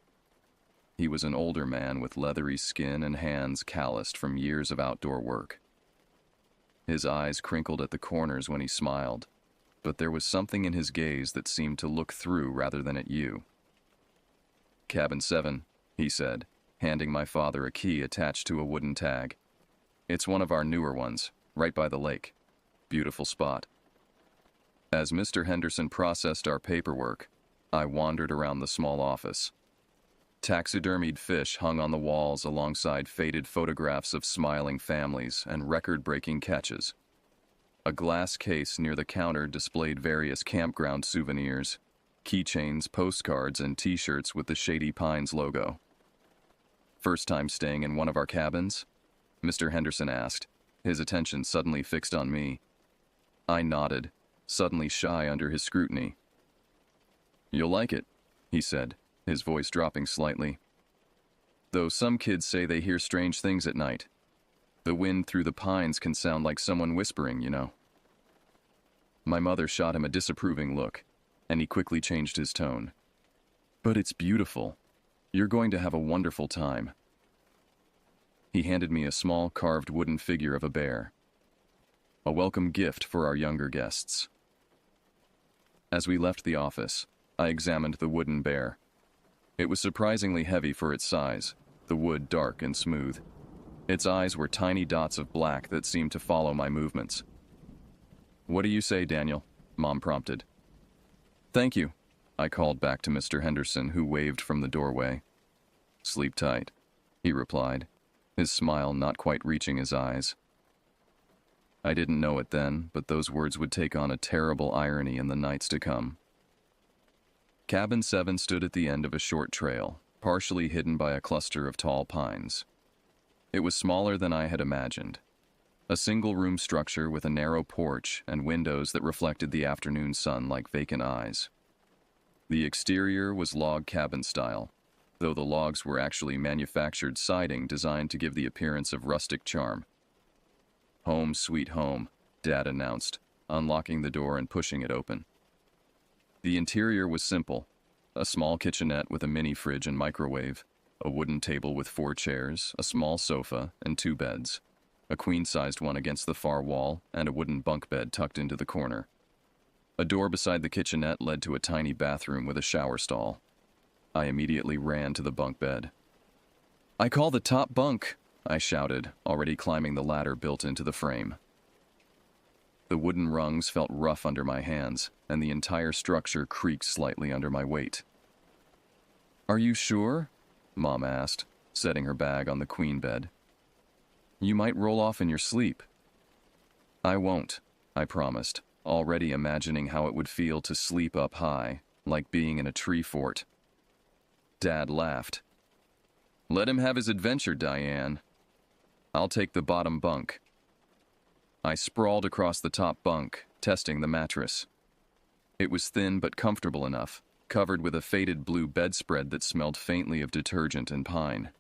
A: He was an older man with leathery skin and hands calloused from years of outdoor work. His eyes crinkled at the corners when he smiled, but there was something in his gaze that seemed to look through rather than at you. "Cabin 7, he said, handing my father a key attached to a wooden tag. "It's one of our newer ones, right by the lake. Beautiful spot." As Mr. Henderson processed our paperwork, I wandered around the small office. Taxidermied fish hung on the walls alongside faded photographs of smiling families and record-breaking catches. A glass case near the counter displayed various campground souvenirs, keychains, postcards, and t-shirts with the Shady Pines logo. "First time staying in one of our cabins?" Mr. Henderson asked, his attention suddenly fixed on me. I nodded, suddenly shy under his scrutiny. "You'll like it," he said, his voice dropping slightly. "Though some kids say they hear strange things at night. The wind through the pines can sound like someone whispering, you know." My mother shot him a disapproving look, and he quickly changed his tone. "But it's beautiful. You're going to have a wonderful time." He handed me a small carved wooden figure of a bear. A welcome gift for our younger guests. As we left the office, I examined the wooden bear. It was surprisingly heavy for its size, the wood dark and smooth. Its eyes were tiny dots of black that seemed to follow my movements. "What do you say, Daniel?" Mom prompted. "Thank you," I called back to Mr. Henderson, who waved from the doorway. "Sleep tight," he replied, his smile not quite reaching his eyes. I didn't know it then, but those words would take on a terrible irony in the nights to come. Cabin 7 stood at the end of a short trail, partially hidden by a cluster of tall pines. It was smaller than I had imagined. A single-room structure with a narrow porch and windows that reflected the afternoon sun like vacant eyes. The exterior was log cabin style, though the logs were actually manufactured siding designed to give the appearance of rustic charm. "Home sweet home," Dad announced, unlocking the door and pushing it open. The interior was simple: a small kitchenette with a mini fridge and microwave, a wooden table with 4 chairs, a small sofa, and 2 beds, a queen-sized one against the far wall, and a wooden bunk bed tucked into the corner. A door beside the kitchenette led to a tiny bathroom with a shower stall. I immediately ran to the bunk bed. "I call the top bunk," I shouted, already climbing the ladder built into the frame. The wooden rungs felt rough under my hands, and the entire structure creaked slightly under my weight. "Are you sure?" Mom asked, setting her bag on the queen bed. "You might roll off in your sleep." "I won't," I promised, already imagining how it would feel to sleep up high, like being in a tree fort. Dad laughed. "Let him have his adventure, Diane. I'll take the bottom bunk," I sprawled across the top bunk, testing the mattress. It was thin but comfortable enough, covered with a faded blue bedspread that smelled faintly of detergent and pine.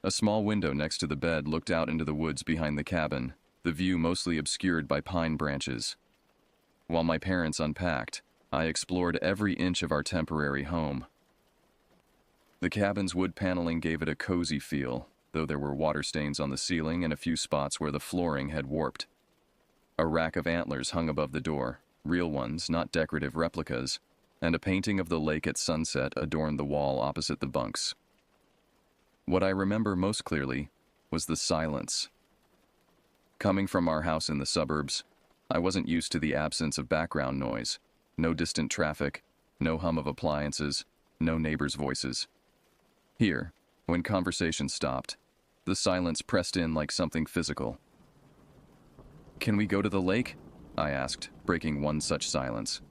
A: A small window next to the bed looked out into the woods behind the cabin, the view mostly obscured by pine branches. While my parents unpacked, I explored every inch of our temporary home. The cabin's wood paneling gave it a cozy feel, though there were water stains on the ceiling and a few spots where the flooring had warped. A rack of antlers hung above the door, real ones, not decorative replicas, and a painting of the lake at sunset adorned the wall opposite the bunks. What I remember most clearly was the silence. Coming from our house in the suburbs, I wasn't used to the absence of background noise, no distant traffic, no hum of appliances, no neighbors' voices. Here, when conversation stopped, the silence pressed in like something physical. "Can we go to the lake?" I asked, breaking one such silence.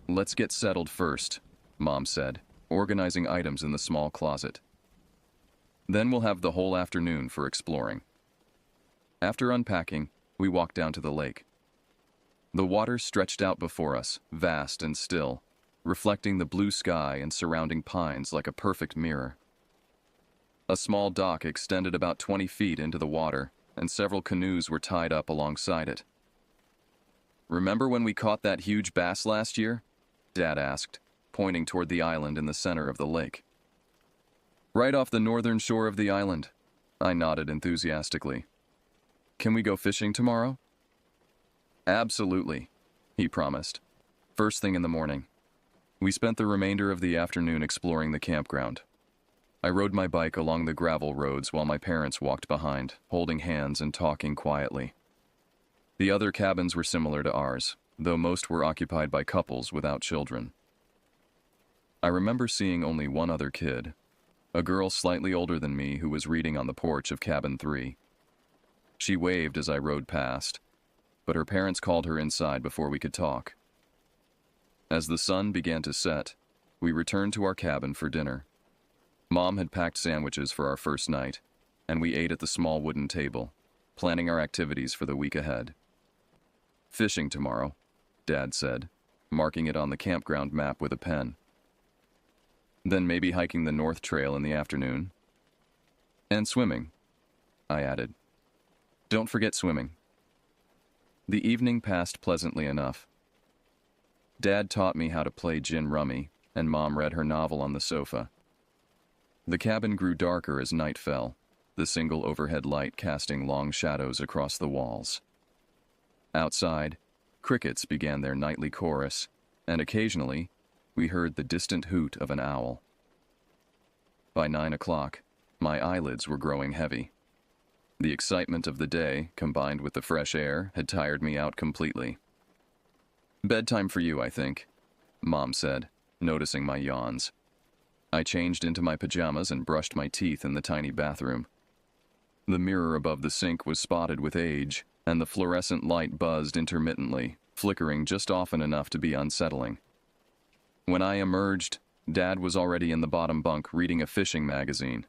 A: "Let's get settled first," Mom said, organizing items in the small closet. "Then we'll have the whole afternoon for exploring." After unpacking, we walked down to the lake. The water stretched out before us, vast and still, reflecting the blue sky and surrounding pines like a perfect mirror. A small dock extended about 20 feet into the water, and several canoes were tied up alongside it. "Remember when we caught that huge bass last year?" Dad asked, pointing toward the island in the center of the lake. "Right off the northern shore of the island," I nodded enthusiastically. "Can we go fishing tomorrow?" "Absolutely," he promised. First thing in the morning. We spent the remainder of the afternoon exploring the campground. I rode my bike along the gravel roads while my parents walked behind, holding hands and talking quietly. The other cabins were similar to ours, though most were occupied by couples without children. I remember seeing only one other kid, a girl slightly older than me who was reading on the porch of cabin 3. She waved as I rode past, but her parents called her inside before we could talk. As the sun began to set, we returned to our cabin for dinner. Mom had packed sandwiches for our first night, and we ate at the small wooden table, planning our activities for the week ahead. "Fishing tomorrow," Dad said, marking it on the campground map with a pen. "Then maybe hiking the North Trail in the afternoon." "And swimming," I added. "Don't forget swimming." The evening passed pleasantly enough. Dad taught me how to play gin rummy, and Mom read her novel on the sofa. The cabin grew darker as night fell, the single overhead light casting long shadows across the walls. Outside, crickets began their nightly chorus, and occasionally, we heard the distant hoot of an owl. By 9 o'clock, my eyelids were growing heavy. The excitement of the day, combined with the fresh air, had tired me out completely. "Bedtime for you, I think," Mom said, noticing my yawns. I changed into my pajamas and brushed my teeth in the tiny bathroom. The mirror above the sink was spotted with age, and the fluorescent light buzzed intermittently, flickering just often enough to be unsettling. When I emerged, Dad was already in the bottom bunk reading a fishing magazine.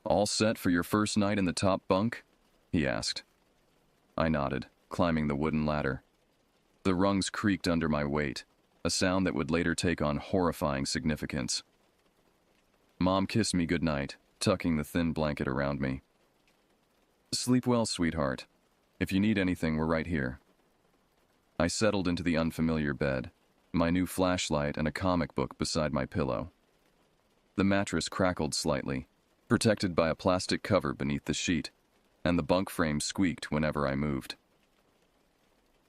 A: "All set for your first night in the top bunk?" he asked. I nodded, climbing the wooden ladder. The rungs creaked under my weight, a sound that would later take on horrifying significance. Mom kissed me goodnight, tucking the thin blanket around me. "Sleep well, sweetheart. If you need anything, we're right here." I settled into the unfamiliar bed, my new flashlight and a comic book beside my pillow. The mattress crackled slightly, protected by a plastic cover beneath the sheet, and the bunk frame squeaked whenever I moved.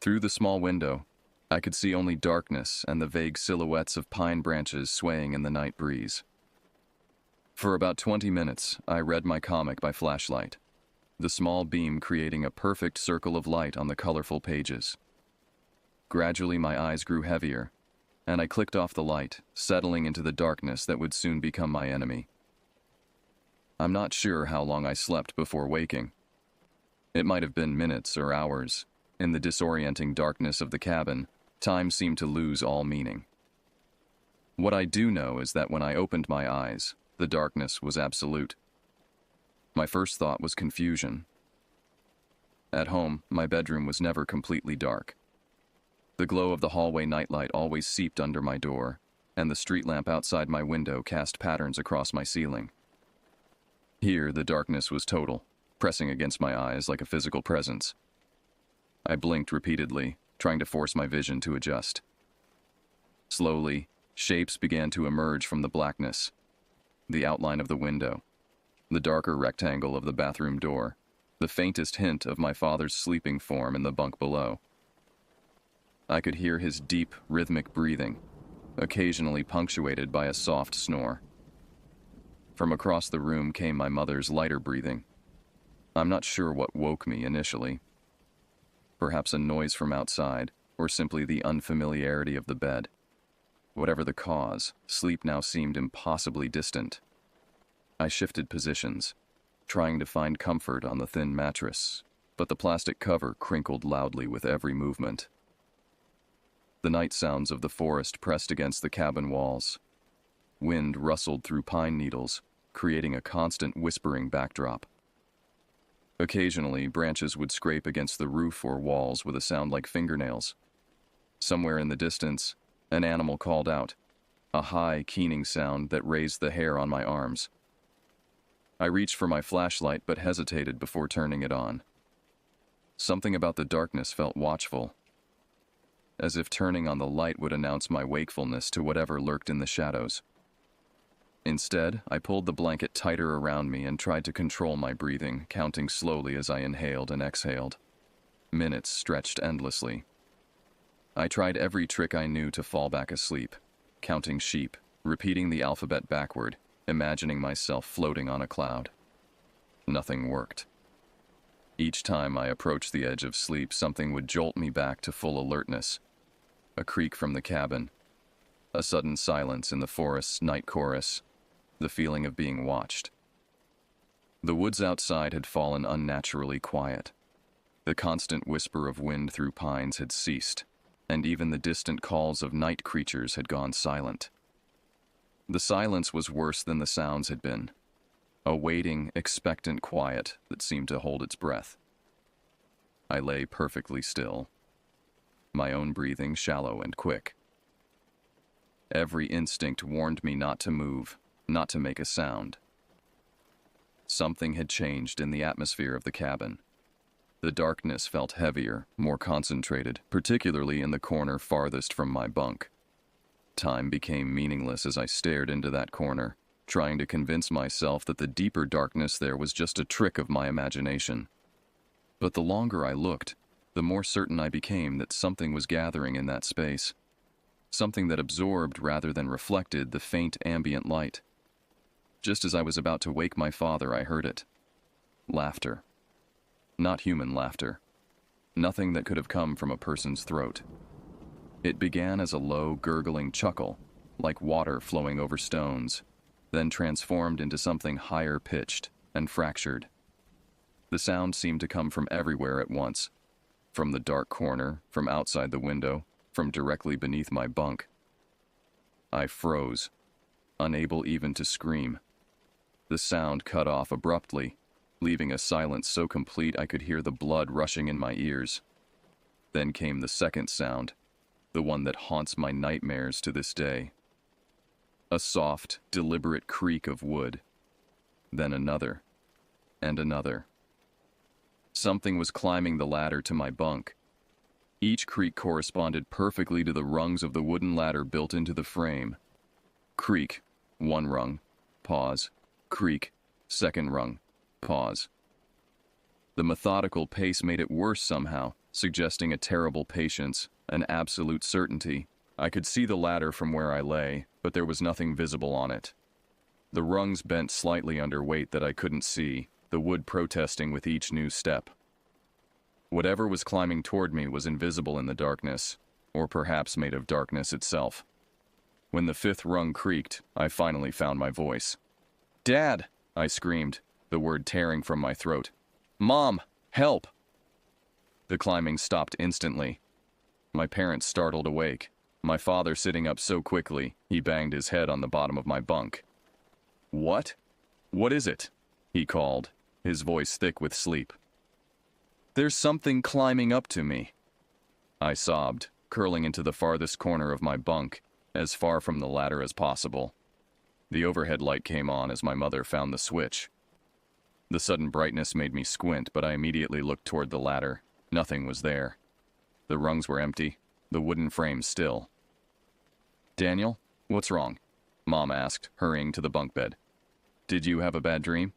A: Through the small window, I could see only darkness and the vague silhouettes of pine branches swaying in the night breeze. For about 20 minutes, I read my comic by flashlight, the small beam creating a perfect circle of light on the colorful pages. Gradually, my eyes grew heavier, and I clicked off the light, settling into the darkness that would soon become my enemy. I'm not sure how long I slept before waking. It might have been minutes or hours. In the disorienting darkness of the cabin, time seemed to lose all meaning. What I do know is that when I opened my eyes, the darkness was absolute. My first thought was confusion. At home, my bedroom was never completely dark. The glow of the hallway nightlight always seeped under my door, and the street lamp outside my window cast patterns across my ceiling. Here, the darkness was total, pressing against my eyes like a physical presence. I blinked repeatedly, trying to force my vision to adjust. Slowly, shapes began to emerge from the blackness. The outline of the window, the darker rectangle of the bathroom door, the faintest hint of my father's sleeping form in the bunk below. I could hear his deep, rhythmic breathing, occasionally punctuated by a soft snore. From across the room came my mother's lighter breathing. I'm not sure what woke me initially. Perhaps a noise from outside, or simply the unfamiliarity of the bed. Whatever the cause, sleep now seemed impossibly distant. I shifted positions, trying to find comfort on the thin mattress, but the plastic cover crinkled loudly with every movement. The night sounds of the forest pressed against the cabin walls. Wind rustled through pine needles, creating a constant whispering backdrop. Occasionally, branches would scrape against the roof or walls with a sound like fingernails. Somewhere in the distance, an animal called out, a high, keening sound that raised the hair on my arms. I reached for my flashlight but hesitated before turning it on. Something about the darkness felt watchful, as if turning on the light would announce my wakefulness to whatever lurked in the shadows. Instead, I pulled the blanket tighter around me and tried to control my breathing, counting slowly as I inhaled and exhaled. Minutes stretched endlessly. I tried every trick I knew to fall back asleep, counting sheep, repeating the alphabet backward, imagining myself floating on a cloud. Nothing worked. Each time I approached the edge of sleep, something would jolt me back to full alertness. A creak from the cabin, a sudden silence in the forest's night chorus, the feeling of being watched. The woods outside had fallen unnaturally quiet. The constant whisper of wind through pines had ceased, and even the distant calls of night creatures had gone silent. The silence was worse than the sounds had been, a waiting, expectant quiet that seemed to hold its breath. I lay perfectly still, my own breathing shallow and quick. Every instinct warned me not to move, not to make a sound. Something had changed in the atmosphere of the cabin. The darkness felt heavier, more concentrated, particularly in the corner farthest from my bunk. Time became meaningless as I stared into that corner, trying to convince myself that the deeper darkness there was just a trick of my imagination. But the longer I looked, the more certain I became that something was gathering in that space. Something that absorbed rather than reflected the faint ambient light. Just as I was about to wake my father, I heard it. Laughter. Not human laughter. Nothing that could have come from a person's throat. It began as a low, gurgling chuckle, like water flowing over stones, then transformed into something higher pitched and fractured. The sound seemed to come from everywhere at once. From the dark corner, from outside the window, from directly beneath my bunk. I froze, unable even to scream. The sound cut off abruptly, leaving a silence so complete I could hear the blood rushing in my ears. Then came the second sound, the one that haunts my nightmares to this day. A soft, deliberate creak of wood. Then another, and another. Something was climbing the ladder to my bunk. Each creak corresponded perfectly to the rungs of the wooden ladder built into the frame. Creak, one rung, pause, creak, second rung, pause. The methodical pace made it worse somehow, suggesting a terrible patience, an absolute certainty. I could see the ladder from where I lay, but there was nothing visible on it. The rungs bent slightly under weight that I couldn't see, the wood protesting with each new step. Whatever was climbing toward me was invisible in the darkness, or perhaps made of darkness itself. When the fifth rung creaked, I finally found my voice. "Dad!" I screamed, the word tearing from my throat. "Mom! Help!" The climbing stopped instantly. My parents startled awake, my father sitting up so quickly he banged his head on the bottom of my bunk. "What? What is it?" he called, his voice thick with sleep. There's something climbing up to me. I sobbed, curling into the farthest corner of my bunk, as far from the ladder as possible. The overhead light came on as my mother found the switch. The sudden brightness made me squint, but I immediately looked toward the ladder. Nothing was there. The rungs were empty, the wooden frame still. "Daniel, what's wrong?" Mom asked, hurrying to the bunk bed. "Did you have a bad dream?"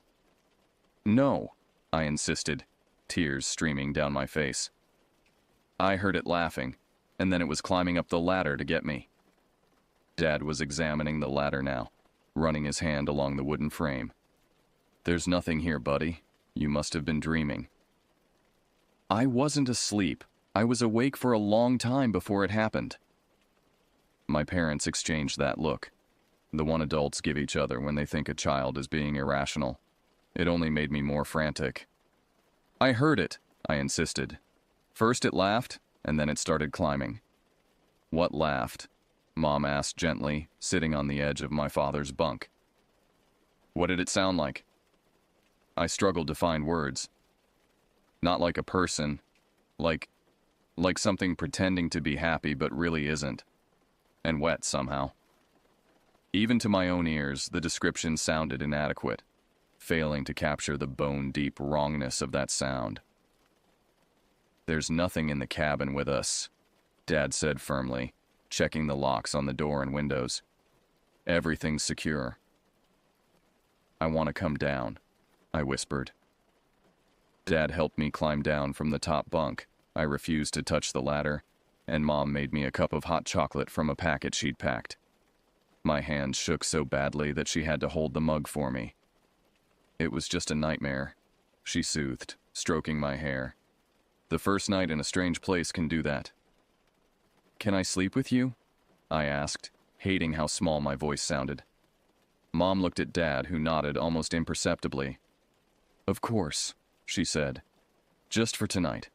A: "No," I insisted, tears streaming down my face. "I heard it laughing, and then it was climbing up the ladder to get me." Dad was examining the ladder now, running his hand along the wooden frame. "There's nothing here, buddy. You must have been dreaming." "I wasn't asleep. I was awake for a long time before it happened." My parents exchanged that look, the one adults give each other when they think a child is being irrational. It only made me more frantic. "I heard it," I insisted. "First it laughed, and then it started climbing." "What laughed?" Mom asked gently, sitting on the edge of my father's bunk. "What did it sound like?" I struggled to find words. "Not like a person. Like something pretending to be happy but really isn't. And wet somehow." Even to my own ears, the description sounded inadequate, failing to capture the bone-deep wrongness of that sound. "There's nothing in the cabin with us," Dad said firmly, checking the locks on the door and windows. "Everything's secure." "I want to come down," I whispered. Dad helped me climb down from the top bunk. I refused to touch the ladder, and Mom made me a cup of hot chocolate from a packet she'd packed. My hands shook so badly that she had to hold the mug for me. "It was just a nightmare," she soothed, stroking my hair. "The first night in a strange place can do that." "Can I sleep with you?" I asked, hating how small my voice sounded. Mom looked at Dad, who nodded almost imperceptibly. "Of course," she said. "Just for tonight."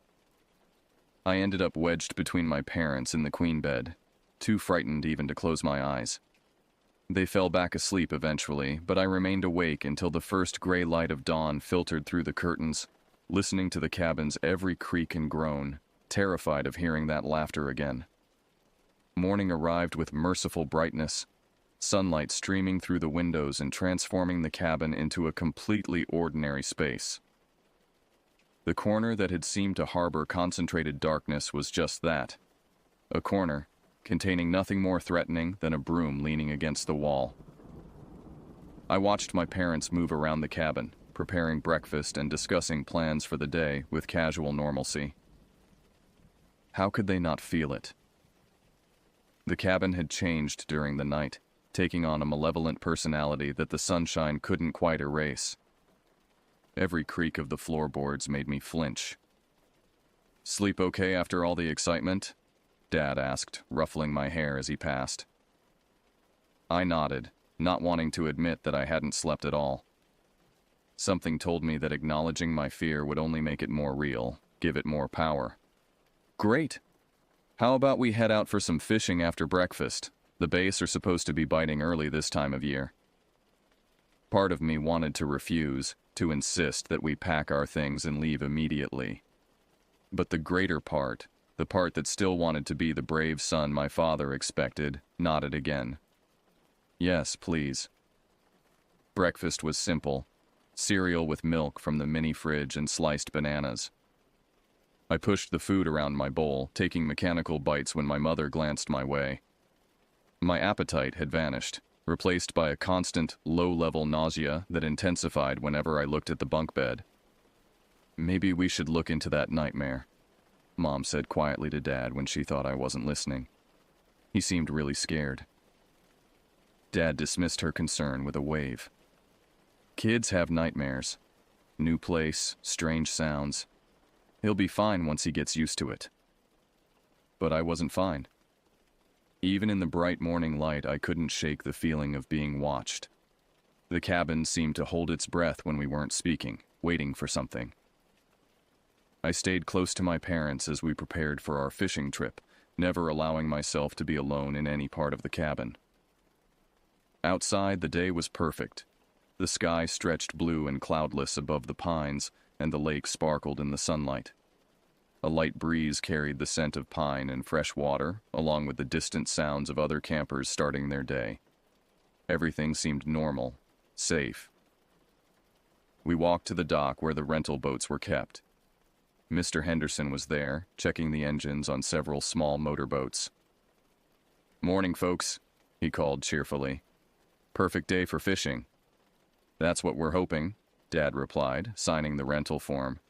A: I ended up wedged between my parents in the queen bed, too frightened even to close my eyes. They fell back asleep eventually, but I remained awake until the first gray light of dawn filtered through the curtains, listening to the cabin's every creak and groan, terrified of hearing that laughter again. Morning arrived with merciful brightness, sunlight streaming through the windows and transforming the cabin into a completely ordinary space. The corner that had seemed to harbor concentrated darkness was just that, a corner containing nothing more threatening than a broom leaning against the wall. I watched my parents move around the cabin, preparing breakfast and discussing plans for the day with casual normalcy. How could they not feel it? The cabin had changed during the night, taking on a malevolent personality that the sunshine couldn't quite erase. Every creak of the floorboards made me flinch. "Sleep okay after all the excitement?" Dad asked, ruffling my hair as he passed. I nodded, not wanting to admit that I hadn't slept at all. Something told me that acknowledging my fear would only make it more real, give it more power. "Great! How about we head out for some fishing after breakfast? The bass are supposed to be biting early this time of year." Part of me wanted to refuse, to insist that we pack our things and leave immediately. But the greater part, the part that still wanted to be the brave son my father expected, nodded again. "Yes, please." Breakfast was simple, cereal with milk from the mini fridge and sliced bananas. I pushed the food around my bowl, taking mechanical bites when my mother glanced my way. My appetite had vanished, replaced by a constant, low-level nausea that intensified whenever I looked at the bunk bed. "Maybe we should look into that nightmare," Mom said quietly to Dad when she thought I wasn't listening. He seemed really scared. Dad dismissed her concern with a wave. "Kids have nightmares. New place, strange sounds. He'll be fine once he gets used to it." But I wasn't fine. Even in the bright morning light, I couldn't shake the feeling of being watched. The cabin seemed to hold its breath when we weren't speaking, waiting for something. I stayed close to my parents as we prepared for our fishing trip, never allowing myself to be alone in any part of the cabin. Outside, the day was perfect. The sky stretched blue and cloudless above the pines, and the lake sparkled in the sunlight. A light breeze carried the scent of pine and fresh water, along with the distant sounds of other campers starting their day. Everything seemed normal, safe. We walked to the dock where the rental boats were kept. Mr. Henderson was there, checking the engines on several small motorboats. "Morning, folks," he called cheerfully. "Perfect day for fishing." "That's what we're hoping," Dad replied, signing the rental form.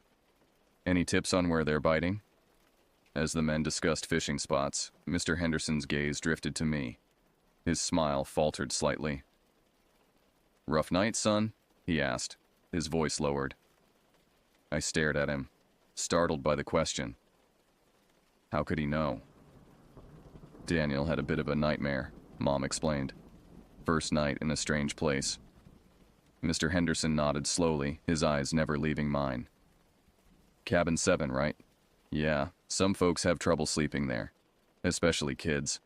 A: "Any tips on where they're biting?" As the men discussed fishing spots, Mr. Henderson's gaze drifted to me. His smile faltered slightly. "Rough night, son?" he asked, his voice lowered. I stared at him, startled by the question. How could he know? "Daniel had a bit of a nightmare," Mom explained. "First night in a strange place." Mr. Henderson nodded slowly, his eyes never leaving mine. "Cabin 7, right?" "Yeah, some folks have trouble sleeping there, especially kids."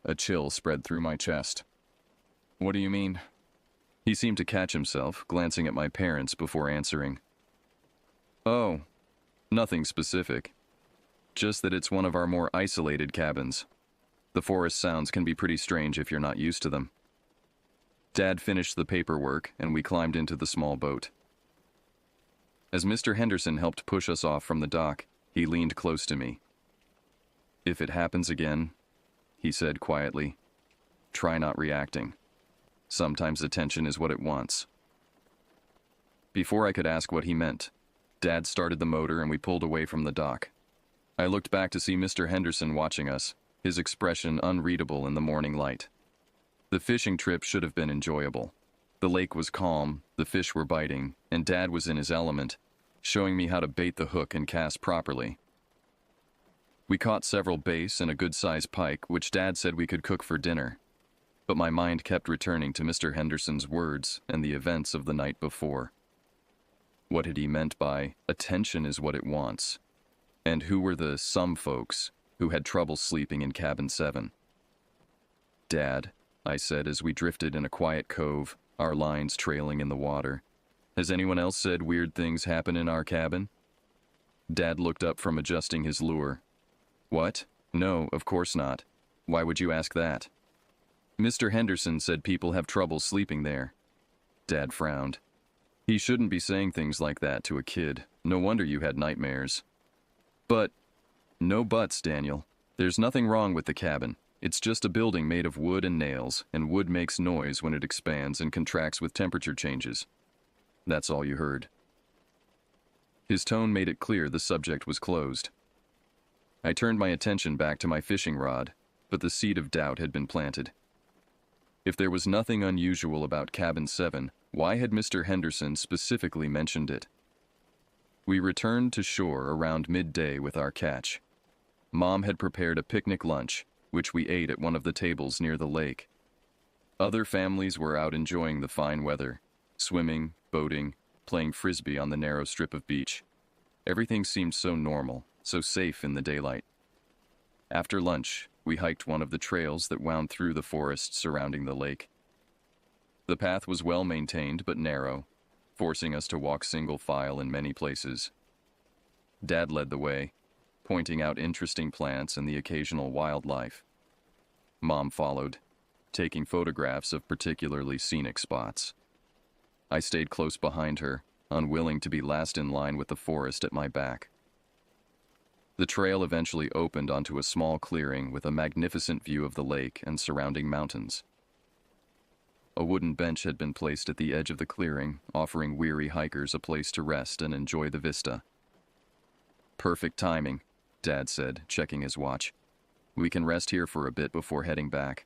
A: A chill spread through my chest. "What do you mean?" He seemed to catch himself, glancing at my parents before answering. "Oh, nothing specific. Just that it's one of our more isolated cabins. The forest sounds can be pretty strange if you're not used to them." Dad finished the paperwork, and we climbed into the small boat. As Mr. Henderson helped push us off from the dock, he leaned close to me. "If it happens again," he said quietly, "try not reacting. Sometimes attention is what it wants." Before I could ask what he meant, Dad started the motor and we pulled away from the dock. I looked back to see Mr. Henderson watching us, his expression unreadable in the morning light. The fishing trip should have been enjoyable. The lake was calm, the fish were biting, and Dad was in his element, showing me how to bait the hook and cast properly. We caught several bass and a good-sized pike, which Dad said we could cook for dinner. But my mind kept returning to Mr. Henderson's words and the events of the night before. What had he meant by, "attention is what it wants"? And who were the "some folks" who had trouble sleeping in cabin 7? "Dad," I said as we drifted in a quiet cove, our lines trailing in the water, "has anyone else said weird things happen in our cabin?" Dad looked up from adjusting his lure. "What? No, of course not. Why would you ask that?" "Mr. Henderson said people have trouble sleeping there." Dad frowned. "He shouldn't be saying things like that to a kid. No wonder you had nightmares." "But..." "No buts, Daniel. There's nothing wrong with the cabin. It's just a building made of wood and nails, and wood makes noise when it expands and contracts with temperature changes. That's all you heard." His tone made it clear the subject was closed. I turned my attention back to my fishing rod, but the seed of doubt had been planted. If there was nothing unusual about Cabin 7, why had Mr. Henderson specifically mentioned it? We returned to shore around midday with our catch. Mom had prepared a picnic lunch, which we ate at one of the tables near the lake. Other families were out enjoying the fine weather, swimming, boating, playing frisbee on the narrow strip of beach. Everything seemed so normal, so safe in the daylight. After lunch, we hiked one of the trails that wound through the forest surrounding the lake. The path was well maintained but narrow, forcing us to walk single file in many places. Dad led the way, pointing out interesting plants and the occasional wildlife. Mom followed, taking photographs of particularly scenic spots. I stayed close behind her, unwilling to be last in line with the forest at my back. The trail eventually opened onto a small clearing with a magnificent view of the lake and surrounding mountains. A wooden bench had been placed at the edge of the clearing, offering weary hikers a place to rest and enjoy the vista. "Perfect timing," Dad said, checking his watch. "We can rest here for a bit before heading back."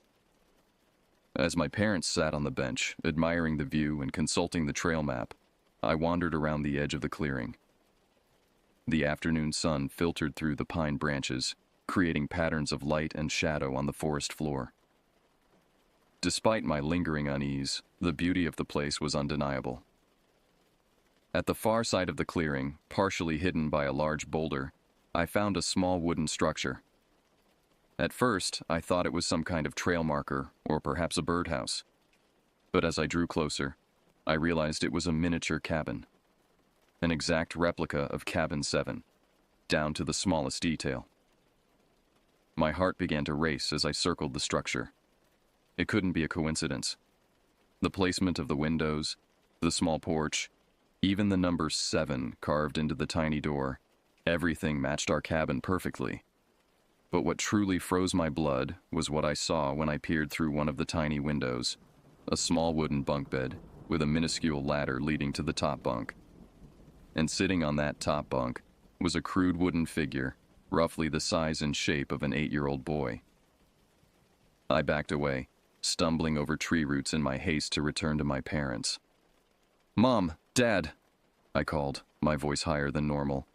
A: As my parents sat on the bench, admiring the view and consulting the trail map, I wandered around the edge of the clearing. The afternoon sun filtered through the pine branches, creating patterns of light and shadow on the forest floor. Despite my lingering unease, the beauty of the place was undeniable. At the far side of the clearing, partially hidden by a large boulder, I found a small wooden structure. At first, I thought it was some kind of trail marker or perhaps a birdhouse. But as I drew closer, I realized it was a miniature cabin. An exact replica of Cabin 7. down to the smallest detail. My heart began to race as I circled the structure. It couldn't be a coincidence. The placement of the windows, the small porch, even the number 7 carved into the tiny door, everything matched our cabin perfectly. But what truly froze my blood was what I saw when I peered through one of the tiny windows, a small wooden bunk bed with a minuscule ladder leading to the top bunk. And sitting on that top bunk was a crude wooden figure, roughly the size and shape of an 8-year-old boy. I backed away, stumbling over tree roots in my haste to return to my parents. "Mom, Dad," I called, my voice higher than normal.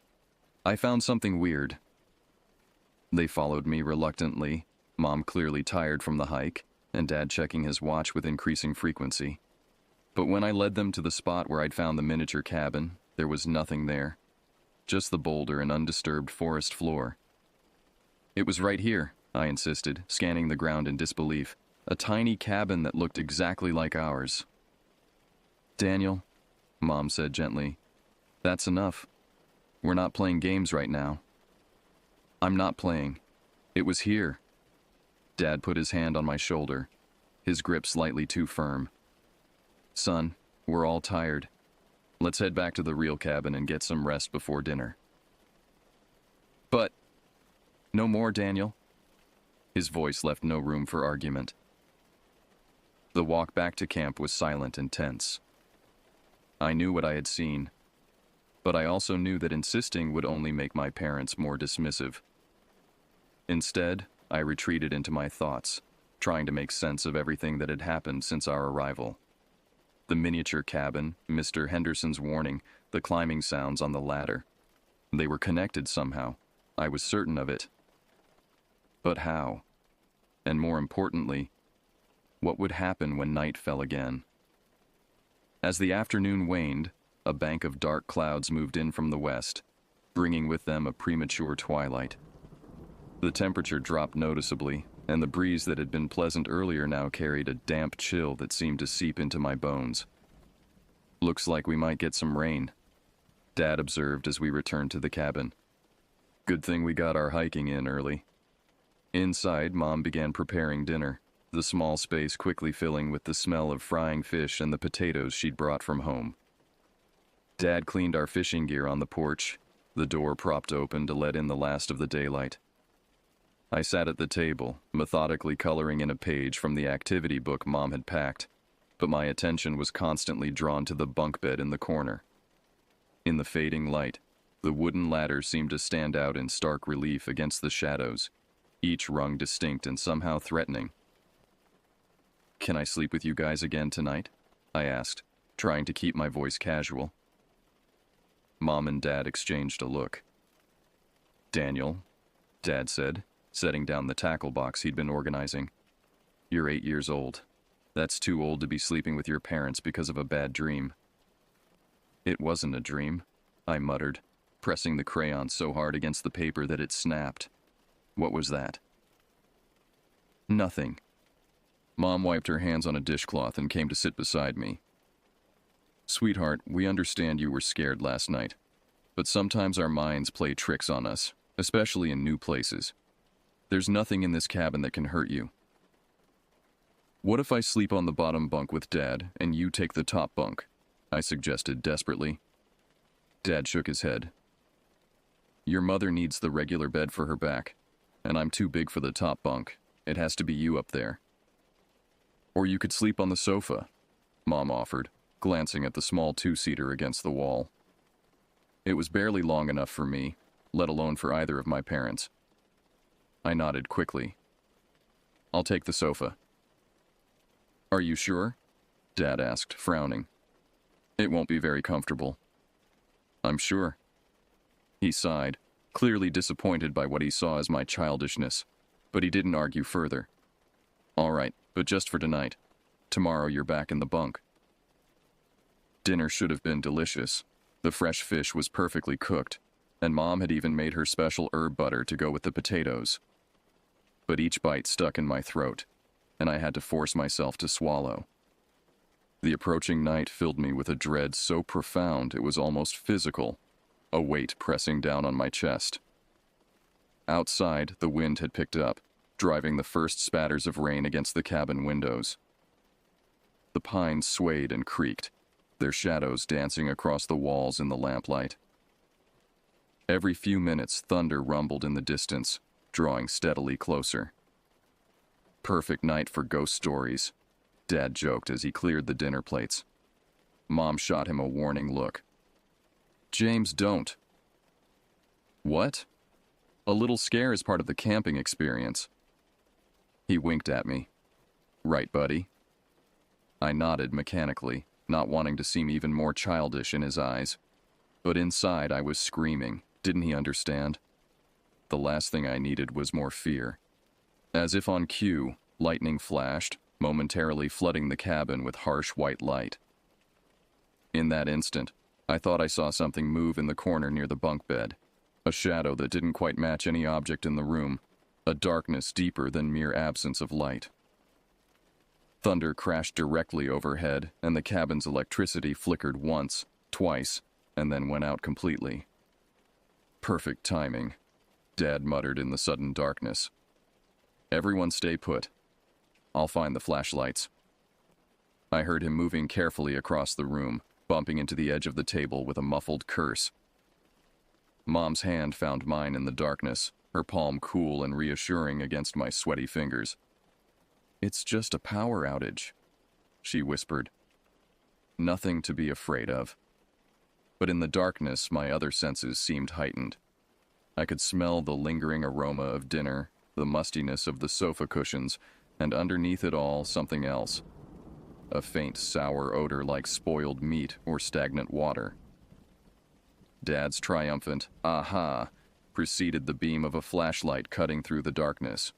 A: "I found something weird." They followed me reluctantly, Mom clearly tired from the hike, and Dad checking his watch with increasing frequency. But when I led them to the spot where I'd found the miniature cabin, there was nothing there. Just the boulder and undisturbed forest floor. "It was right here," I insisted, scanning the ground in disbelief. A tiny cabin that looked exactly like ours. "Daniel," Mom said gently, "that's enough. We're not playing games right now." "I'm not playing. It was here." Dad put his hand on my shoulder, his grip slightly too firm. "Son, we're all tired. Let's head back to the real cabin and get some rest before dinner." "But..." "No more, Daniel." His voice left no room for argument. The walk back to camp was silent and tense. I knew what I had seen, but I also knew that insisting would only make my parents more dismissive. Instead, I retreated into my thoughts, trying to make sense of everything that had happened since our arrival. The miniature cabin, Mr. Henderson's warning, the climbing sounds on the ladder. They were connected somehow. I was certain of it. But how? And more importantly, what would happen when night fell again? As the afternoon waned, a bank of dark clouds moved in from the west, bringing with them a premature twilight. The temperature dropped noticeably, and the breeze that had been pleasant earlier now carried a damp chill that seemed to seep into my bones. "Looks like we might get some rain," Dad observed as we returned to the cabin. "Good thing we got our hiking in early." Inside, Mom began preparing dinner, the small space quickly filling with the smell of frying fish and the potatoes she'd brought from home. Dad cleaned our fishing gear on the porch, the door propped open to let in the last of the daylight. I sat at the table, methodically coloring in a page from the activity book Mom had packed, but my attention was constantly drawn to the bunk bed in the corner. In the fading light, the wooden ladder seemed to stand out in stark relief against the shadows, each rung distinct and somehow threatening. "Can I sleep with you guys again tonight?" I asked, trying to keep my voice casual. Mom and Dad exchanged a look. "Daniel," Dad said, setting down the tackle box he'd been organizing, "you're 8 years old. That's too old to be sleeping with your parents because of a bad dream." "It wasn't a dream," I muttered, pressing the crayon so hard against the paper that it snapped. "What was that?" "Nothing." Mom wiped her hands on a dishcloth and came to sit beside me. "Sweetheart, we understand you were scared last night, but sometimes our minds play tricks on us, especially in new places. There's nothing in this cabin that can hurt you. What if I sleep on the bottom bunk with Dad and you take the top bunk?" I suggested desperately. Dad shook his head. "Your mother needs the regular bed for her back, and I'm too big for the top bunk. It has to be you up there." "Or you could sleep on the sofa," Mom offered, glancing at the small 2-seater against the wall. It was barely long enough for me, let alone for either of my parents. I nodded quickly. "I'll take the sofa." "Are you sure?" Dad asked, frowning. "It won't be very comfortable." "I'm sure." He sighed, clearly disappointed by what he saw as my childishness, but he didn't argue further. "All right, but just for tonight. Tomorrow you're back in the bunk." Dinner should have been delicious. The fresh fish was perfectly cooked, and Mom had even made her special herb butter to go with the potatoes. But each bite stuck in my throat, and I had to force myself to swallow. The approaching night filled me with a dread so profound it was almost physical, a weight pressing down on my chest, Outside, the wind had picked up, driving the first spatters of rain against the cabin windows. The pines swayed and creaked, their shadows dancing across the walls in the lamplight. Every few minutes, thunder rumbled in the distance, drawing steadily closer. Perfect night for ghost stories, Dad joked as he cleared the dinner plates. Mom shot him a warning look. James, don't. What? A little scare is part of the camping experience. He winked at me. Right, buddy? I nodded mechanically, not wanting to seem even more childish in his eyes. But inside I was screaming. Didn't he understand? The last thing I needed was more fear. As if on cue, lightning flashed, momentarily flooding the cabin with harsh white light. In that instant, I thought I saw something move in the corner near the bunk bed. A shadow that didn't quite match any object in the room, a darkness deeper than mere absence of light. Thunder crashed directly overhead, and the cabin's electricity flickered once, twice, and then went out completely. Perfect timing, Dad muttered in the sudden darkness. Everyone stay put. I'll find the flashlights. I heard him moving carefully across the room, bumping into the edge of the table with a muffled curse. Mom's hand found mine in the darkness, her palm cool and reassuring against my sweaty fingers. It's just a power outage, she whispered. Nothing to be afraid of. But in the darkness, my other senses seemed heightened. I could smell the lingering aroma of dinner, the mustiness of the sofa cushions, and underneath it all, something else. A faint, sour odor like spoiled meat or stagnant water. Dad's triumphant, "Aha!" preceded the beam of a flashlight cutting through the darkness.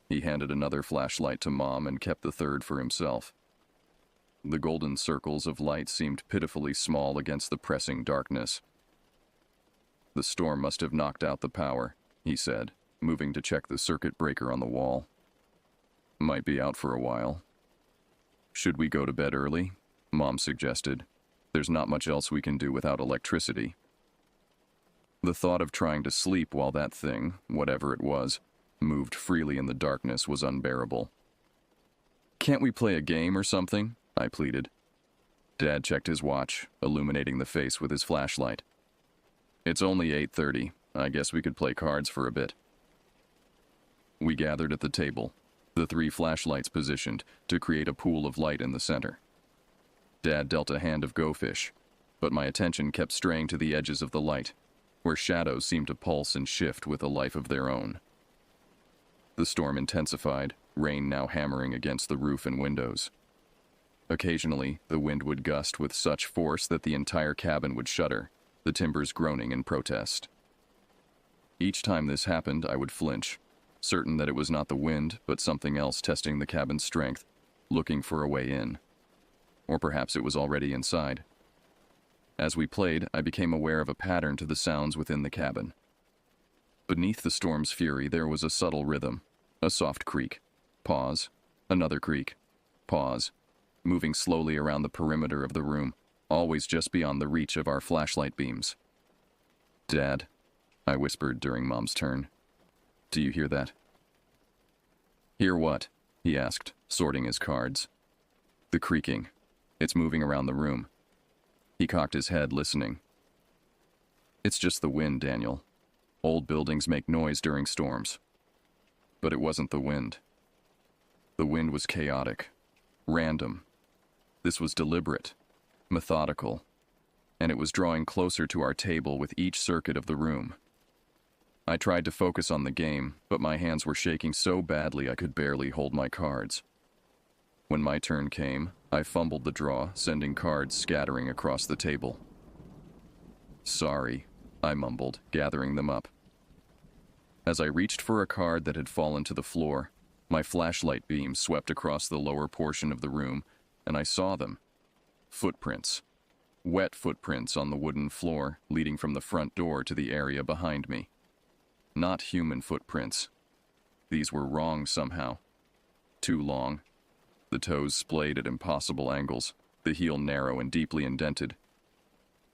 A: He handed another flashlight to Mom and kept the third for himself. The golden circles of light seemed pitifully small against the pressing darkness. The storm must have knocked out the power, he said, moving to check the circuit breaker on the wall. Might be out for a while. Should we go to bed early? Mom suggested. There's not much else we can do without electricity. The thought of trying to sleep while that thing, whatever it was, moved freely in the darkness was unbearable. Can't we play a game or something? I pleaded. Dad checked his watch, illuminating the face with his flashlight. It's only 8:30. I guess we could play cards for a bit. We gathered at the table, the 3 flashlights positioned to create a pool of light in the center. Dad dealt a hand of Go Fish, but my attention kept straying to the edges of the light, where shadows seemed to pulse and shift with a life of their own. The storm intensified, rain now hammering against the roof and windows. Occasionally, the wind would gust with such force that the entire cabin would shudder, the timbers groaning in protest. Each time this happened, I would flinch, certain that it was not the wind, but something else testing the cabin's strength, looking for a way in. Or perhaps it was already inside. As we played, I became aware of a pattern to the sounds within the cabin. Beneath the storm's fury, there was a subtle rhythm, a soft creak, pause, another creak, pause, moving slowly around the perimeter of the room, always just beyond the reach of our flashlight beams. Dad, I whispered during Mom's turn. Do you hear that? Hear what? He asked, sorting his cards. The creaking. It's moving around the room. He cocked his head, listening. It's just the wind, Daniel. Old buildings make noise during storms. But it wasn't the wind. The wind was chaotic, random. This was deliberate, methodical, and it was drawing closer to our table with each circuit of the room. I tried to focus on the game, but my hands were shaking so badly I could barely hold my cards. When my turn came, I fumbled the draw, sending cards scattering across the table. Sorry, I mumbled, gathering them up. As I reached for a card that had fallen to the floor, my flashlight beam swept across the lower portion of the room, and I saw them. Footprints. Wet footprints on the wooden floor leading from the front door to the area behind me. Not human footprints. These were wrong somehow. Too long. The toes splayed at impossible angles, the heel narrow and deeply indented.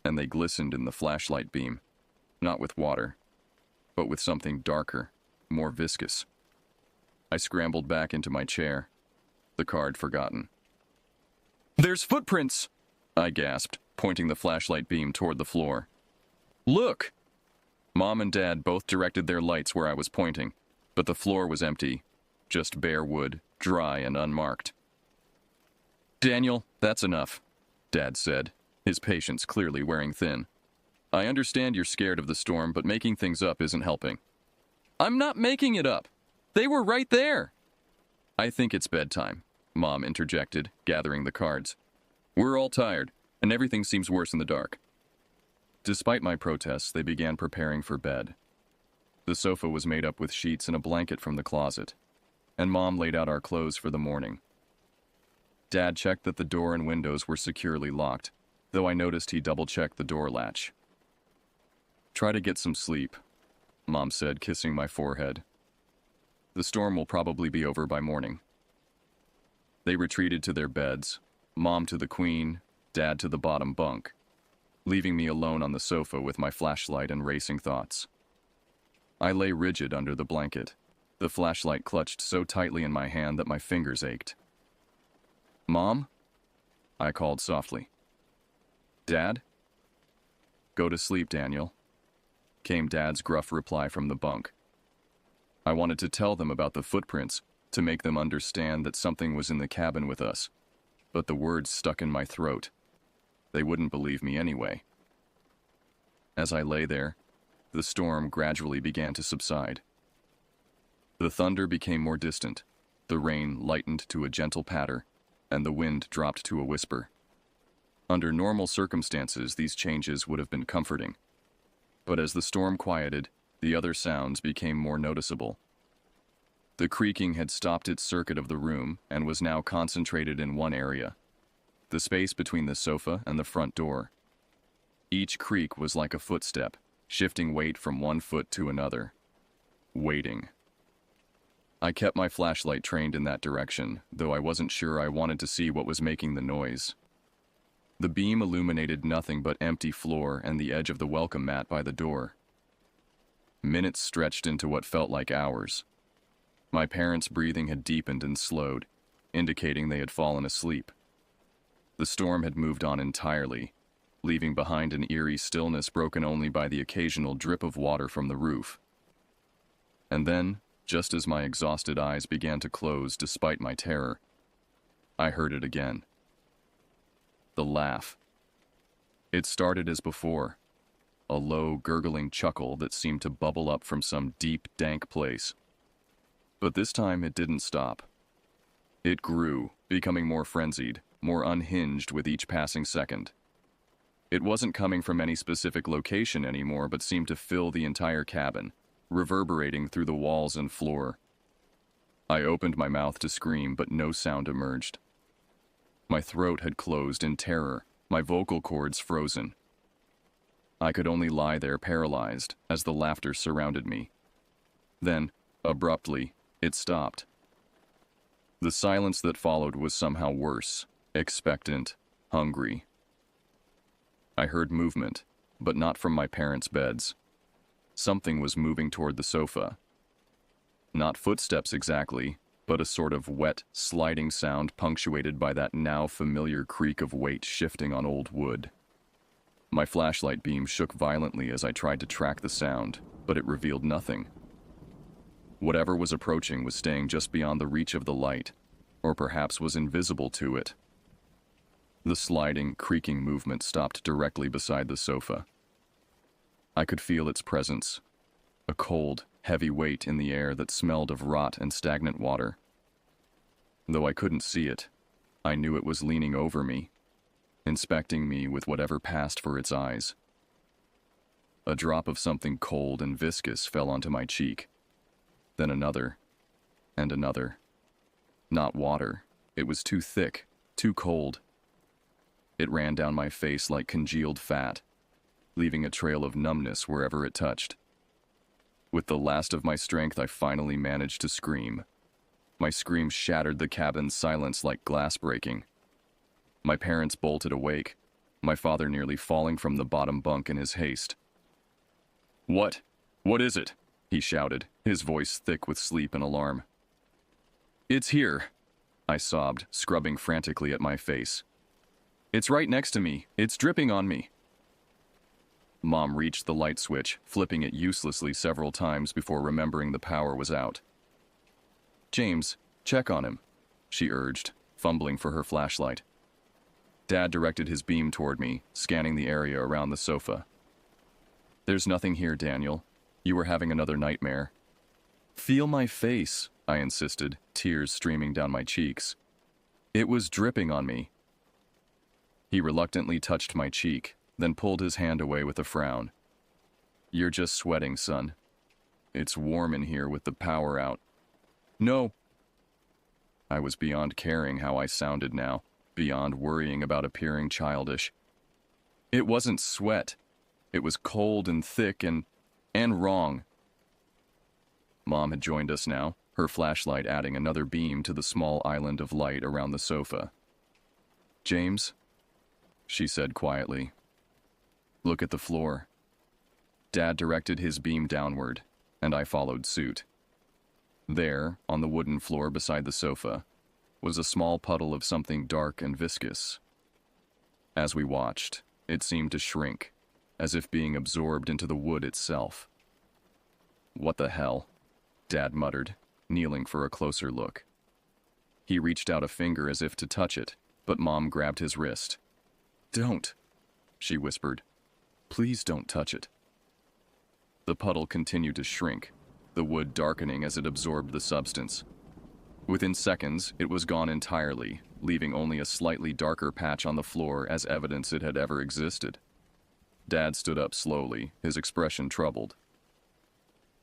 A: And they glistened in the flashlight beam, not with water, but with something darker, more viscous. I scrambled back into my chair, the card forgotten. "There's footprints!" I gasped, pointing the flashlight beam toward the floor. "Look!" Mom and Dad both directed their lights where I was pointing, but the floor was empty, just bare wood, dry and unmarked. "Daniel, that's enough," Dad said, his patience clearly wearing thin. "I understand you're scared of the storm, but making things up isn't helping." "I'm not making it up. They were right there." "I think it's bedtime," Mom interjected, gathering the cards. "We're all tired, and everything seems worse in the dark." Despite my protests, they began preparing for bed. The sofa was made up with sheets and a blanket from the closet, and Mom laid out our clothes for the morning. Dad checked that the door and windows were securely locked, though I noticed he double-checked the door latch. "Try to get some sleep," Mom said, kissing my forehead. "The storm will probably be over by morning." They retreated to their beds, Mom to the queen, Dad to the bottom bunk, leaving me alone on the sofa with my flashlight and racing thoughts. I lay rigid under the blanket, the flashlight clutched so tightly in my hand that my fingers ached. "Mom?" I called softly. "Dad?" "Go to sleep, Daniel," came Dad's gruff reply from the bunk. I wanted to tell them about the footprints, to make them understand that something was in the cabin with us, but the words stuck in my throat. They wouldn't believe me anyway. As I lay there, the storm gradually began to subside. The thunder became more distant, the rain lightened to a gentle patter, and the wind dropped to a whisper. Under normal circumstances, these changes would have been comforting. But as the storm quieted, the other sounds became more noticeable. The creaking had stopped its circuit of the room and was now concentrated in one area, the space between the sofa and the front door. Each creak was like a footstep, shifting weight from one foot to another. Waiting. I kept my flashlight trained in that direction, though I wasn't sure I wanted to see what was making the noise. The beam illuminated nothing but empty floor and the edge of the welcome mat by the door. Minutes stretched into what felt like hours. My parents' breathing had deepened and slowed, indicating they had fallen asleep. The storm had moved on entirely, leaving behind an eerie stillness broken only by the occasional drip of water from the roof. And then, just as my exhausted eyes began to close despite my terror, I heard it again. The laugh. It started as before, a low, gurgling chuckle that seemed to bubble up from some deep, dank place. But this time it didn't stop. It grew, becoming more frenzied, more unhinged with each passing second. It wasn't coming from any specific location anymore, but seemed to fill the entire cabin, reverberating through the walls and floor. I opened my mouth to scream, but no sound emerged. My throat had closed in terror, my vocal cords frozen. I could only lie there paralyzed as the laughter surrounded me. Then, abruptly, it stopped. The silence that followed was somehow worse, expectant, hungry. I heard movement, but not from my parents' beds. Something was moving toward the sofa. Not footsteps exactly, but a sort of wet, sliding sound punctuated by that now familiar creak of weight shifting on old wood. My flashlight beam shook violently as I tried to track the sound, but it revealed nothing. Whatever was approaching was staying just beyond the reach of the light, or perhaps was invisible to it. The sliding, creaking movement stopped directly beside the sofa. I could feel its presence, a cold, heavy weight in the air that smelled of rot and stagnant water. Though I couldn't see it, I knew it was leaning over me, inspecting me with whatever passed for its eyes. A drop of something cold and viscous fell onto my cheek, then another, and another. Not water, it was too thick, too cold. It ran down my face like congealed fat, leaving a trail of numbness wherever it touched. With the last of my strength, I finally managed to scream. My scream shattered the cabin's silence like glass breaking. My parents bolted awake, my father nearly falling from the bottom bunk in his haste. What is it?" he shouted, his voice thick with sleep and alarm. "It's here," I sobbed, scrubbing frantically at my face. "It's right next to me. It's dripping on me." Mom reached the light switch, flipping it uselessly several times before remembering the power was out. "James, check on him," she urged, fumbling for her flashlight. Dad directed his beam toward me, scanning the area around the sofa. "There's nothing here, Daniel. You were having another nightmare." "Feel my face," I insisted, tears streaming down my cheeks. "It was dripping on me." He reluctantly touched my cheek, then pulled his hand away with a frown. "You're just sweating, son. It's warm in here with the power out." "No." I was beyond caring how I sounded now, beyond worrying about appearing childish. "It wasn't sweat. It was cold and thick and wrong." Mom had joined us now, her flashlight adding another beam to the small island of light around the sofa. "James," she said quietly, "look at the floor." Dad directed his beam downward, and I followed suit. There, on the wooden floor beside the sofa, was a small puddle of something dark and viscous. As we watched, it seemed to shrink, as if being absorbed into the wood itself. "What the hell?" Dad muttered, kneeling for a closer look. He reached out a finger as if to touch it, but Mom grabbed his wrist. "Don't," she whispered. "Please don't touch it." The puddle continued to shrink, the wood darkening as it absorbed the substance. Within seconds, it was gone entirely, leaving only a slightly darker patch on the floor as evidence it had ever existed. Dad stood up slowly, his expression troubled.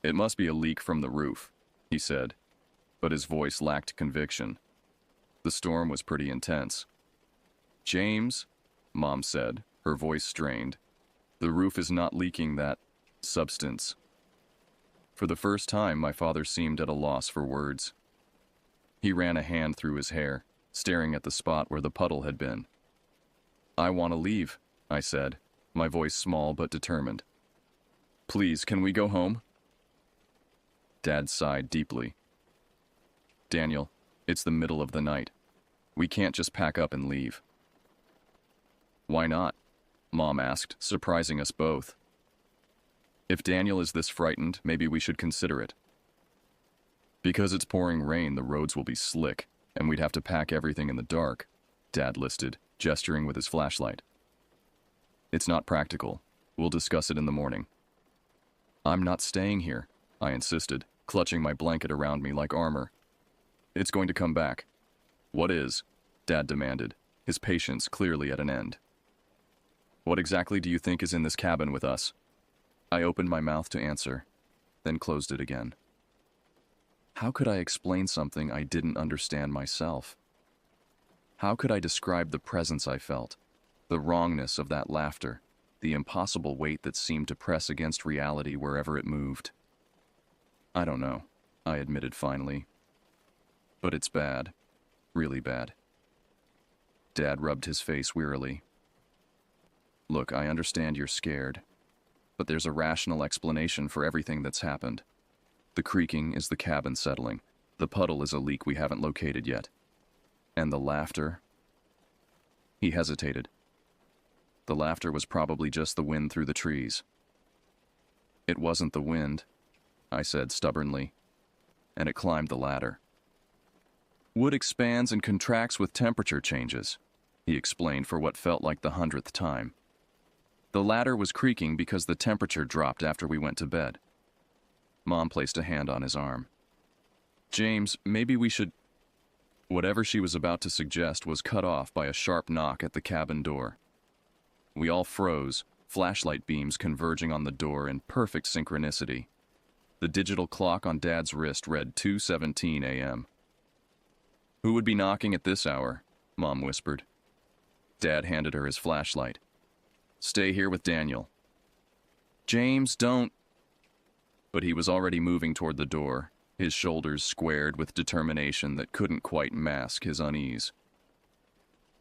A: "It must be a leak from the roof," he said, but his voice lacked conviction. The storm was pretty intense. "James," Mom said, her voice strained, "the roof is not leaking that substance." For the first time, my father seemed at a loss for words. He ran a hand through his hair, staring at the spot where the puddle had been. "I want to leave," I said, my voice small but determined. "Please, can we go home?" Dad sighed deeply. "Daniel, it's the middle of the night. We can't just pack up and leave." "Why not?" Mom asked, surprising us both. "If Daniel is this frightened, maybe we should consider it." "Because it's pouring rain, the roads will be slick, and we'd have to pack everything in the dark," Dad listed, gesturing with his flashlight. "It's not practical. We'll discuss it in the morning." "I'm not staying here," I insisted, clutching my blanket around me like armor. "It's going to come back." "What is?" Dad demanded, his patience clearly at an end. "What exactly do you think is in this cabin with us?" I opened my mouth to answer, then closed it again. How could I explain something I didn't understand myself? How could I describe the presence I felt, the wrongness of that laughter, the impossible weight that seemed to press against reality wherever it moved? "I don't know," I admitted finally. "But it's bad, really bad." Dad rubbed his face wearily. "Look, I understand you're scared, but there's a rational explanation for everything that's happened. The creaking is the cabin settling. The puddle is a leak we haven't located yet. And the laughter..." He hesitated. "The laughter was probably just the wind through the trees." "It wasn't the wind," I said stubbornly, "and it climbed the ladder." "Wood expands and contracts with temperature changes," he explained for what felt like the 100th time. "The ladder was creaking because the temperature dropped after we went to bed." Mom placed a hand on his arm. "James, maybe we should..." Whatever she was about to suggest was cut off by a sharp knock at the cabin door. We all froze, flashlight beams converging on the door in perfect synchronicity. The digital clock on Dad's wrist read 2:17 a.m. "Who would be knocking at this hour?" Mom whispered. Dad handed her his flashlight. "Stay here with Daniel." "James, don't..." But he was already moving toward the door, his shoulders squared with determination that couldn't quite mask his unease.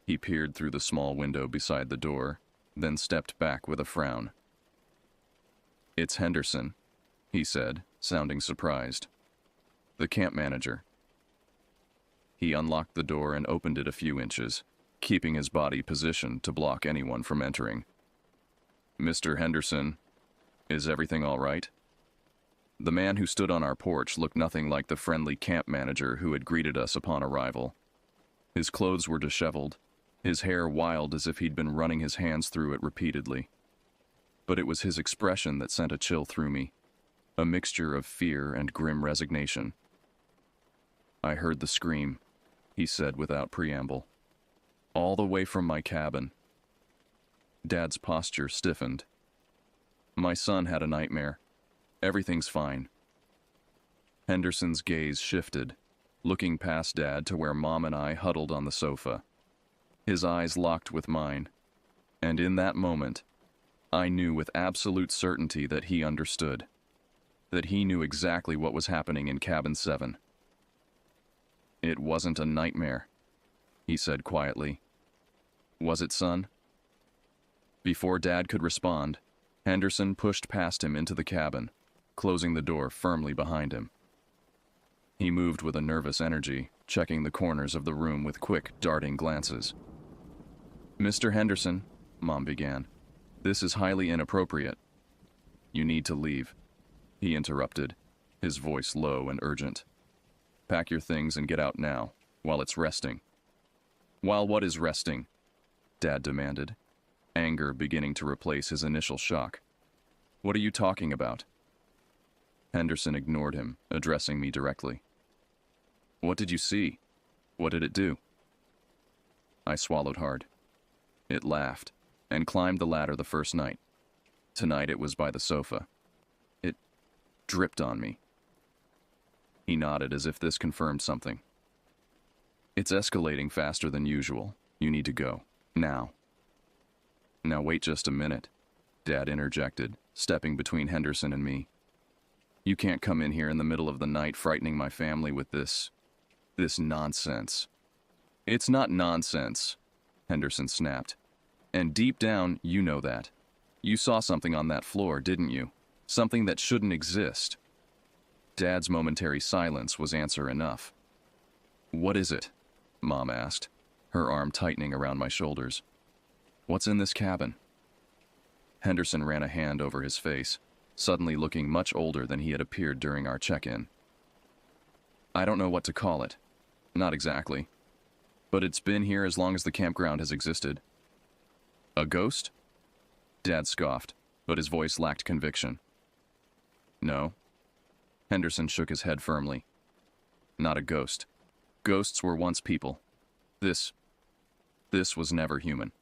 A: He peered through the small window beside the door, then stepped back with a frown. "It's Henderson," he said, sounding surprised. The camp manager. He unlocked the door and opened it a few inches, keeping his body positioned to block anyone from entering. Mr. Henderson, is everything all right? The man who stood on our porch looked nothing like the friendly camp manager who had greeted us upon arrival. His clothes were disheveled, his hair wild as if he'd been running his hands through it repeatedly. But it was his expression that sent a chill through me, a mixture of fear and grim resignation. I heard the scream, he said without preamble. All the way from my cabin. Dad's posture stiffened. My son had a nightmare. Everything's fine. Henderson's gaze shifted, looking past Dad to where Mom and I huddled on the sofa. His eyes locked with mine, and in that moment, I knew with absolute certainty that he understood, that he knew exactly what was happening in Cabin 7. It wasn't a nightmare, he said quietly. Was it, son? Before Dad could respond, Henderson pushed past him into the cabin, closing the door firmly behind him. He moved with a nervous energy, checking the corners of the room with quick, darting glances. Mr. Henderson, Mom began, this is highly inappropriate. You need to leave, he interrupted, his voice low and urgent. Pack your things and get out now, while it's resting. While what is resting? Dad demanded, anger beginning to replace his initial shock. What are you talking about? Henderson ignored him, addressing me directly. What did you see? What did it do? I swallowed hard. It laughed, and climbed the ladder the first night. Tonight it was by the sofa. It dripped on me. He nodded as if this confirmed something. It's escalating faster than usual. You need to go. Now. Now wait just a minute, Dad interjected, stepping between Henderson and me. You can't come in here in the middle of the night frightening my family with this nonsense. It's not nonsense, Henderson snapped. And deep down, you know that. You saw something on that floor, didn't you? Something that shouldn't exist. Dad's momentary silence was answer enough. What is it? Mom asked, her arm tightening around my shoulders. What's in this cabin? Henderson ran a hand over his face, suddenly looking much older than he had appeared during our check-in. I don't know what to call it. Not exactly. But it's been here as long as the campground has existed. A ghost? Dad scoffed, but his voice lacked conviction. No. Henderson shook his head firmly. Not a ghost. Ghosts were once people. This was never human.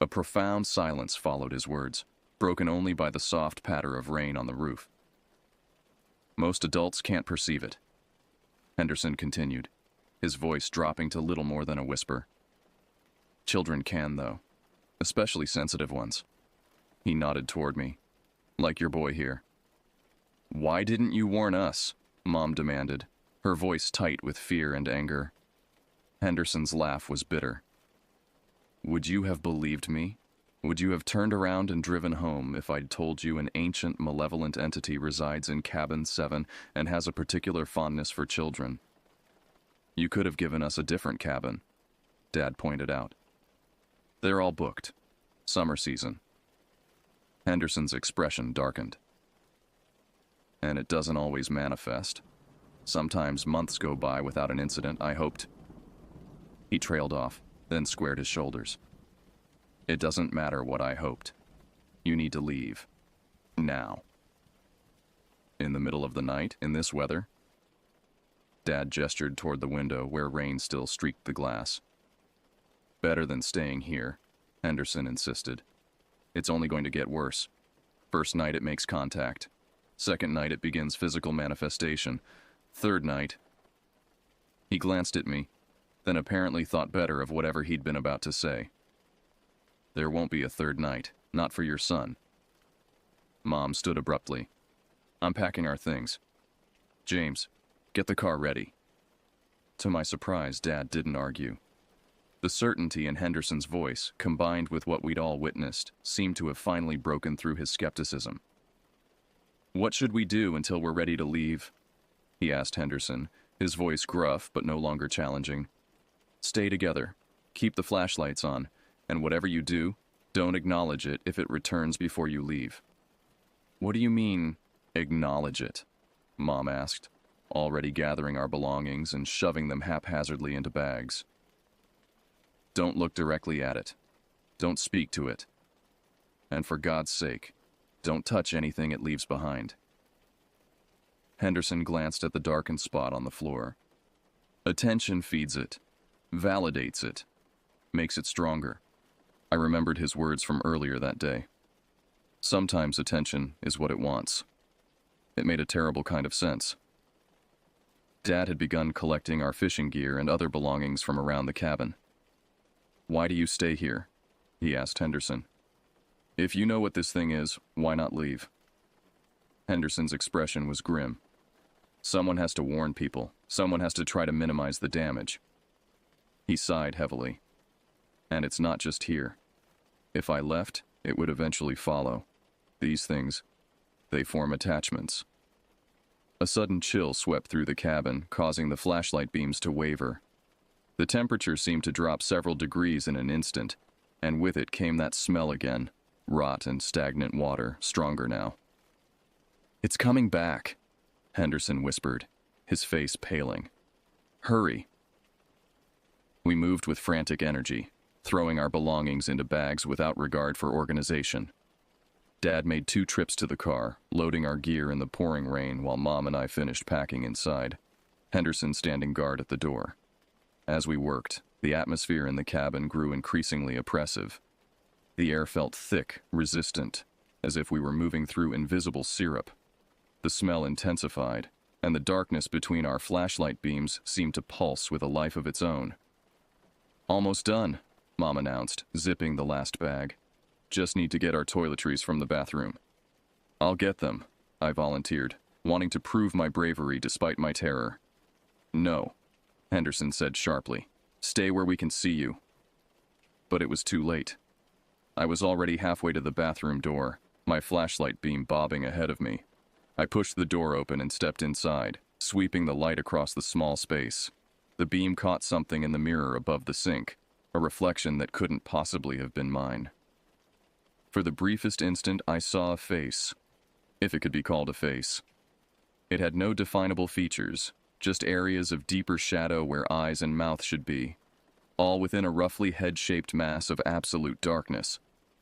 A: A profound silence followed his words, broken only by the soft patter of rain on the roof. Most adults can't perceive it, Henderson continued, his voice dropping to little more than a whisper. Children can, though, especially sensitive ones. He nodded toward me, like your boy here. Why didn't you warn us? Mom demanded, her voice tight with fear and anger. Henderson's laugh was bitter. Would you have believed me? Would you have turned around and driven home if I'd told you an ancient, malevolent entity resides in Cabin 7 and has a particular fondness for children? You could have given us a different cabin, Dad pointed out. They're all booked. Summer season. Henderson's expression darkened. And it doesn't always manifest. Sometimes months go by without an incident, I hoped. He trailed off, then squared his shoulders. It doesn't matter what I hoped. You need to leave. Now. In the middle of the night, in this weather? Dad gestured toward the window where rain still streaked the glass. Better than staying here, Henderson insisted. It's only going to get worse. First night it makes contact. Second night it begins physical manifestation. Third night... He glanced at me, then apparently thought better of whatever he'd been about to say. There won't be a third night, not for your son. Mom stood abruptly. I'm packing our things. James, get the car ready. To my surprise, Dad didn't argue. The certainty in Henderson's voice, combined with what we'd all witnessed, seemed to have finally broken through his skepticism. What should we do until we're ready to leave? He asked Henderson, his voice gruff but no longer challenging. Stay together. Keep the flashlights on, and whatever you do, don't acknowledge it if it returns before you leave. What do you mean, acknowledge it? Mom asked, already gathering our belongings and shoving them haphazardly into bags. Don't look directly at it. Don't speak to it. And for God's sake, don't touch anything it leaves behind. Henderson glanced at the darkened spot on the floor. Attention feeds it, validates it, makes it stronger. I remembered his words from earlier that day. Sometimes attention is what it wants. It made a terrible kind of sense. Dad had begun collecting our fishing gear and other belongings from around the cabin. Why do you stay here? He asked Henderson. If you know what this thing is, why not leave? Henderson's expression was grim. Someone has to warn people. Someone has to try to minimize the damage. He sighed heavily. And it's not just here. If I left, it would eventually follow. These things, they form attachments. A sudden chill swept through the cabin, causing the flashlight beams to waver. The temperature seemed to drop several degrees in an instant, and with it came that smell again, rot and stagnant water, stronger now. It's coming back, Henderson whispered, his face paling. Hurry. We moved with frantic energy, throwing our belongings into bags without regard for organization. Dad made 2 trips to the car, loading our gear in the pouring rain while Mom and I finished packing inside, Henderson standing guard at the door. As we worked, the atmosphere in the cabin grew increasingly oppressive. The air felt thick, resistant, as if we were moving through invisible syrup. The smell intensified, and the darkness between our flashlight beams seemed to pulse with a life of its own. Almost done, Mom announced, zipping the last bag. Just need to get our toiletries from the bathroom. I'll get them, I volunteered, wanting to prove my bravery despite my terror. No, Henderson said sharply. Stay where we can see you. But it was too late. I was already halfway to the bathroom door, my flashlight beam bobbing ahead of me. I pushed the door open and stepped inside, sweeping the light across the small space. The beam caught something in the mirror above the sink, a reflection that couldn't possibly have been mine. For the briefest instant, I saw a face, if it could be called a face. It had no definable features, just areas of deeper shadow where eyes and mouth should be, all within a roughly head-shaped mass of absolute darkness.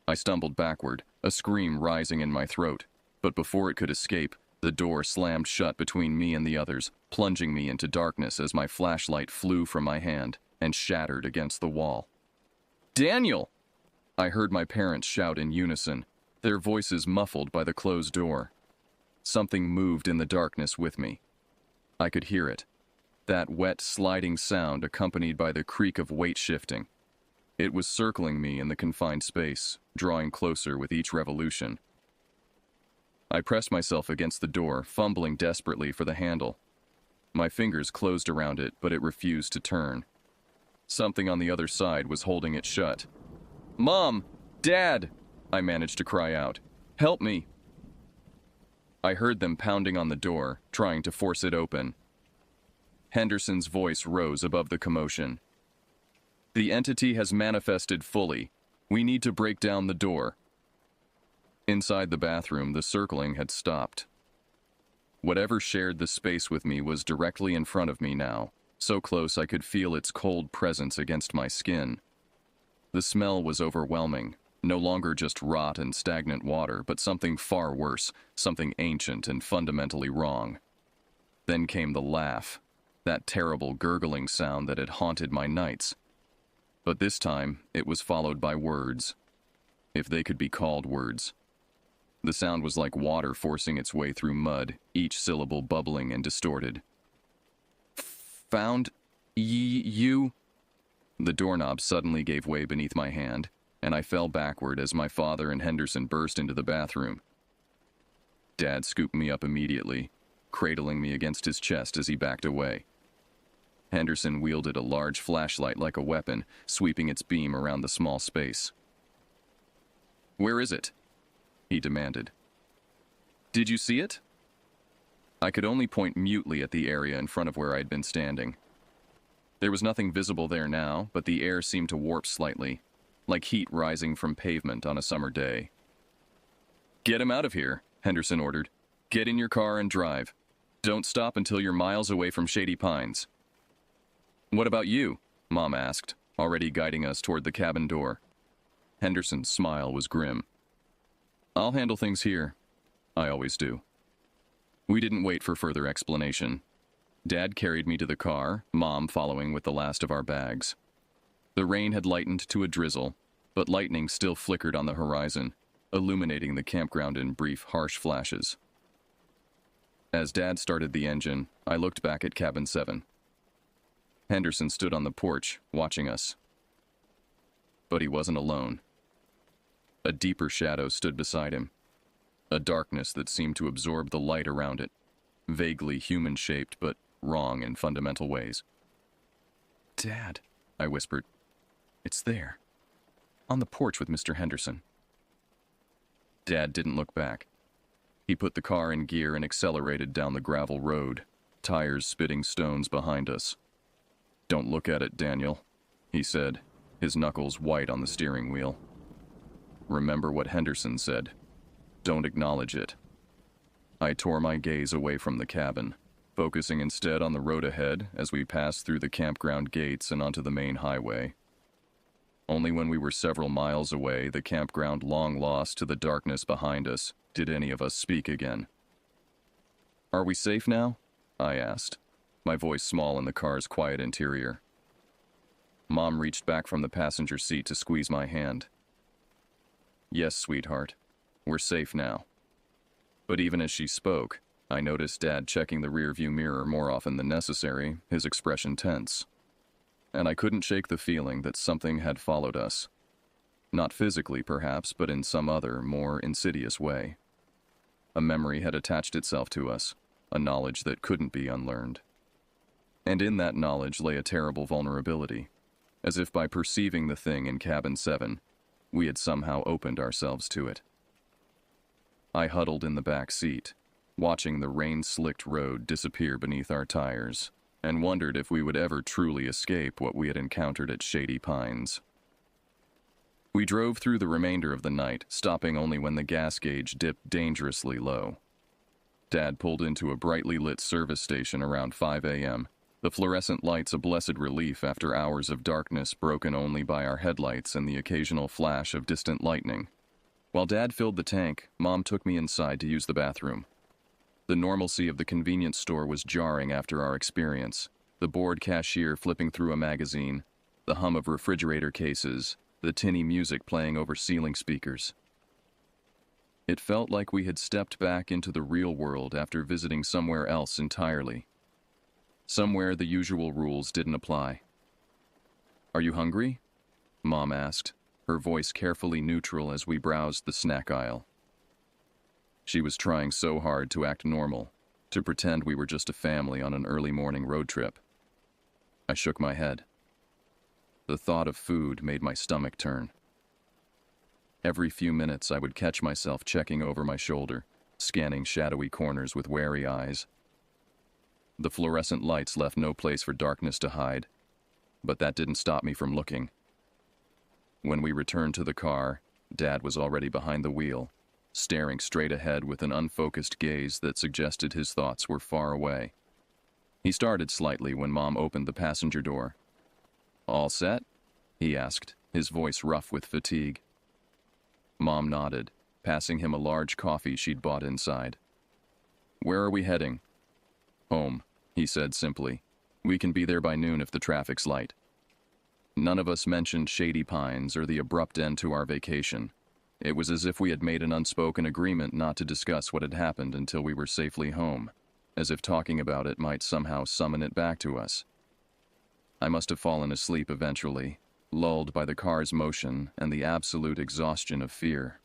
A: I stumbled backward, a scream rising in my throat, but before it could escape, the door slammed shut between me and the others, plunging me into darkness as my flashlight flew from my hand and shattered against the wall. Daniel! I heard my parents shout in unison, their voices muffled by the closed door. Something moved in the darkness with me. I could hear it, that wet, sliding sound accompanied by the creak of weight shifting. It was circling me in the confined space, drawing closer with each revolution. I pressed myself against the door, fumbling desperately for the handle. My fingers closed around it, but it refused to turn. Something on the other side was holding it shut. Mom! Dad! I managed to cry out. Help me! I heard them pounding on the door, trying to force it open. Henderson's voice rose above the commotion. The entity has manifested fully. We need to break down the door. Inside the bathroom, the circling had stopped. Whatever shared the space with me was directly in front of me now, so close I could feel its cold presence against my skin. The smell was overwhelming, no longer just rot and stagnant water, but something far worse, something ancient and fundamentally wrong. Then came the laugh, that terrible gurgling sound that had haunted my nights. But this time, it was followed by words, if they could be called words. The sound was like water forcing its way through mud, each syllable bubbling and distorted. Found you? The doorknob suddenly gave way beneath my hand, and I fell backward as my father and Henderson burst into the bathroom. Dad scooped me up immediately, cradling me against his chest as he backed away. Henderson wielded a large flashlight like a weapon, sweeping its beam around the small space. Where is it? He demanded. Did you see it? I could only point mutely at the area in front of where I had been standing. There was nothing visible there now, but the air seemed to warp slightly, like heat rising from pavement on a summer day. Get him out of here, Henderson ordered. Get in your car and drive. Don't stop until you're miles away from Shady Pines. What about you? Mom asked, already guiding us toward the cabin door. Henderson's smile was grim. I'll handle things here. I always do. We didn't wait for further explanation. Dad carried me to the car, Mom following with the last of our bags. The rain had lightened to a drizzle, but lightning still flickered on the horizon, illuminating the campground in brief, harsh flashes. As Dad started the engine, I looked back at Cabin 7. Henderson stood on the porch, watching us. But he wasn't alone. A deeper shadow stood beside him, a darkness that seemed to absorb the light around it, vaguely human-shaped but wrong in fundamental ways. Dad, I whispered. It's there. On the porch with Mr. Henderson. Dad didn't look back. He put the car in gear and accelerated down the gravel road, tires spitting stones behind us. Don't look at it, Daniel, he said, his knuckles white on the steering wheel. Remember what Henderson said. Don't acknowledge it. I tore my gaze away from the cabin, focusing instead on the road ahead as we passed through the campground gates and onto the main highway. Only when we were several miles away, the campground long lost to the darkness behind us, did any of us speak again. Are we safe now? I asked, my voice small in the car's quiet interior. Mom reached back from the passenger seat to squeeze my hand. Yes, sweetheart, we're safe now. But even as she spoke, I noticed Dad checking the rearview mirror more often than necessary, his expression tense. And I couldn't shake the feeling that something had followed us. Not physically, perhaps, but in some other, more insidious way. A memory had attached itself to us, a knowledge that couldn't be unlearned. And in that knowledge lay a terrible vulnerability, as if by perceiving the thing in Cabin 7, we had somehow opened ourselves to it. I huddled in the back seat, watching the rain-slicked road disappear beneath our tires, and wondered if we would ever truly escape what we had encountered at Shady Pines. We drove through the remainder of the night, stopping only when the gas gauge dipped dangerously low. Dad pulled into a brightly lit service station around 5 a.m., the fluorescent lights a blessed relief after hours of darkness broken only by our headlights and the occasional flash of distant lightning. While Dad filled the tank, Mom took me inside to use the bathroom. The normalcy of the convenience store was jarring after our experience, the bored cashier flipping through a magazine, the hum of refrigerator cases, the tinny music playing over ceiling speakers. It felt like we had stepped back into the real world after visiting somewhere else entirely. Somewhere the usual rules didn't apply. Are you hungry? Mom asked, her voice carefully neutral as we browsed the snack aisle. She was trying so hard to act normal, to pretend we were just a family on an early morning road trip. I shook my head. The thought of food made my stomach turn. Every few minutes I would catch myself checking over my shoulder, scanning shadowy corners with wary eyes. The fluorescent lights left no place for darkness to hide, but that didn't stop me from looking. When we returned to the car, Dad was already behind the wheel, staring straight ahead with an unfocused gaze that suggested his thoughts were far away. He started slightly when Mom opened the passenger door. All set? He asked, his voice rough with fatigue. Mom nodded, passing him a large coffee she'd bought inside. Where are we heading? Home, he said simply. We can be there by noon if the traffic's light. None of us mentioned Shady Pines or the abrupt end to our vacation. It was as if we had made an unspoken agreement not to discuss what had happened until we were safely home, as if talking about it might somehow summon it back to us. I must have fallen asleep eventually, lulled by the car's motion and the absolute exhaustion of fear.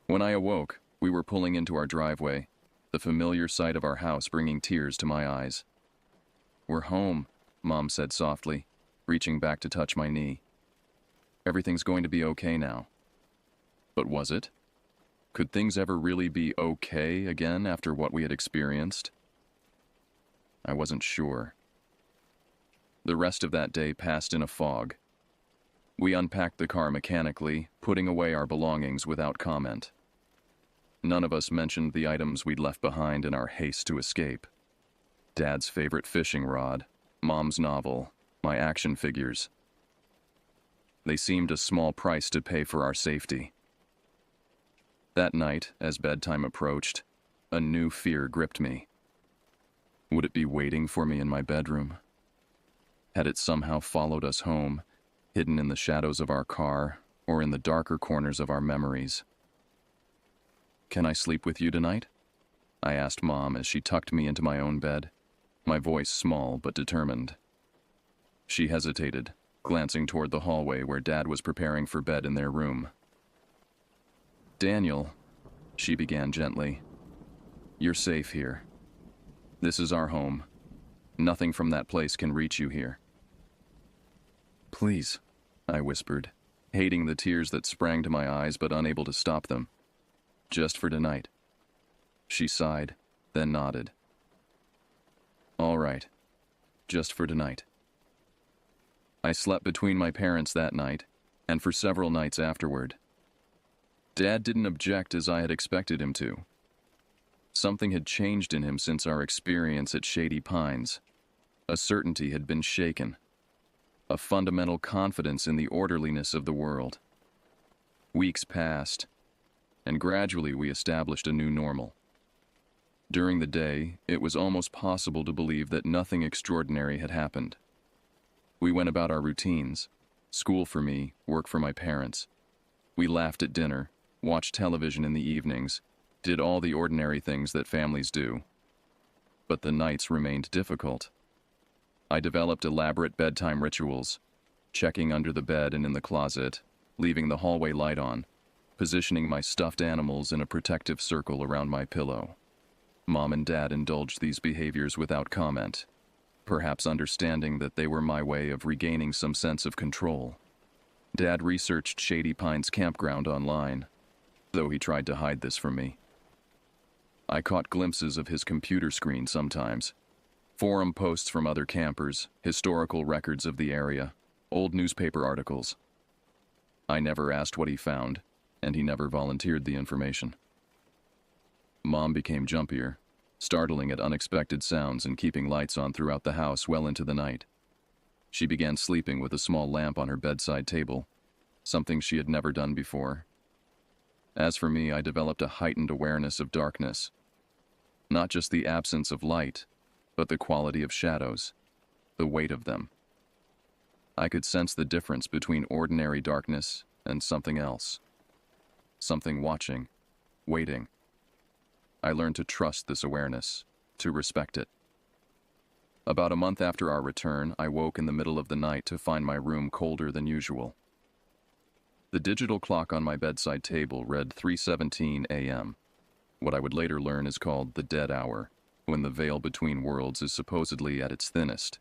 A: When I awoke, we were pulling into our driveway, the familiar sight of our house bringing tears to my eyes. We're home, Mom said softly, reaching back to touch my knee. Everything's going to be okay now. But was it? Could things ever really be okay again after what we had experienced? I wasn't sure. The rest of that day passed in a fog. We unpacked the car mechanically, putting away our belongings without comment. None of us mentioned the items we'd left behind in our haste to escape. Dad's favorite fishing rod, Mom's novel, my action figures. They seemed a small price to pay for our safety. That night, as bedtime approached, a new fear gripped me. Would it be waiting for me in my bedroom? Had it somehow followed us home, hidden in the shadows of our car or in the darker corners of our memories? "Can I sleep with you tonight?" I asked Mom as she tucked me into my own bed, my voice small but determined. She hesitated, glancing toward the hallway where Dad was preparing for bed in their room. "Daniel," she began gently, "you're safe here. This is our home. Nothing from that place can reach you here." "Please," I whispered, hating the tears that sprang to my eyes but unable to stop them. "Just for tonight." She sighed, then nodded. "All right. Just for tonight." I slept between my parents that night, and for several nights afterward. Dad didn't object as I had expected him to. Something had changed in him since our experience at Shady Pines. A certainty had been shaken. A fundamental confidence in the orderliness of the world. Weeks passed, and gradually we established a new normal. During the day, it was almost possible to believe that nothing extraordinary had happened. We went about our routines, school for me, work for my parents. We laughed at dinner, watched television in the evenings, did all the ordinary things that families do. But the nights remained difficult. I developed elaborate bedtime rituals, checking under the bed and in the closet, leaving the hallway light on, positioning my stuffed animals in a protective circle around my pillow. Mom and Dad indulged these behaviors without comment, perhaps understanding that they were my way of regaining some sense of control. Dad researched Shady Pines campground online, though he tried to hide this from me. I caught glimpses of his computer screen sometimes. Forum posts from other campers, historical records of the area, old newspaper articles. I never asked what he found, and he never volunteered the information. Mom became jumpier, startling at unexpected sounds and keeping lights on throughout the house well into the night. She began sleeping with a small lamp on her bedside table, something she had never done before. As for me, I developed a heightened awareness of darkness. Not just the absence of light, but the quality of shadows, the weight of them. I could sense the difference between ordinary darkness and something else. Something watching, waiting. I learned to trust this awareness, to respect it. About a month after our return, I woke in the middle of the night to find my room colder than usual. The digital clock on my bedside table read 3:17 a.m., what I would later learn is called the dead hour, when the veil between worlds is supposedly at its thinnest.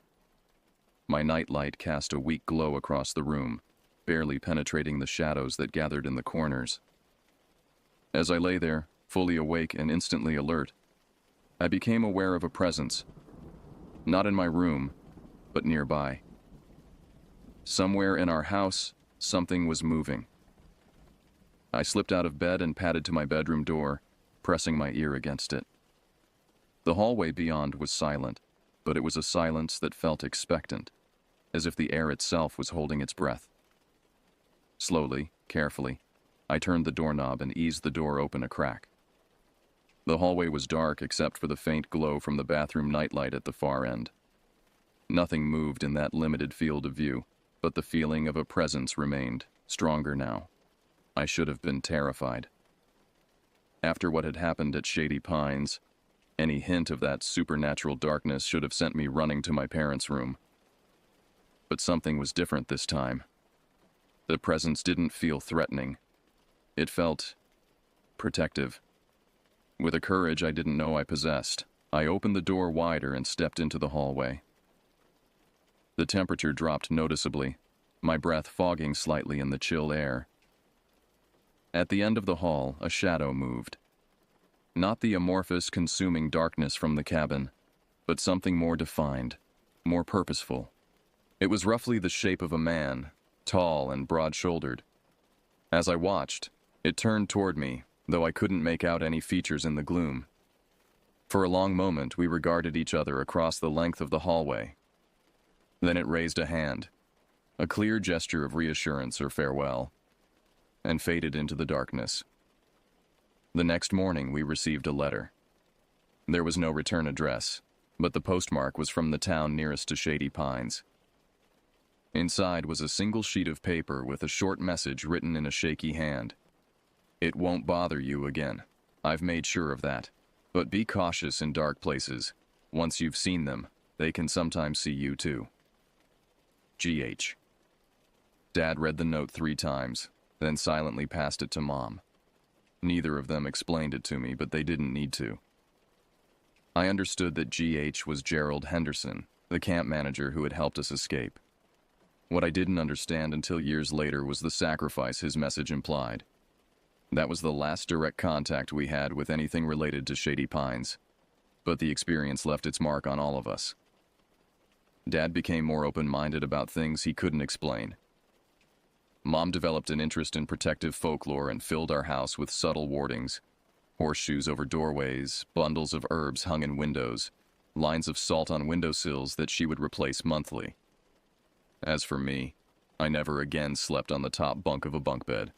A: My nightlight cast a weak glow across the room, barely penetrating the shadows that gathered in the corners. As I lay there, fully awake and instantly alert, I became aware of a presence. Not in my room, but nearby. Somewhere in our house, something was moving. I slipped out of bed and padded to my bedroom door, pressing my ear against it. The hallway beyond was silent, but it was a silence that felt expectant, as if the air itself was holding its breath. Slowly, carefully, I turned the doorknob and eased the door open a crack. The hallway was dark except for the faint glow from the bathroom nightlight at the far end. Nothing moved in that limited field of view, but the feeling of a presence remained, stronger now. I should have been terrified. After what had happened at Shady Pines, any hint of that supernatural darkness should have sent me running to my parents' room. But something was different this time. The presence didn't feel threatening. It felt protective. With a courage I didn't know I possessed, I opened the door wider and stepped into the hallway. The temperature dropped noticeably, my breath fogging slightly in the chill air. At the end of the hall, a shadow moved. Not the amorphous, consuming darkness from the cabin, but something more defined, more purposeful. It was roughly the shape of a man, tall and broad-shouldered. As I watched, it turned toward me, though I couldn't make out any features in the gloom. For a long moment, we regarded each other across the length of the hallway. Then it raised a hand, a clear gesture of reassurance or farewell, and faded into the darkness. The next morning, we received a letter. There was no return address, but the postmark was from the town nearest to Shady Pines. Inside was a single sheet of paper with a short message written in a shaky hand. "It won't bother you again. I've made sure of that. But be cautious in dark places. Once you've seen them, they can sometimes see you too. G.H." Dad read the note 3 times, then silently passed it to Mom. Neither of them explained it to me, but they didn't need to. I understood that G.H. was Gerald Henderson, the camp manager who had helped us escape. What I didn't understand until years later was the sacrifice his message implied. That was the last direct contact we had with anything related to Shady Pines, but the experience left its mark on all of us. Dad became more open-minded about things he couldn't explain. Mom developed an interest in protective folklore and filled our house with subtle wardings: horseshoes over doorways, bundles of herbs hung in windows, lines of salt on windowsills that she would replace monthly. As for me, I never again slept on the top bunk of a bunk bed.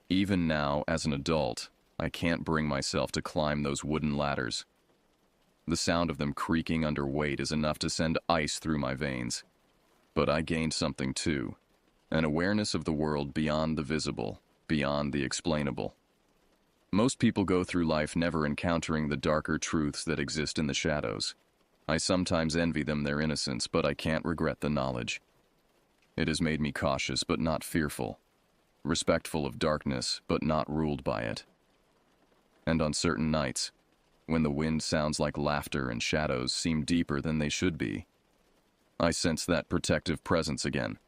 A: Even now, as an adult, I can't bring myself to climb those wooden ladders. The sound of them creaking under weight is enough to send ice through my veins. But I gained something too, an awareness of the world beyond the visible, beyond the explainable. Most people go through life never encountering the darker truths that exist in the shadows. I sometimes envy them their innocence, but I can't regret the knowledge. It has made me cautious but not fearful, respectful of darkness but not ruled by it. And on certain nights, when the wind sounds like laughter and shadows seem deeper than they should be, I sense that protective presence again,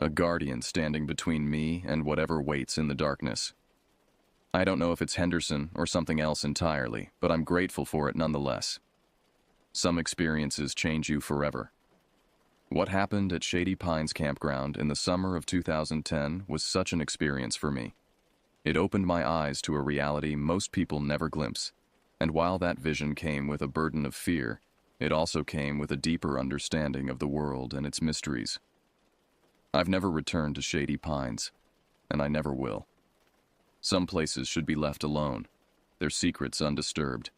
A: a guardian standing between me and whatever waits in the darkness. I don't know if it's Henderson or something else entirely, but I'm grateful for it nonetheless. Some experiences change you forever. What happened at Shady Pines Campground in the summer of 2010 was such an experience for me. It opened my eyes to a reality most people never glimpse, and while that vision came with a burden of fear, it also came with a deeper understanding of the world and its mysteries. I've never returned to Shady Pines, and I never will. Some places should be left alone, their secrets undisturbed.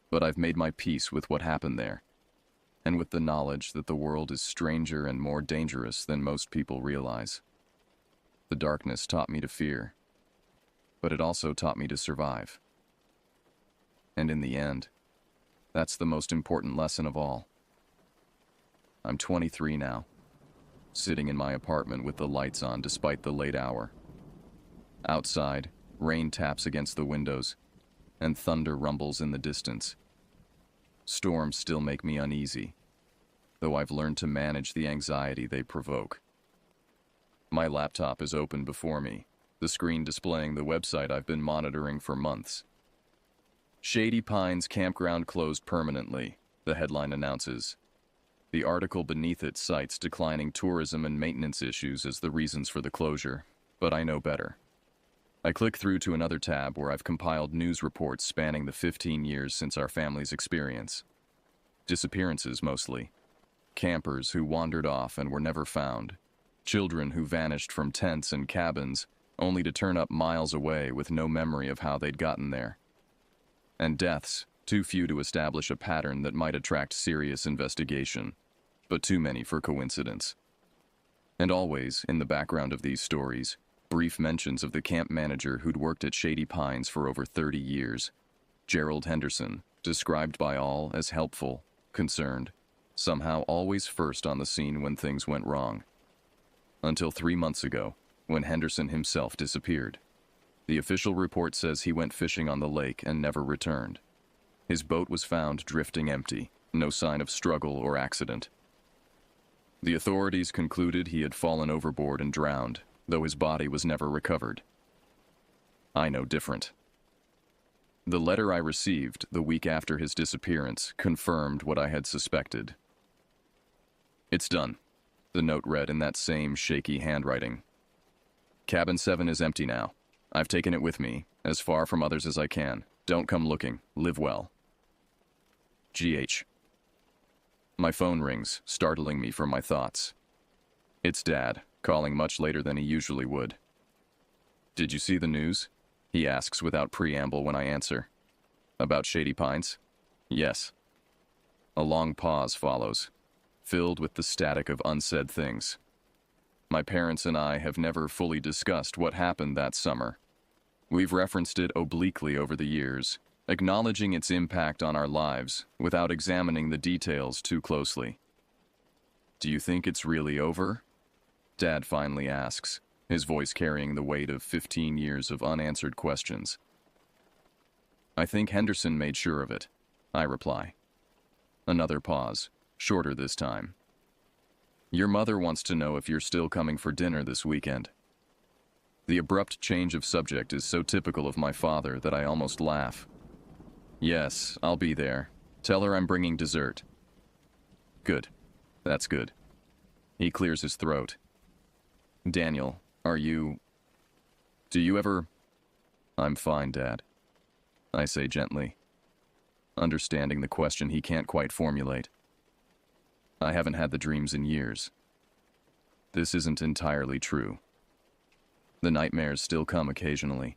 A: But I've made my peace with what happened there, and with the knowledge that the world is stranger and more dangerous than most people realize. The darkness taught me to fear, but it also taught me to survive. And in the end, that's the most important lesson of all. I'm 23 now, sitting in my apartment with the lights on despite the late hour. Outside, rain taps against the windows, and thunder rumbles in the distance. Storms still make me uneasy, though I've learned to manage the anxiety they provoke. My laptop is open before me, the screen displaying the website I've been monitoring for months. Shady Pines Campground closed permanently, the headline announces. The article beneath it cites declining tourism and maintenance issues as the reasons for the closure, but I know better. I click through to another tab where I've compiled news reports spanning the 15 years since our family's experience. Disappearances mostly. Campers who wandered off and were never found. Children who vanished from tents and cabins, only to turn up miles away with no memory of how they'd gotten there. And deaths, too few to establish a pattern that might attract serious investigation, but too many for coincidence. And always, in the background of these stories, brief mentions of the camp manager who'd worked at Shady Pines for over 30 years, Gerald Henderson, described by all as helpful, concerned, somehow always first on the scene when things went wrong. Until 3 months ago, when Henderson himself disappeared. The official report says he went fishing on the lake and never returned. His boat was found drifting empty, no sign of struggle or accident. The authorities concluded he had fallen overboard and drowned, though his body was never recovered. I know different. The letter I received the week after his disappearance confirmed what I had suspected. It's done, the note read in that same shaky handwriting. Cabin 7 is empty now. I've taken it with me, as far from others as I can. Don't come looking. Live well. GH. My phone rings, startling me from my thoughts. It's Dad, calling much later than he usually would. Did you see the news? He asks without preamble when I answer. About Shady Pines? Yes. A long pause follows, filled with the static of unsaid things. My parents and I have never fully discussed what happened that summer. We've referenced it obliquely over the years, acknowledging its impact on our lives without examining the details too closely. Do you think it's really over? Dad finally asks, his voice carrying the weight of 15 years of unanswered questions. I think Henderson made sure of it, I reply. Another pause, shorter this time. Your mother wants to know if you're still coming for dinner this weekend. The abrupt change of subject is so typical of my father that I almost laugh. Yes, I'll be there. Tell her I'm bringing dessert. Good. That's good. He clears his throat. Daniel, do you ever... I'm fine, Dad. I say gently, understanding the question he can't quite formulate. I haven't had the dreams in years. This isn't entirely true. The nightmares still come occasionally.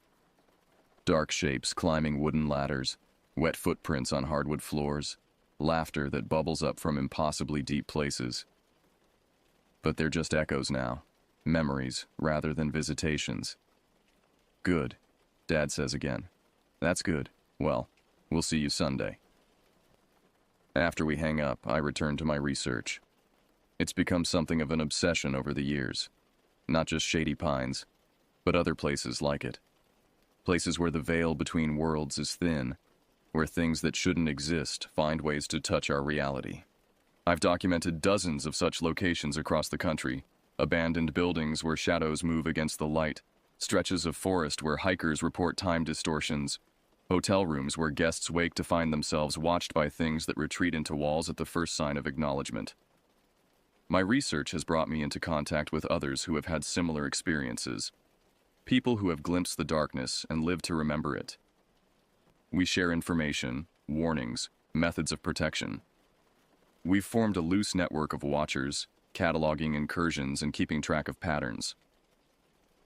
A: Dark shapes climbing wooden ladders, wet footprints on hardwood floors, laughter that bubbles up from impossibly deep places. But they're just echoes now, memories rather than visitations. Good, Dad says again. That's good. Well, we'll see you Sunday. After we hang up, I return to my research. It's become something of an obsession over the years. Not just Shady Pines, but other places like it. Places where the veil between worlds is thin, where things that shouldn't exist find ways to touch our reality. I've documented dozens of such locations across the country, abandoned buildings where shadows move against the light, stretches of forest where hikers report time distortions, hotel rooms where guests wake to find themselves watched by things that retreat into walls at the first sign of acknowledgement. My research has brought me into contact with others who have had similar experiences, people who have glimpsed the darkness and lived to remember it. We share information, warnings, methods of protection. We've formed a loose network of watchers, cataloging incursions and keeping track of patterns.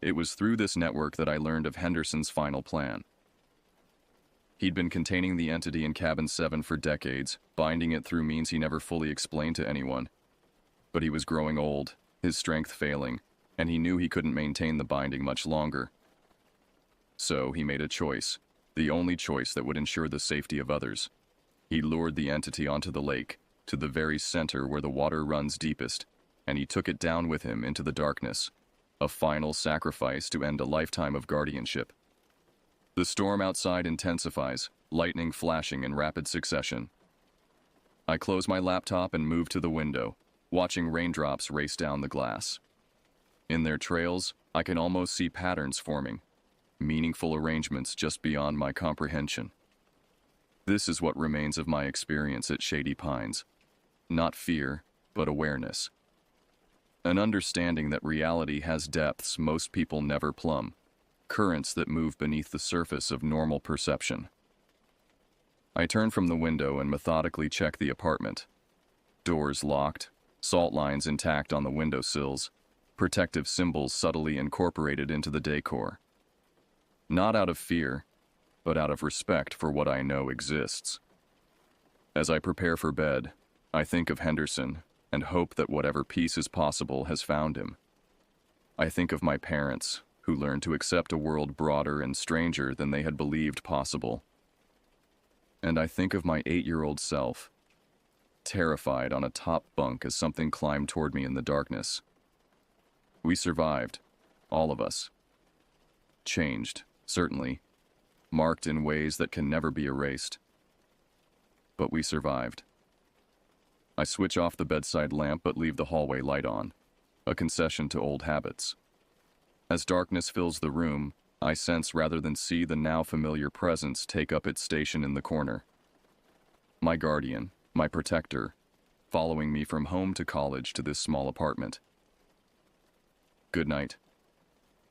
A: It was through this network that I learned of Henderson's final plan. He'd been containing the entity in Cabin 7 for decades, binding it through means he never fully explained to anyone. But he was growing old, his strength failing, and he knew he couldn't maintain the binding much longer. So he made a choice, the only choice that would ensure the safety of others. He lured the entity onto the lake, to the very center where the water runs deepest, and he took it down with him into the darkness, a final sacrifice to end a lifetime of guardianship. The storm outside intensifies, lightning flashing in rapid succession. I close my laptop and move to the window, watching raindrops race down the glass. In their trails, I can almost see patterns forming, meaningful arrangements just beyond my comprehension. This is what remains of my experience at Shady Pines. Not fear, but awareness. An understanding that reality has depths most people never plumb, currents that move beneath the surface of normal perception. I turn from the window and methodically check the apartment. Doors locked, salt lines intact on the windowsills, protective symbols subtly incorporated into the decor. Not out of fear, but out of respect for what I know exists. As I prepare for bed, I think of Henderson and hope that whatever peace is possible has found him. I think of my parents, who learned to accept a world broader and stranger than they had believed possible. And I think of my 8-year-old self, terrified on a top bunk as something climbed toward me in the darkness. We survived, all of us. Changed, certainly, marked in ways that can never be erased. But we survived. I switch off the bedside lamp but leave the hallway light on, a concession to old habits. As darkness fills the room, I sense rather than see the now familiar presence take up its station in the corner. My guardian, my protector, following me from home to college to this small apartment. Good night,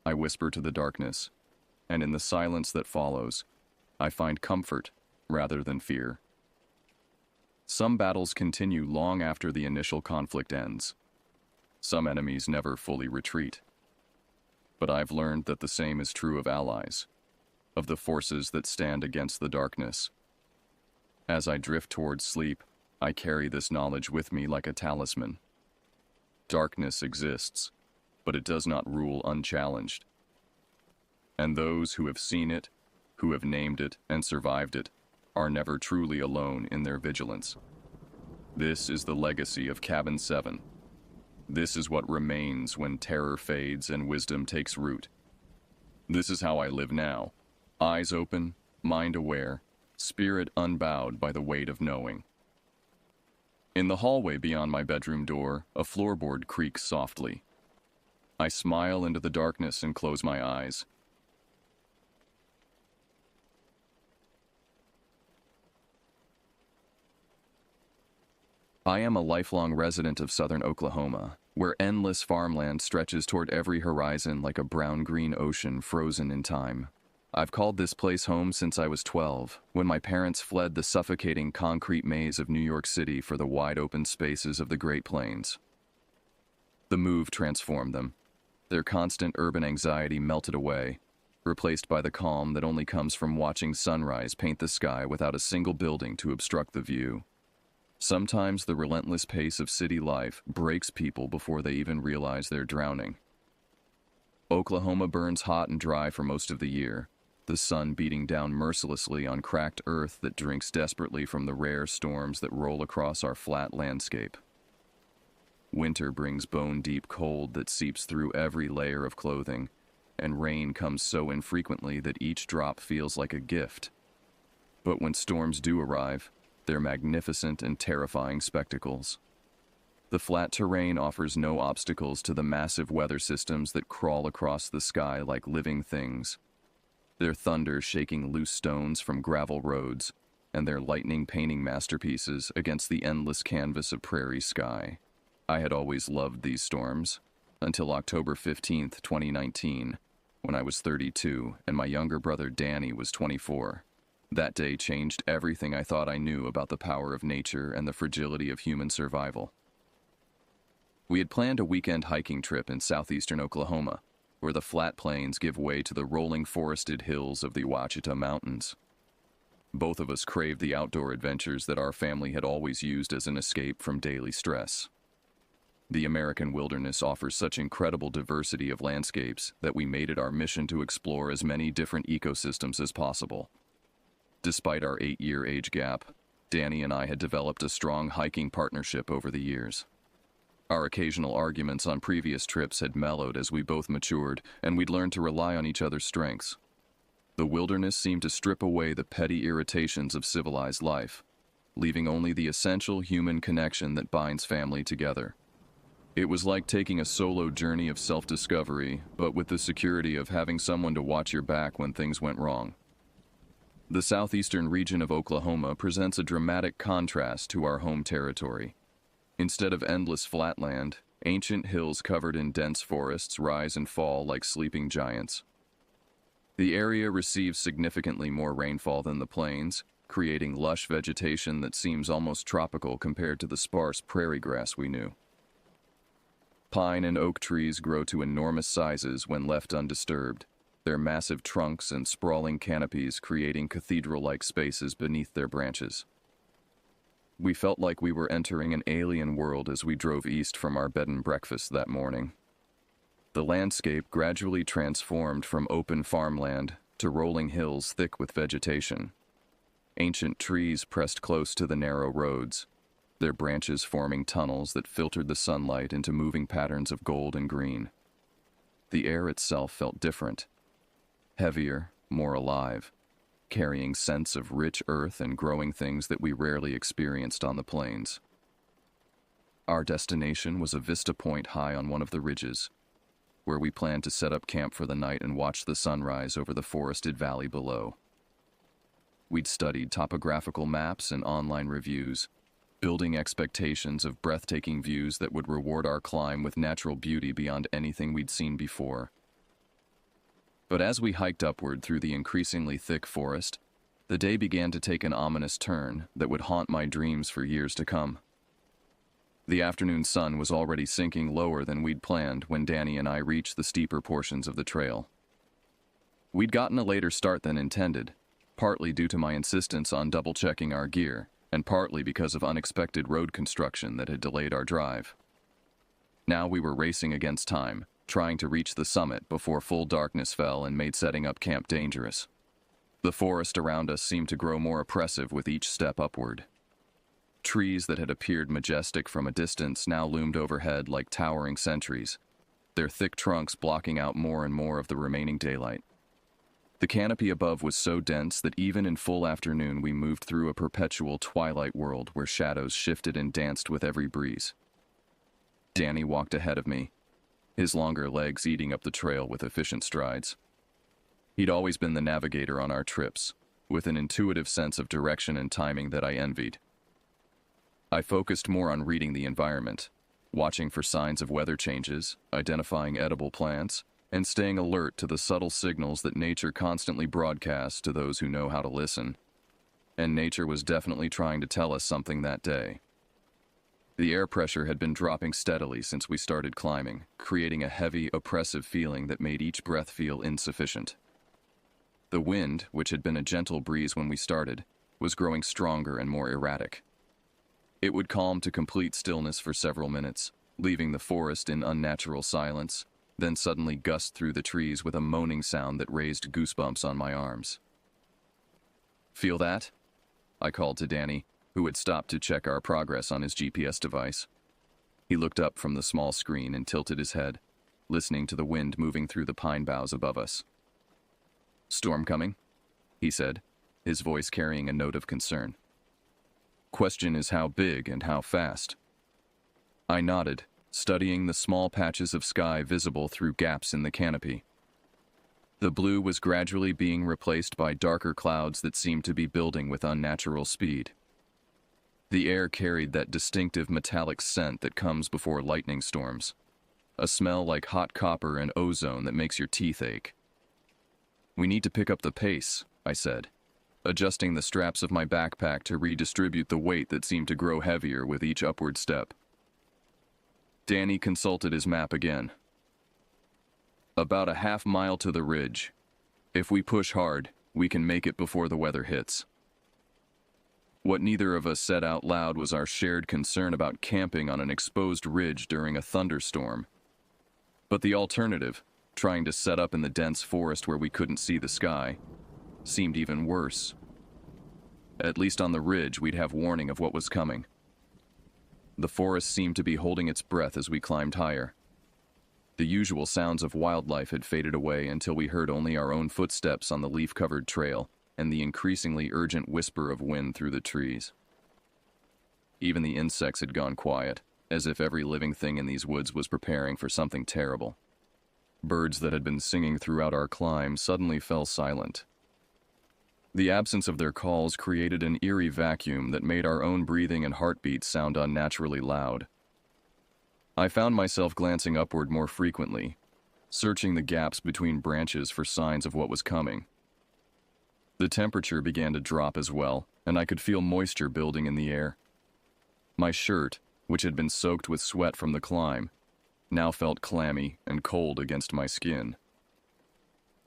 A: I whisper to the darkness, and in the silence that follows, I find comfort rather than fear. Some battles continue long after the initial conflict ends. Some enemies never fully retreat. But I've learned that the same is true of allies, of the forces that stand against the darkness. As I drift towards sleep, I carry this knowledge with me like a talisman. Darkness exists, but it does not rule unchallenged. And those who have seen it, who have named it and survived it, are never truly alone in their vigilance. This is the legacy of Cabin 7. This is what remains when terror fades and wisdom takes root. This is how I live now, eyes open, mind aware, spirit unbowed by the weight of knowing. In the hallway beyond my bedroom door, a floorboard creaks softly. I smile into the darkness and close my eyes. I am a lifelong resident of southern Oklahoma, where endless farmland stretches toward every horizon like a brown-green ocean frozen in time. I've called this place home since I was 12, when my parents fled the suffocating concrete maze of New York City for the wide-open spaces of the Great Plains. The move transformed them. Their constant urban anxiety melted away, replaced by the calm that only comes from watching sunrise paint the sky without a single building to obstruct the view. Sometimes the relentless pace of city life breaks people before they even realize they're drowning. Oklahoma burns hot and dry for most of the year, the sun beating down mercilessly on cracked earth that drinks desperately from the rare storms that roll across our flat landscape. Winter brings bone-deep cold that seeps through every layer of clothing, and rain comes so infrequently that each drop feels like a gift. But when storms do arrive, they're magnificent and terrifying spectacles. The flat terrain offers no obstacles to the massive weather systems that crawl across the sky like living things. Their thunder shaking loose stones from gravel roads, and their lightning painting masterpieces against the endless canvas of prairie sky. I had always loved these storms, until October 15th, 2019, when I was 32 and my younger brother Danny was 24. That day changed everything I thought I knew about the power of nature and the fragility of human survival. We had planned a weekend hiking trip in southeastern Oklahoma, where the flat plains give way to the rolling forested hills of the Ouachita Mountains. Both of us craved the outdoor adventures that our family had always used as an escape from daily stress. The American wilderness offers such incredible diversity of landscapes that we made it our mission to explore as many different ecosystems as possible. Despite our 8-year age gap, Danny and I had developed a strong hiking partnership over the years. Our occasional arguments on previous trips had mellowed as we both matured, and we'd learned to rely on each other's strengths. The wilderness seemed to strip away the petty irritations of civilized life, leaving only the essential human connection that binds family together. It was like taking a solo journey of self-discovery, but with the security of having someone to watch your back when things went wrong. The southeastern region of Oklahoma presents a dramatic contrast to our home territory. Instead of endless flatland, ancient hills covered in dense forests rise and fall like sleeping giants. The area receives significantly more rainfall than the plains, creating lush vegetation that seems almost tropical compared to the sparse prairie grass we knew. Pine and oak trees grow to enormous sizes when left undisturbed, their massive trunks and sprawling canopies creating cathedral-like spaces beneath their branches. We felt like we were entering an alien world as we drove east from our bed and breakfast that morning. The landscape gradually transformed from open farmland to rolling hills thick with vegetation. Ancient trees pressed close to the narrow roads, their branches forming tunnels that filtered the sunlight into moving patterns of gold and green. The air itself felt different, heavier, more alive, carrying scents of rich earth and growing things that we rarely experienced on the plains. Our destination was a vista point high on one of the ridges. where we planned to set up camp for the night and watch the sunrise over the forested valley below. We'd studied topographical maps and online reviews, building expectations of breathtaking views that would reward our climb with natural beauty beyond anything we'd seen before. But as we hiked upward through the increasingly thick forest, the day began to take an ominous turn that would haunt my dreams for years to come. The afternoon sun was already sinking lower than we'd planned when Danny and I reached the steeper portions of the trail. We'd gotten a later start than intended, partly due to my insistence on double-checking our gear, and partly because of unexpected road construction that had delayed our drive. Now we were racing against time, trying to reach the summit before full darkness fell and made setting up camp dangerous. The forest around us seemed to grow more oppressive with each step upward. Trees that had appeared majestic from a distance now loomed overhead like towering sentries, their thick trunks blocking out more and more of the remaining daylight. The canopy above was so dense that even in full afternoon we moved through a perpetual twilight world where shadows shifted and danced with every breeze. Danny walked ahead of me, his longer legs eating up the trail with efficient strides. He'd always been the navigator on our trips, with an intuitive sense of direction and timing that I envied. I focused more on reading the environment, watching for signs of weather changes, identifying edible plants, and staying alert to the subtle signals that nature constantly broadcasts to those who know how to listen. And nature was definitely trying to tell us something that day. The air pressure had been dropping steadily since we started climbing, creating a heavy, oppressive feeling that made each breath feel insufficient. The wind, which had been a gentle breeze when we started, was growing stronger and more erratic. It would calm to complete stillness for several minutes, leaving the forest in unnatural silence, then suddenly gust through the trees with a moaning sound that raised goosebumps on my arms. "Feel that?" I called to Danny, who had stopped to check our progress on his GPS device. He looked up from the small screen and tilted his head, listening to the wind moving through the pine boughs above us. "Storm coming?" he said, his voice carrying a note of concern. "Question is how big and how fast." I nodded, studying the small patches of sky visible through gaps in the canopy. The blue was gradually being replaced by darker clouds that seemed to be building with unnatural speed. The air carried that distinctive metallic scent that comes before lightning storms, a smell like hot copper and ozone that makes your teeth ache. "We need to pick up the pace," I said, adjusting the straps of my backpack to redistribute the weight that seemed to grow heavier with each upward step. Danny consulted his map again. "About a half-mile to the ridge. If we push hard, we can make it before the weather hits." What neither of us said out loud was our shared concern about camping on an exposed ridge during a thunderstorm. But the alternative, trying to set up in the dense forest where we couldn't see the sky, seemed even worse. At least on the ridge, we'd have warning of what was coming. The forest seemed to be holding its breath as we climbed higher. The usual sounds of wildlife had faded away until we heard only our own footsteps on the leaf-covered trail and the increasingly urgent whisper of wind through the trees. Even the insects had gone quiet, as if every living thing in these woods was preparing for something terrible. Birds that had been singing throughout our climb suddenly fell silent. The absence of their calls created an eerie vacuum that made our own breathing and heartbeats sound unnaturally loud. I found myself glancing upward more frequently, searching the gaps between branches for signs of what was coming. The temperature began to drop as well, and I could feel moisture building in the air. My shirt, which had been soaked with sweat from the climb, now felt clammy and cold against my skin.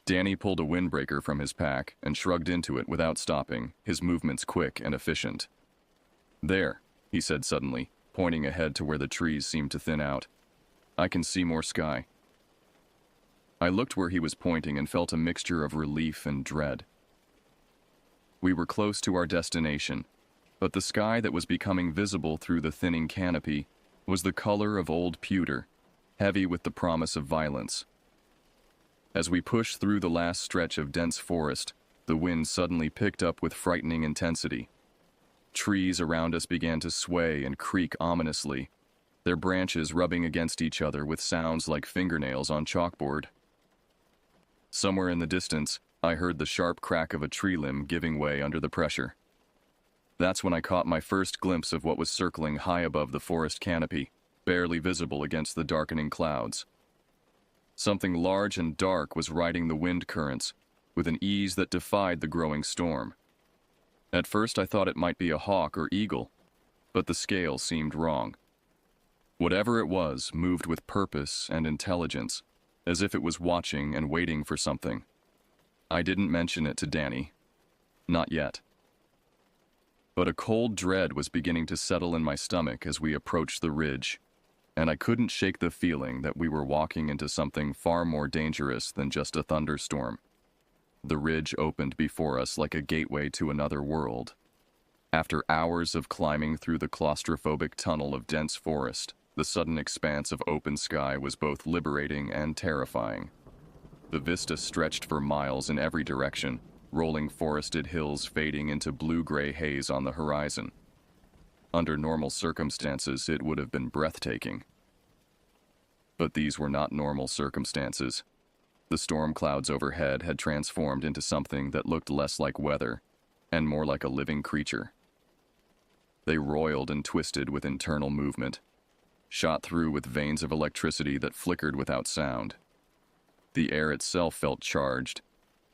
A: Danny pulled a windbreaker from his pack and shrugged into it without stopping, his movements quick and efficient. "There," he said suddenly, pointing ahead to where the trees seemed to thin out. "I can see more sky." I looked where he was pointing and felt a mixture of relief and dread. We were close to our destination, but the sky that was becoming visible through the thinning canopy was the color of old pewter, heavy with the promise of violence. As we pushed through the last stretch of dense forest, the wind suddenly picked up with frightening intensity. Trees around us began to sway and creak ominously, their branches rubbing against each other with sounds like fingernails on chalkboard. Somewhere in the distance, I heard the sharp crack of a tree limb giving way under the pressure. That's when I caught my first glimpse of what was circling high above the forest canopy, barely visible against the darkening clouds. Something large and dark was riding the wind currents, with an ease that defied the growing storm. At first I thought it might be a hawk or eagle, but the scale seemed wrong. Whatever it was moved with purpose and intelligence, as if it was watching and waiting for something. I didn't mention it to Danny. Not yet. But a cold dread was beginning to settle in my stomach as we approached the ridge, and I couldn't shake the feeling that we were walking into something far more dangerous than just a thunderstorm. The ridge opened before us like a gateway to another world. After hours of climbing through the claustrophobic tunnel of dense forest, the sudden expanse of open sky was both liberating and terrifying. The vista stretched for miles in every direction, rolling forested hills fading into blue-gray haze on the horizon. Under normal circumstances, it would have been breathtaking. But these were not normal circumstances. The storm clouds overhead had transformed into something that looked less like weather and more like a living creature. They roiled and twisted with internal movement, shot through with veins of electricity that flickered without sound. The air itself felt charged,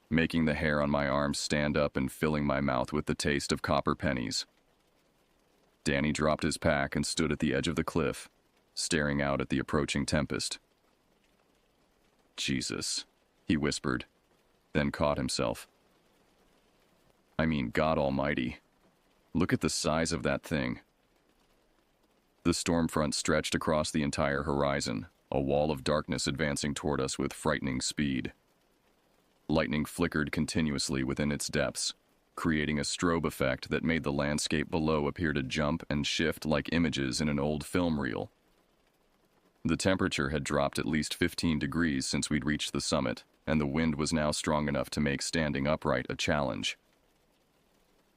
A: making the hair on my arms stand up and filling my mouth with the taste of copper pennies. Danny dropped his pack and stood at the edge of the cliff, staring out at the approaching tempest. Jesus, he whispered, then caught himself. I mean, God Almighty. Look at the size of that thing. The storm front stretched across the entire horizon, a wall of darkness advancing toward us with frightening speed. Lightning flickered continuously within its depths, creating a strobe effect that made the landscape below appear to jump and shift like images in an old film reel. The temperature had dropped at least 15 degrees since we'd reached the summit, and the wind was now strong enough to make standing upright a challenge.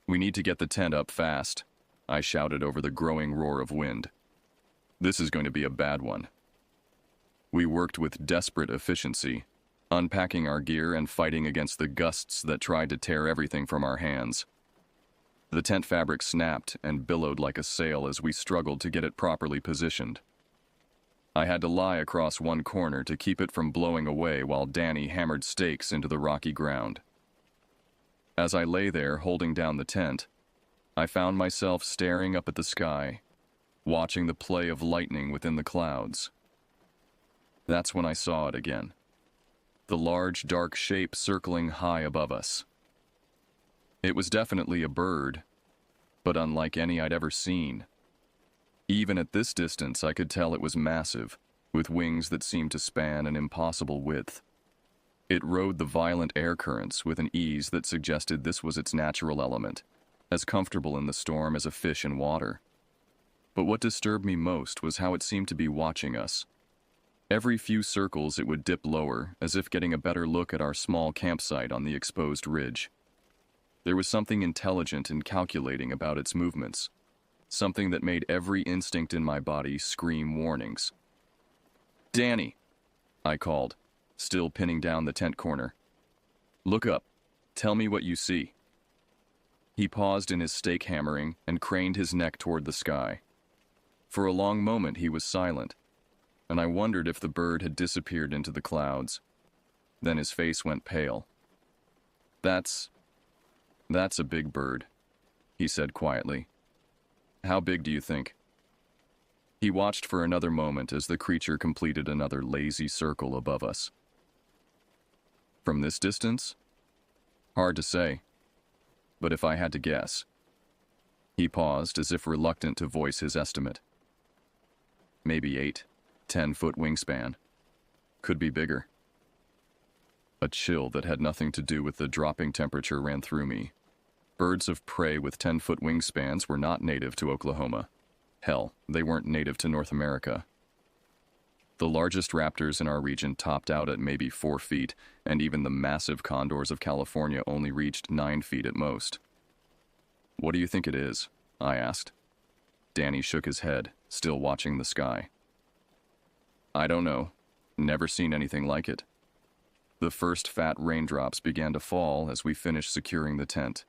A: We need to get the tent up fast, I shouted over the growing roar of wind. This is going to be a bad one. We worked with desperate efficiency, unpacking our gear and fighting against the gusts that tried to tear everything from our hands. The tent fabric snapped and billowed like a sail as we struggled to get it properly positioned. I had to lie across one corner to keep it from blowing away while Danny hammered stakes into the rocky ground. As I lay there holding down the tent, I found myself staring up at the sky, watching the play of lightning within the clouds. That's when I saw it again. The large, dark shape circling high above us. It was definitely a bird, but unlike any I'd ever seen. Even at this distance, I could tell it was massive, with wings that seemed to span an impossible width. It rode the violent air currents with an ease that suggested this was its natural element, as comfortable in the storm as a fish in water. But what disturbed me most was how it seemed to be watching us. Every few circles it would dip lower, as if getting a better look at our small campsite on the exposed ridge. There was something intelligent and calculating about its movements, something that made every instinct in my body scream warnings. "Danny," I called, still pinning down the tent corner. "Look up. Tell me what you see." He paused in his stake hammering and craned his neck toward the sky. For a long moment he was silent, and I wondered if the bird had disappeared into the clouds. Then his face went pale. That's a big bird," he said quietly. "How big do you think?" He watched for another moment as the creature completed another lazy circle above us. "From this distance? Hard to say. But if I had to guess." He paused as if reluctant to voice his estimate. "Maybe 8-10 foot wingspan. Could be bigger." A chill that had nothing to do with the dropping temperature ran through me. Birds of prey with 10-foot wingspans were not native to Oklahoma. Hell, they weren't native to North America. The largest raptors in our region topped out at maybe 4 feet, and even the massive condors of California only reached 9 feet at most. "What do you think it is?" I asked. Danny shook his head, still watching the sky. I don't know. Never seen anything like it. The first fat raindrops began to fall as we finished securing the tent.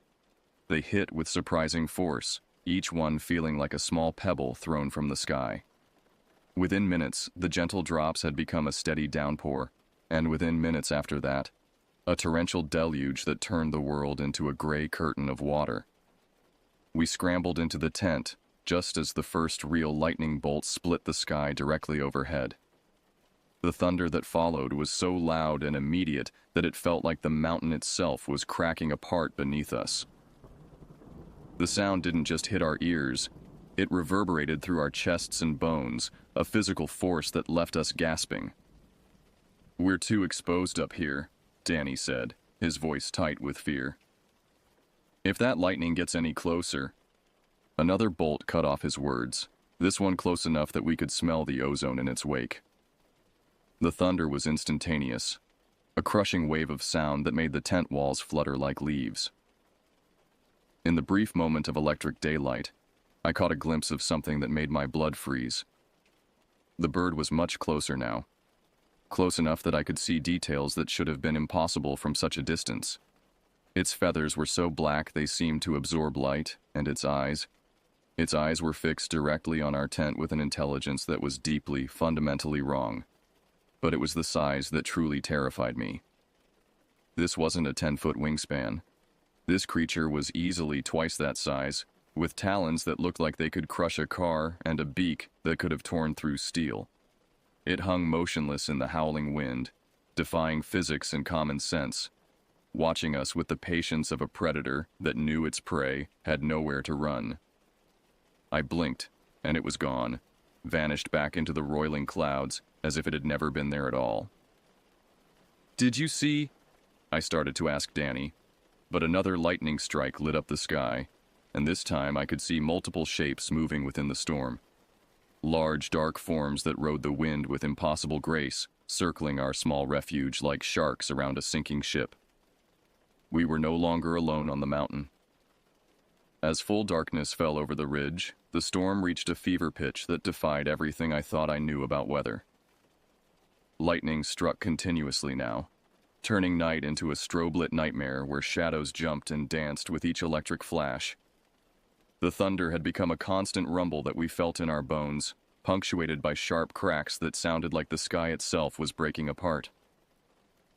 A: They hit with surprising force, each one feeling like a small pebble thrown from the sky. Within minutes, the gentle drops had become a steady downpour, and within minutes after that, a torrential deluge that turned the world into a gray curtain of water. We scrambled into the tent just as the first real lightning bolt split the sky directly overhead. The thunder that followed was so loud and immediate that it felt like the mountain itself was cracking apart beneath us. The sound didn't just hit our ears, it reverberated through our chests and bones, a physical force that left us gasping. "We're too exposed up here," Danny said, his voice tight with fear. "If that lightning gets any closer..." Another bolt cut off his words, this one close enough that we could smell the ozone in its wake. The thunder was instantaneous, a crushing wave of sound that made the tent walls flutter like leaves. In the brief moment of electric daylight, I caught a glimpse of something that made my blood freeze. The bird was much closer now, close enough that I could see details that should have been impossible from such a distance. Its feathers were so black they seemed to absorb light, and its eyes were fixed directly on our tent with an intelligence that was deeply, fundamentally wrong. But it was the size that truly terrified me. This wasn't a 10-foot wingspan. This creature was easily twice that size, with talons that looked like they could crush a car and a beak that could have torn through steel. It hung motionless in the howling wind, defying physics and common sense, watching us with the patience of a predator that knew its prey had nowhere to run. I blinked, and it was gone, vanished back into the roiling clouds as if it had never been there at all. "Did you see?" I started to ask Danny, but another lightning strike lit up the sky, and this time I could see multiple shapes moving within the storm. Large, dark forms that rode the wind with impossible grace, circling our small refuge like sharks around a sinking ship. We were no longer alone on the mountain. As full darkness fell over the ridge, the storm reached a fever pitch that defied everything I thought I knew about weather. Lightning struck continuously now, turning night into a strobe-lit nightmare where shadows jumped and danced with each electric flash. The thunder had become a constant rumble that we felt in our bones, punctuated by sharp cracks that sounded like the sky itself was breaking apart.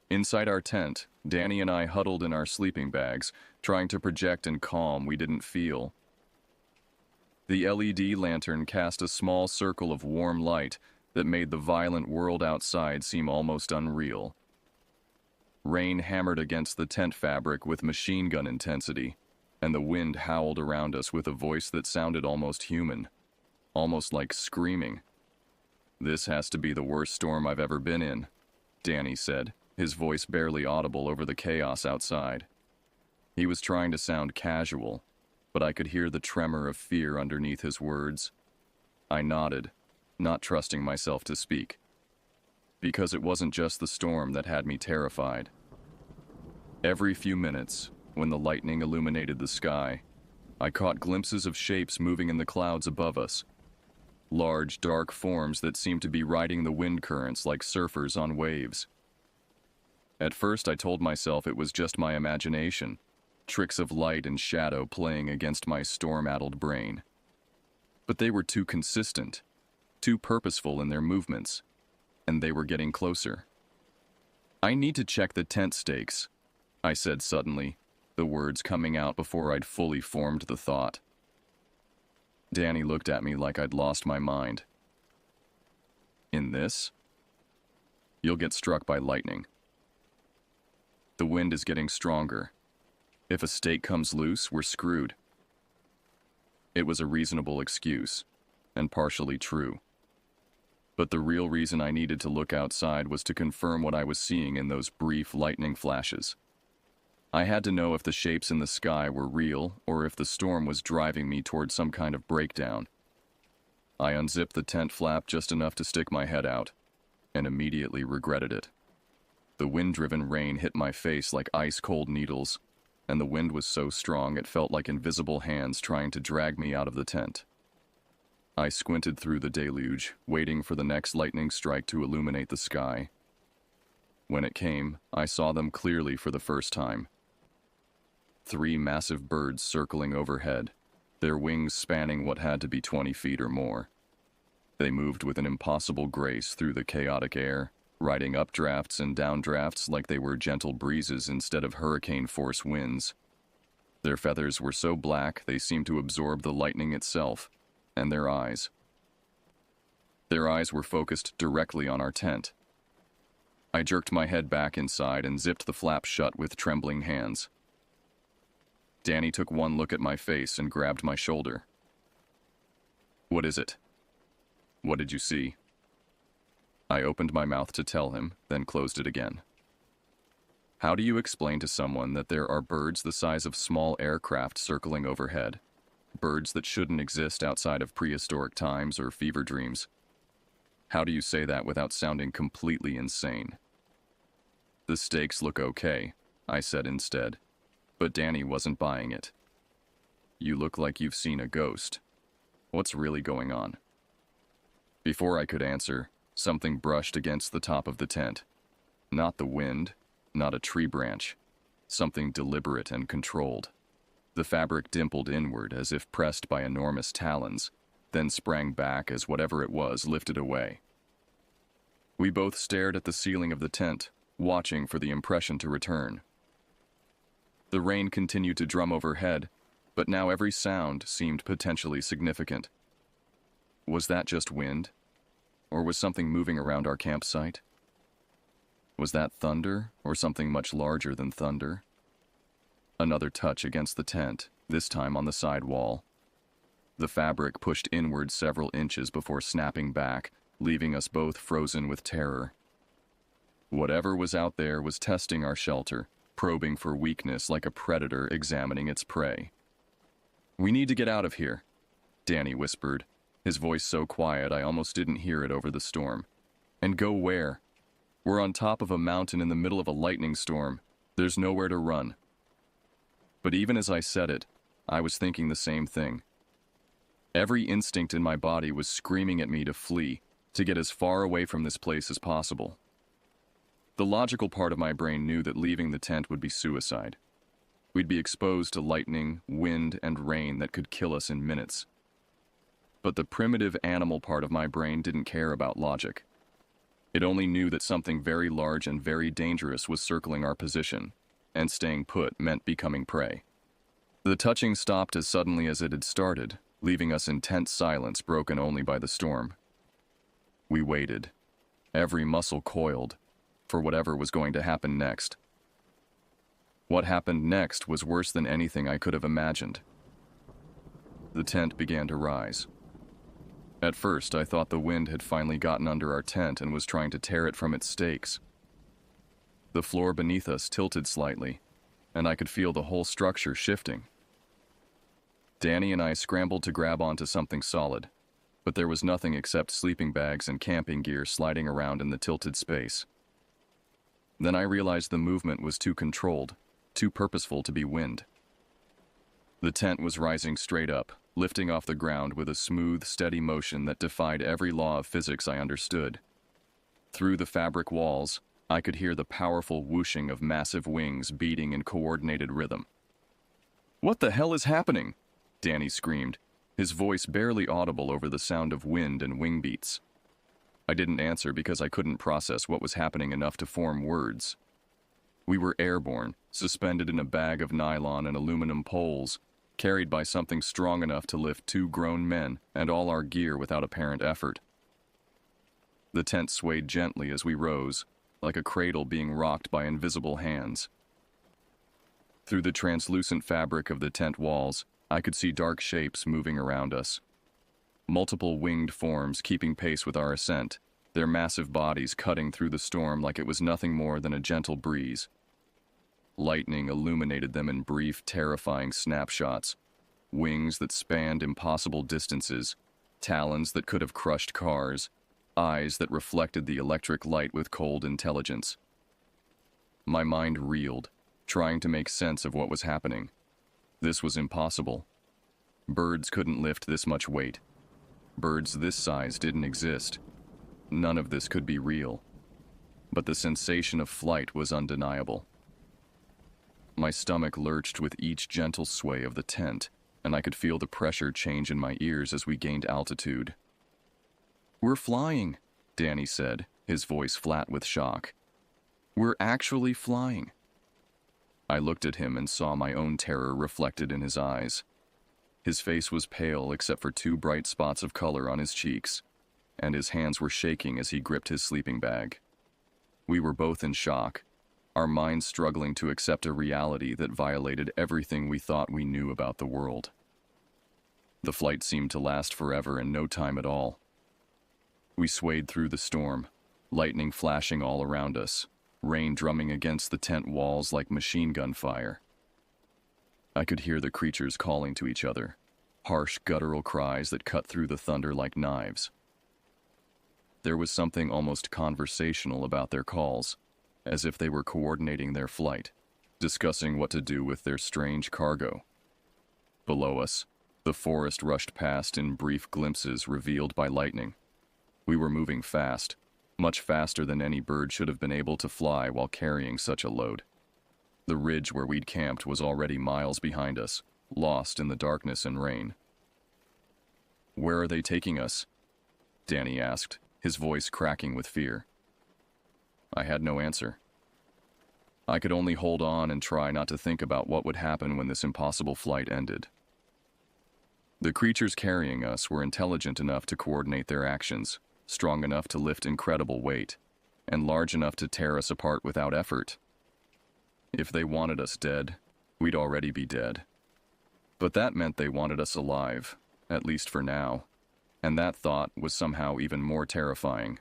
A: Inside our tent, Danny and I huddled in our sleeping bags, trying to project a calm we didn't feel. The LED lantern cast a small circle of warm light that made the violent world outside seem almost unreal. Rain hammered against the tent fabric with machine gun intensity, and the wind howled around us with a voice that sounded almost human, almost like screaming. "This has to be the worst storm I've ever been in," Danny said, his voice barely audible over the chaos outside. He was trying to sound casual, but I could hear the tremor of fear underneath his words. I nodded, not trusting myself to speak. Because it wasn't just the storm that had me terrified. Every few minutes, when the lightning illuminated the sky, I caught glimpses of shapes moving in the clouds above us. Large, dark forms that seemed to be riding the wind currents like surfers on waves. At first I told myself it was just my imagination, tricks of light and shadow playing against my storm-addled brain. But they were too consistent, too purposeful in their movements, and they were getting closer. "I need to check the tent stakes," I said suddenly, the words coming out before I'd fully formed the thought. Danny looked at me like I'd lost my mind. "In this? You'll get struck by lightning. The wind is getting stronger. If a stake comes loose, we're screwed." It was a reasonable excuse, and partially true. But the real reason I needed to look outside was to confirm what I was seeing in those brief lightning flashes. I had to know if the shapes in the sky were real or if the storm was driving me toward some kind of breakdown. I unzipped the tent flap just enough to stick my head out, and immediately regretted it. The wind-driven rain hit my face like ice-cold needles, and the wind was so strong it felt like invisible hands trying to drag me out of the tent. I squinted through the deluge, waiting for the next lightning strike to illuminate the sky. When it came, I saw them clearly for the first time. 3 massive birds circling overhead, their wings spanning what had to be 20 feet or more. They moved with an impossible grace through the chaotic air, riding updrafts and downdrafts like they were gentle breezes instead of hurricane-force winds. Their feathers were so black they seemed to absorb the lightning itself, and their eyes. Their eyes were focused directly on our tent. I jerked my head back inside and zipped the flap shut with trembling hands. Danny took one look at my face and grabbed my shoulder. "What is it? What did you see?" I opened my mouth to tell him, then closed it again. How do you explain to someone that there are birds the size of small aircraft circling overhead? Birds that shouldn't exist outside of prehistoric times or fever dreams. How do you say that without sounding completely insane? "The stakes look okay," I said instead, but Danny wasn't buying it. "You look like you've seen a ghost. What's really going on?" Before I could answer, something brushed against the top of the tent. Not the wind, not a tree branch. Something deliberate and controlled. The fabric dimpled inward as if pressed by enormous talons, then sprang back as whatever it was lifted away. We both stared at the ceiling of the tent, watching for the impression to return. The rain continued to drum overhead, but now every sound seemed potentially significant. Was that just wind? Or was something moving around our campsite? Was that thunder, or something much larger than thunder? Another touch against the tent, this time on the side wall. The fabric pushed inward several inches before snapping back, leaving us both frozen with terror. Whatever was out there was testing our shelter, probing for weakness like a predator examining its prey. "We need to get out of here," Danny whispered, his voice so quiet I almost didn't hear it over the storm. "And go where? We're on top of a mountain in the middle of a lightning storm. There's nowhere to run." But even as I said it, I was thinking the same thing. Every instinct in my body was screaming at me to flee, to get as far away from this place as possible. The logical part of my brain knew that leaving the tent would be suicide. We'd be exposed to lightning, wind, and rain that could kill us in minutes. But the primitive animal part of my brain didn't care about logic. It only knew that something very large and very dangerous was circling our position, and staying put meant becoming prey. The touching stopped as suddenly as it had started, leaving us in tense silence broken only by the storm. We waited, every muscle coiled, for whatever was going to happen next. What happened next was worse than anything I could have imagined. The tent began to rise. At first, I thought the wind had finally gotten under our tent and was trying to tear it from its stakes. The floor beneath us tilted slightly, and I could feel the whole structure shifting. Danny and I scrambled to grab onto something solid, but there was nothing except sleeping bags and camping gear sliding around in the tilted space. Then I realized the movement was too controlled, too purposeful to be wind. The tent was rising straight up, lifting off the ground with a smooth, steady motion that defied every law of physics I understood. Through the fabric walls, I could hear the powerful whooshing of massive wings beating in coordinated rhythm. "What the hell is happening?" Danny screamed, his voice barely audible over the sound of wind and wing beats. I didn't answer because I couldn't process what was happening enough to form words. We were airborne, suspended in a bag of nylon and aluminum poles, carried by something strong enough to lift 2 grown men and all our gear without apparent effort. The tent swayed gently as we rose, like a cradle being rocked by invisible hands. Through the translucent fabric of the tent walls, I could see dark shapes moving around us. Multiple winged forms keeping pace with our ascent, their massive bodies cutting through the storm like it was nothing more than a gentle breeze. Lightning illuminated them in brief, terrifying snapshots, wings that spanned impossible distances, talons that could have crushed cars, eyes that reflected the electric light with cold intelligence. My mind reeled, trying to make sense of what was happening. This was impossible. Birds couldn't lift this much weight. Birds this size didn't exist. None of this could be real. But the sensation of flight was undeniable. My stomach lurched with each gentle sway of the tent, and I could feel the pressure change in my ears as we gained altitude. "We're flying," Danny said, his voice flat with shock. "We're actually flying." I looked at him and saw my own terror reflected in his eyes. His face was pale except for 2 bright spots of color on his cheeks, and his hands were shaking as he gripped his sleeping bag. We were both in shock, our minds struggling to accept a reality that violated everything we thought we knew about the world. The flight seemed to last forever and no time at all. We swayed through the storm, lightning flashing all around us, rain drumming against the tent walls like machine gun fire. I could hear the creatures calling to each other, harsh guttural cries that cut through the thunder like knives. There was something almost conversational about their calls, as if they were coordinating their flight, discussing what to do with their strange cargo. Below us, the forest rushed past in brief glimpses revealed by lightning. We were moving fast, much faster than any bird should have been able to fly while carrying such a load. The ridge where we'd camped was already miles behind us, lost in the darkness and rain. "Where are they taking us?" Danny asked, his voice cracking with fear. I had no answer. I could only hold on and try not to think about what would happen when this impossible flight ended. The creatures carrying us were intelligent enough to coordinate their actions, strong enough to lift incredible weight, and large enough to tear us apart without effort. If they wanted us dead, we'd already be dead. But that meant they wanted us alive, at least for now, and that thought was somehow even more terrifying.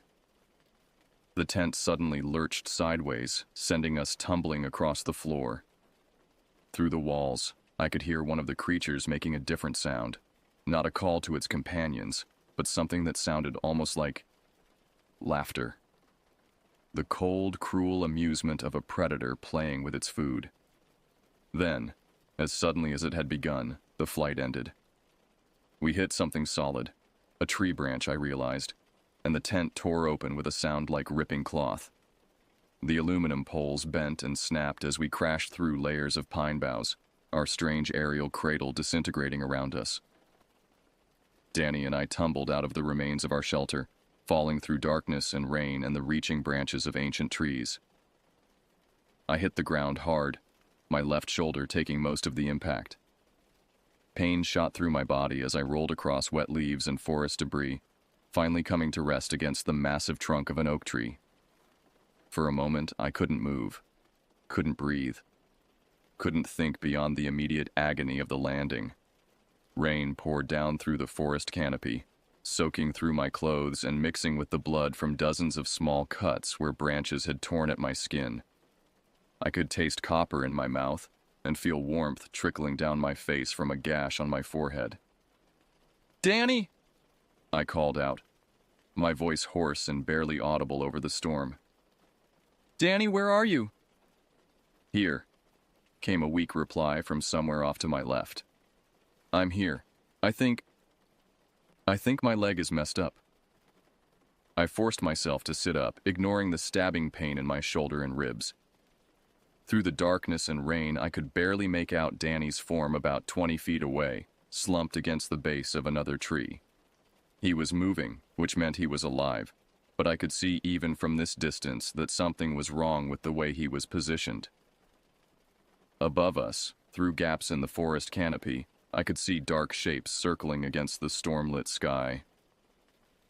A: The tent suddenly lurched sideways, sending us tumbling across the floor. Through the walls, I could hear one of the creatures making a different sound, not a call to its companions, but something that sounded almost like laughter. The cold, cruel amusement of a predator playing with its food. Then, as suddenly as it had begun, the flight ended. We hit something solid, a tree branch, I realized, and the tent tore open with a sound like ripping cloth. The aluminum poles bent and snapped as we crashed through layers of pine boughs, our strange aerial cradle disintegrating around us. Danny and I tumbled out of the remains of our shelter, falling through darkness and rain and the reaching branches of ancient trees. I hit the ground hard, my left shoulder taking most of the impact. Pain shot through my body as I rolled across wet leaves and forest debris, finally coming to rest against the massive trunk of an oak tree. For a moment, I couldn't move, couldn't breathe, couldn't think beyond the immediate agony of the landing. Rain poured down through the forest canopy, soaking through my clothes and mixing with the blood from dozens of small cuts where branches had torn at my skin. I could taste copper in my mouth and feel warmth trickling down my face from a gash on my forehead. "Danny!" I called out, my voice hoarse and barely audible over the storm. "Danny, where are you?" "Here," came a weak reply from somewhere off to my left. "I'm here. I think my leg is messed up." I forced myself to sit up, ignoring the stabbing pain in my shoulder and ribs. Through the darkness and rain, I could barely make out Danny's form about 20 feet away, slumped against the base of another tree. He was moving, which meant he was alive, but I could see even from this distance that something was wrong with the way he was positioned. Above us, through gaps in the forest canopy, I could see dark shapes circling against the storm-lit sky.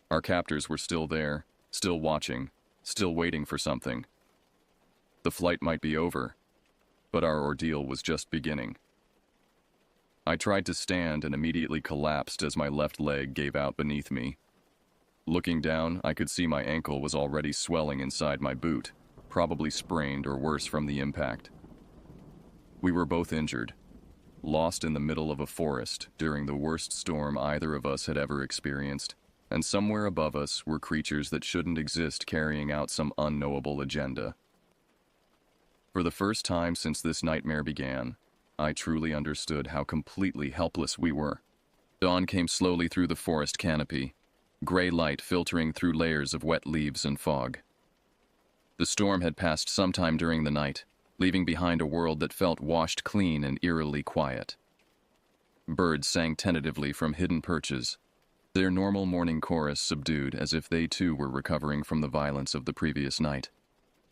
A: Our captors were still there, still watching, still waiting for something. The flight might be over, but our ordeal was just beginning. I tried to stand and immediately collapsed as my left leg gave out beneath me. Looking down, I could see my ankle was already swelling inside my boot, probably sprained or worse from the impact. We were both injured, lost in the middle of a forest during the worst storm either of us had ever experienced, and somewhere above us were creatures that shouldn't exist carrying out some unknowable agenda. For the first time since this nightmare began, I truly understood how completely helpless we were. Dawn came slowly through the forest canopy, gray light filtering through layers of wet leaves and fog. The storm had passed sometime during the night, leaving behind a world that felt washed clean and eerily quiet. Birds sang tentatively from hidden perches, their normal morning chorus subdued as if they too were recovering from the violence of the previous night.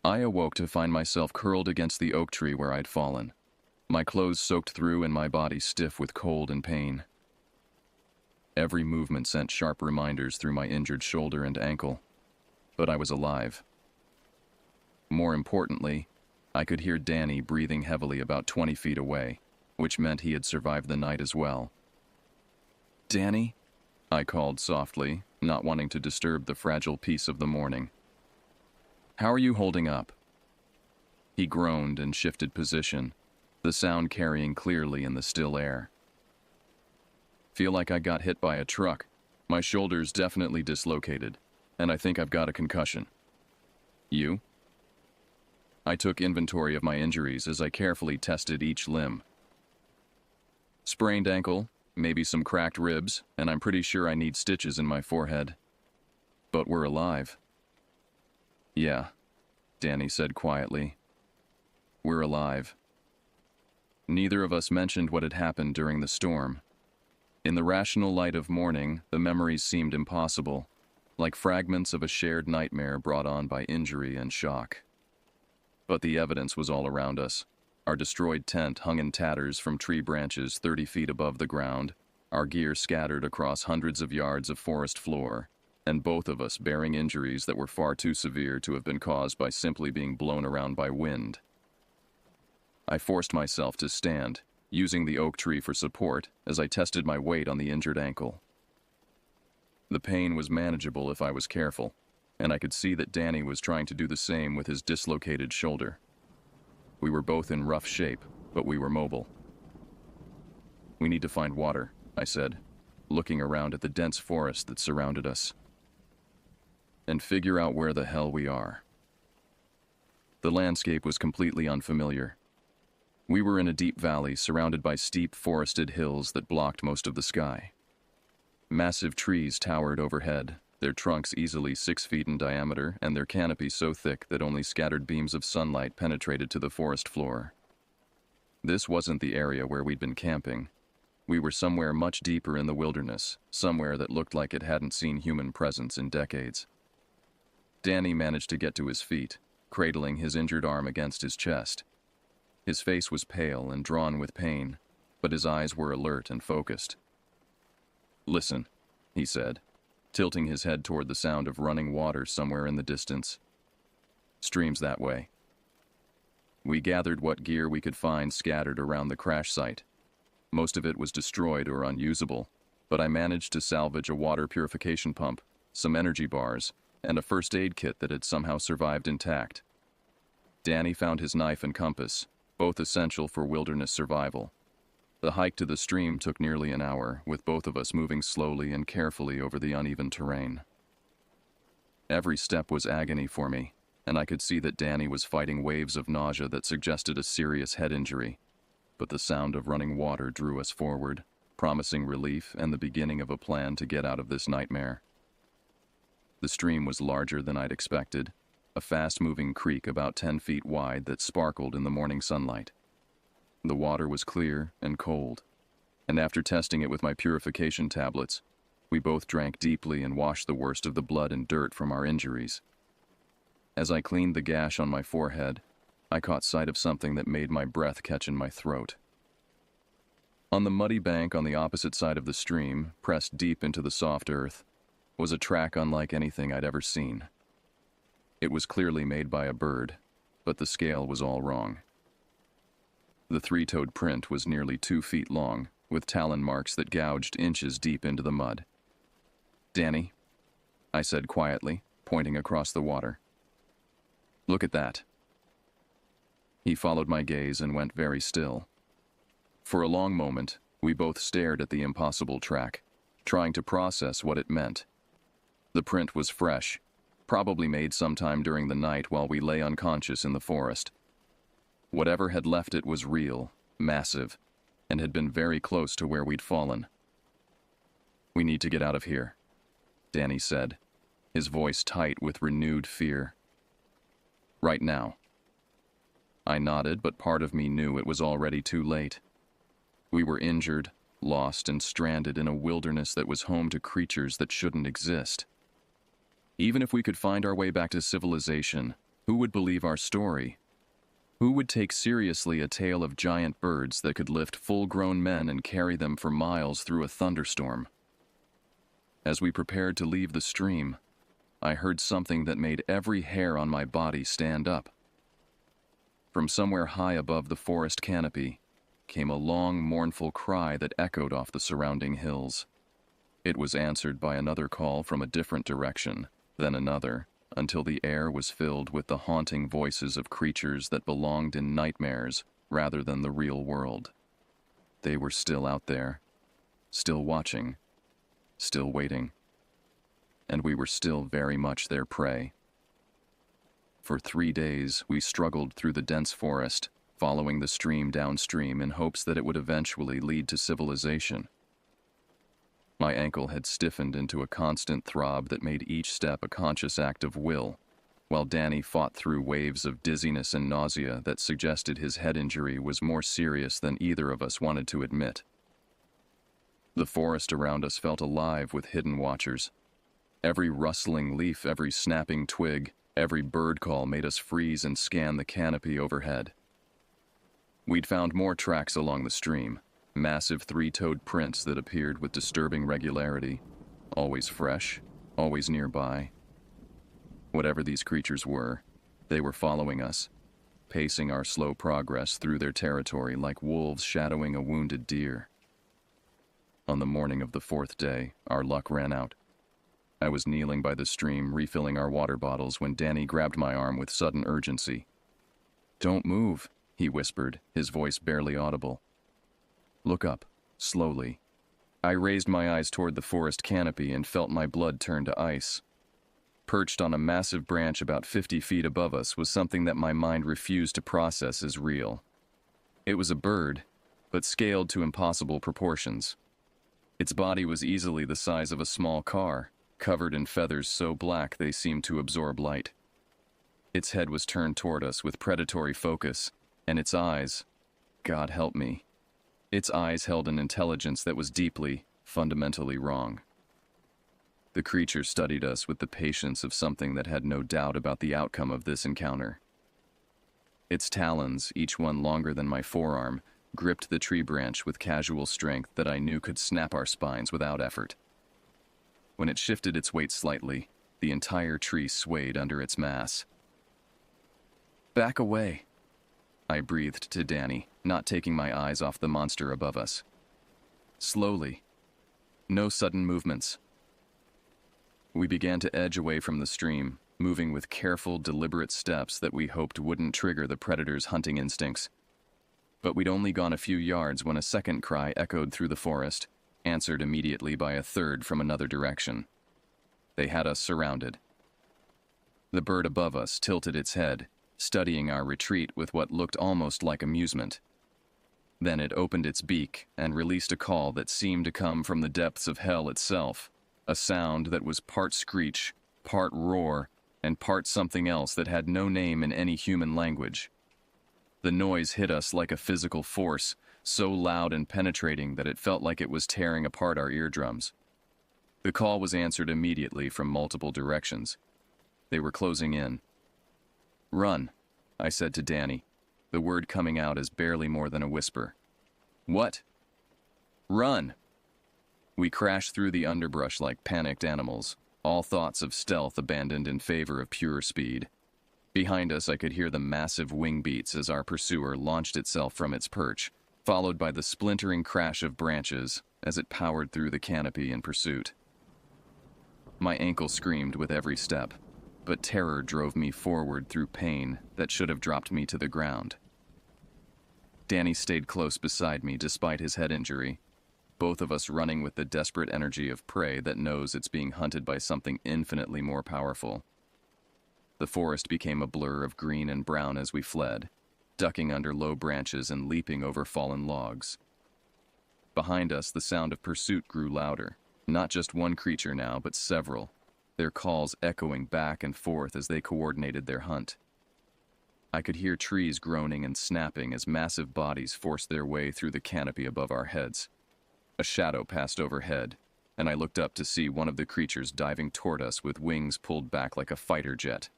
A: I awoke to find myself curled against the oak tree where I'd fallen, my clothes soaked through and my body stiff with cold and pain. Every movement sent sharp reminders through my injured shoulder and ankle, but I was alive. More importantly, I could hear Danny breathing heavily about 20 feet away, which meant he had survived the night as well. "Danny?" I called softly, not wanting to disturb the fragile peace of the morning. "How are you holding up?" He groaned and shifted position, the sound carrying clearly in the still air. "Feel like I got hit by a truck. My shoulder's definitely dislocated, and I think I've got a concussion." "You?" I took inventory of my injuries as I carefully tested each limb. "Sprained ankle, maybe some cracked ribs, and I'm pretty sure I need stitches in my forehead. But we're alive." "Yeah," Danny said quietly. "We're alive." Neither of us mentioned what had happened during the storm. In the rational light of morning, the memories seemed impossible, like fragments of a shared nightmare brought on by injury and shock. But the evidence was all around us. Our destroyed tent hung in tatters from tree branches 30 feet above the ground, our gear scattered across hundreds of yards of forest floor, and both of us bearing injuries that were far too severe to have been caused by simply being blown around by wind. I forced myself to stand, using the oak tree for support as I tested my weight on the injured ankle. The pain was manageable if I was careful, and I could see that Danny was trying to do the same with his dislocated shoulder. We were both in rough shape, but we were mobile. "We need to find water," I said, looking around at the dense forest that surrounded us. "And figure out where the hell we are." The landscape was completely unfamiliar. We were in a deep valley surrounded by steep forested hills that blocked most of the sky. Massive trees towered overhead, their trunks easily 6 feet in diameter and their canopy so thick that only scattered beams of sunlight penetrated to the forest floor. This wasn't the area where we'd been camping. We were somewhere much deeper in the wilderness, somewhere that looked like it hadn't seen human presence in decades. Danny managed to get to his feet, cradling his injured arm against his chest. His face was pale and drawn with pain, but his eyes were alert and focused. "Listen," he said, tilting his head toward the sound of running water somewhere in the distance. "Stream's that way." We gathered what gear we could find scattered around the crash site. Most of it was destroyed or unusable, but I managed to salvage a water purification pump, some energy bars, and a first aid kit that had somehow survived intact. Danny found his knife and compass, both essential for wilderness survival. The hike to the stream took nearly an hour, with both of us moving slowly and carefully over the uneven terrain. Every step was agony for me, and I could see that Danny was fighting waves of nausea that suggested a serious head injury. But the sound of running water drew us forward, promising relief and the beginning of a plan to get out of this nightmare. The stream was larger than I'd expected, a fast-moving creek about 10 feet wide that sparkled in the morning sunlight. The water was clear and cold, and after testing it with my purification tablets, we both drank deeply and washed the worst of the blood and dirt from our injuries. As I cleaned the gash on my forehead, I caught sight of something that made my breath catch in my throat. On the muddy bank on the opposite side of the stream, pressed deep into the soft earth, was a track unlike anything I'd ever seen. It was clearly made by a bird, but the scale was all wrong. The three-toed print was nearly 2 feet long, with talon marks that gouged inches deep into the mud. "Danny," I said quietly, pointing across the water. "Look at that." He followed my gaze and went very still. For a long moment, we both stared at the impossible track, trying to process what it meant. The print was fresh, probably made sometime during the night while we lay unconscious in the forest. Whatever had left it was real, massive, and had been very close to where we'd fallen. "We need to get out of here," Danny said, his voice tight with renewed fear. Right now. I nodded, but part of me knew it was already too late. We were injured, lost, and stranded in a wilderness that was home to creatures that shouldn't exist. Even if we could find our way back to civilization, who would believe our story? Who would take seriously a tale of giant birds that could lift full-grown men and carry them for miles through a thunderstorm? As we prepared to leave the stream, I heard something that made every hair on my body stand up. From somewhere high above the forest canopy came a long, mournful cry that echoed off the surrounding hills. It was answered by another call from a different direction, then another, until the air was filled with the haunting voices of creatures that belonged in nightmares rather than the real world. They were still out there, still watching, still waiting, and we were still very much their prey. For 3 days, we struggled through the dense forest, following the stream downstream in hopes that it would eventually lead to civilization. My ankle had stiffened into a constant throb that made each step a conscious act of will, while Danny fought through waves of dizziness and nausea that suggested his head injury was more serious than either of us wanted to admit. The forest around us felt alive with hidden watchers. Every rustling leaf, every snapping twig, every bird call made us freeze and scan the canopy overhead. We'd found more tracks along the stream, massive three-toed prints that appeared with disturbing regularity, always fresh, always nearby. Whatever these creatures were, they were following us, pacing our slow progress through their territory like wolves shadowing a wounded deer. On the morning of the 4th day, our luck ran out. I was kneeling by the stream, refilling our water bottles when Danny grabbed my arm with sudden urgency. "Don't move," he whispered, his voice barely audible. "Look up, slowly." I raised my eyes toward the forest canopy and felt my blood turn to ice. Perched on a massive branch about 50 feet above us was something that my mind refused to process as real. It was a bird, but scaled to impossible proportions. Its body was easily the size of a small car, covered in feathers so black they seemed to absorb light. Its head was turned toward us with predatory focus, and its eyes, God help me, its eyes held an intelligence that was deeply, fundamentally wrong. The creature studied us with the patience of something that had no doubt about the outcome of this encounter. Its talons, each one longer than my forearm, gripped the tree branch with casual strength that I knew could snap our spines without effort. When it shifted its weight slightly, the entire tree swayed under its mass. "Back away," I breathed to Danny, not taking my eyes off the monster above us. "Slowly. No sudden movements." We began to edge away from the stream, moving with careful, deliberate steps that we hoped wouldn't trigger the predator's hunting instincts. But we'd only gone a few yards when a second cry echoed through the forest, answered immediately by a third from another direction. They had us surrounded. The bird above us tilted its head, studying our retreat with what looked almost like amusement. Then it opened its beak and released a call that seemed to come from the depths of hell itself, a sound that was part screech, part roar, and part something else that had no name in any human language. The noise hit us like a physical force, so loud and penetrating that it felt like it was tearing apart our eardrums. The call was answered immediately from multiple directions. They were closing in. "Run," I said to Danny, the word coming out as barely more than a whisper. "What?" "Run!" We crashed through the underbrush like panicked animals, all thoughts of stealth abandoned in favor of pure speed. Behind us, I could hear the massive wing beats as our pursuer launched itself from its perch, followed by the splintering crash of branches as it powered through the canopy in pursuit. My ankle screamed with every step, but terror drove me forward through pain that should have dropped me to the ground. Danny stayed close beside me despite his head injury, both of us running with the desperate energy of prey that knows it's being hunted by something infinitely more powerful. The forest became a blur of green and brown as we fled, ducking under low branches and leaping over fallen logs. Behind us, the sound of pursuit grew louder, Not just one creature now, but several, their calls echoing back and forth as they coordinated their hunt. I could hear trees groaning and snapping as massive bodies forced their way through the canopy above our heads. A shadow passed overhead, and I looked up to see one of the creatures diving toward us with wings pulled back like a fighter jet.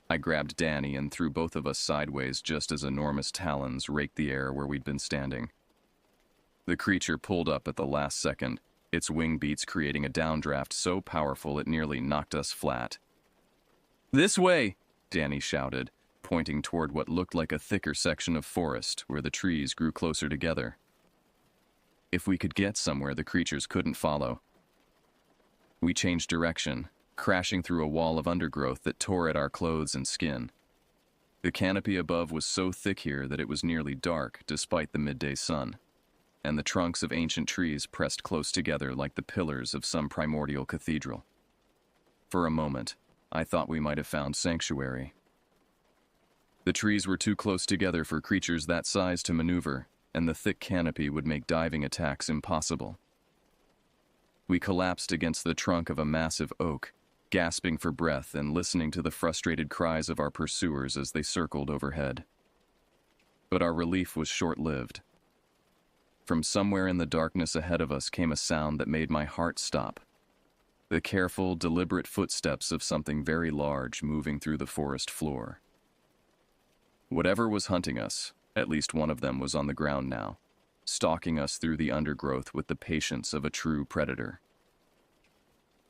A: I grabbed Danny and threw both of us sideways just as enormous talons raked the air where we'd been standing. The creature pulled up at the last second, its wing beats creating a downdraft so powerful it nearly knocked us flat. "This way!" Danny shouted, pointing toward what looked like a thicker section of forest where the trees grew closer together. If we could get somewhere the creatures couldn't follow. We changed direction, crashing through a wall of undergrowth that tore at our clothes and skin. The canopy above was so thick here that it was nearly dark despite the midday sun, and the trunks of ancient trees pressed close together like the pillars of some primordial cathedral. For a moment, I thought we might have found sanctuary. The trees were too close together for creatures that size to maneuver, and the thick canopy would make diving attacks impossible. We collapsed against the trunk of a massive oak, gasping for breath and listening to the frustrated cries of our pursuers as they circled overhead. But our relief was short-lived. From somewhere in the darkness ahead of us came a sound that made my heart stop. The careful, deliberate footsteps of something very large moving through the forest floor. Whatever was hunting us, at least one of them was on the ground now, stalking us through the undergrowth with the patience of a true predator.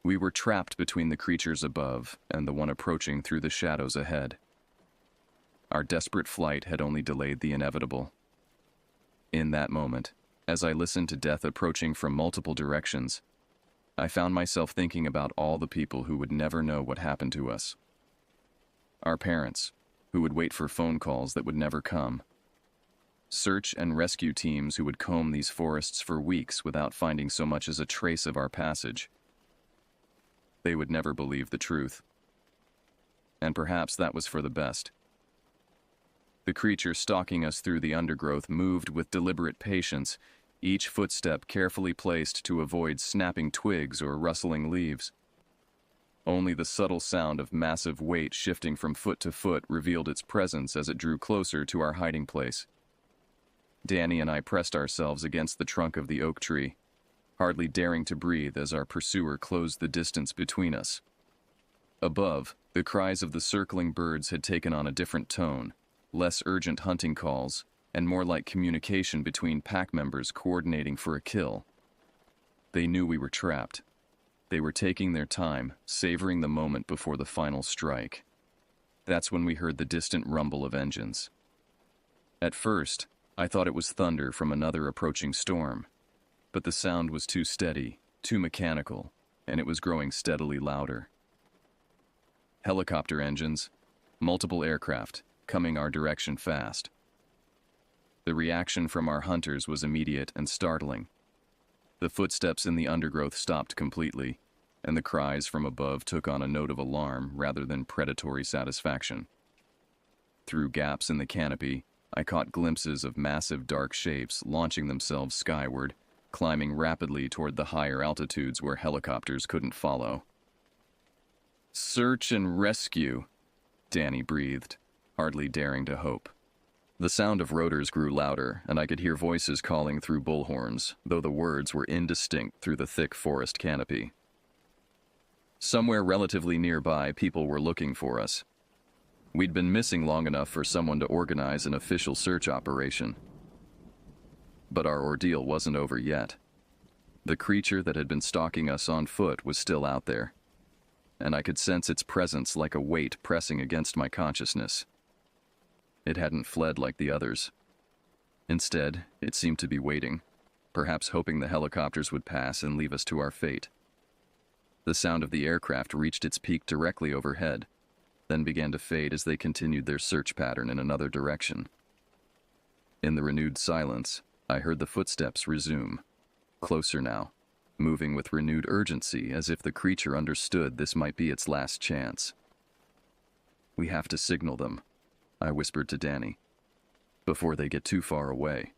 A: We were trapped between the creatures above and the one approaching through the shadows ahead. Our desperate flight had only delayed the inevitable. In that moment, as I listened to death approaching from multiple directions, I found myself thinking about all the people who would never know what happened to us. Our parents, who would wait for phone calls that would never come. Search and rescue teams who would comb these forests for weeks without finding so much as a trace of our passage. They would never believe the truth. And perhaps that was for the best. The creature stalking us through the undergrowth moved with deliberate patience, each footstep carefully placed to avoid snapping twigs or rustling leaves. Only the subtle sound of massive weight shifting from foot to foot revealed its presence as it drew closer to our hiding place. Danny and I pressed ourselves against the trunk of the oak tree, hardly daring to breathe as our pursuer closed the distance between us. Above, the cries of the circling birds had taken on a different tone, less urgent hunting calls, and more like communication between pack members coordinating for a kill. They knew we were trapped. They were taking their time, savoring the moment before the final strike. That's when we heard the distant rumble of engines. At first, I thought it was thunder from another approaching storm, but the sound was too steady, too mechanical, and it was growing steadily louder. Helicopter engines, multiple aircraft, coming our direction fast. The reaction from our hunters was immediate and startling. The footsteps in the undergrowth stopped completely, and the cries from above took on a note of alarm rather than predatory satisfaction. Through gaps in the canopy, I caught glimpses of massive dark shapes launching themselves skyward, climbing rapidly toward the higher altitudes where helicopters couldn't follow. "Search and rescue," Danny breathed, hardly daring to hope. The sound of rotors grew louder, and I could hear voices calling through bullhorns, though the words were indistinct through the thick forest canopy. Somewhere relatively nearby, people were looking for us. We'd been missing long enough for someone to organize an official search operation. But our ordeal wasn't over yet. The creature that had been stalking us on foot was still out there, and I could sense its presence like a weight pressing against my consciousness. It hadn't fled like the others. Instead, it seemed to be waiting, perhaps hoping the helicopters would pass and leave us to our fate. The sound of the aircraft reached its peak directly overhead, then began to fade as they continued their search pattern in another direction. In the renewed silence, I heard the footsteps resume, closer now, moving with renewed urgency as if the creature understood this might be its last chance. "We have to signal them," I whispered to Danny, "before they get too far away."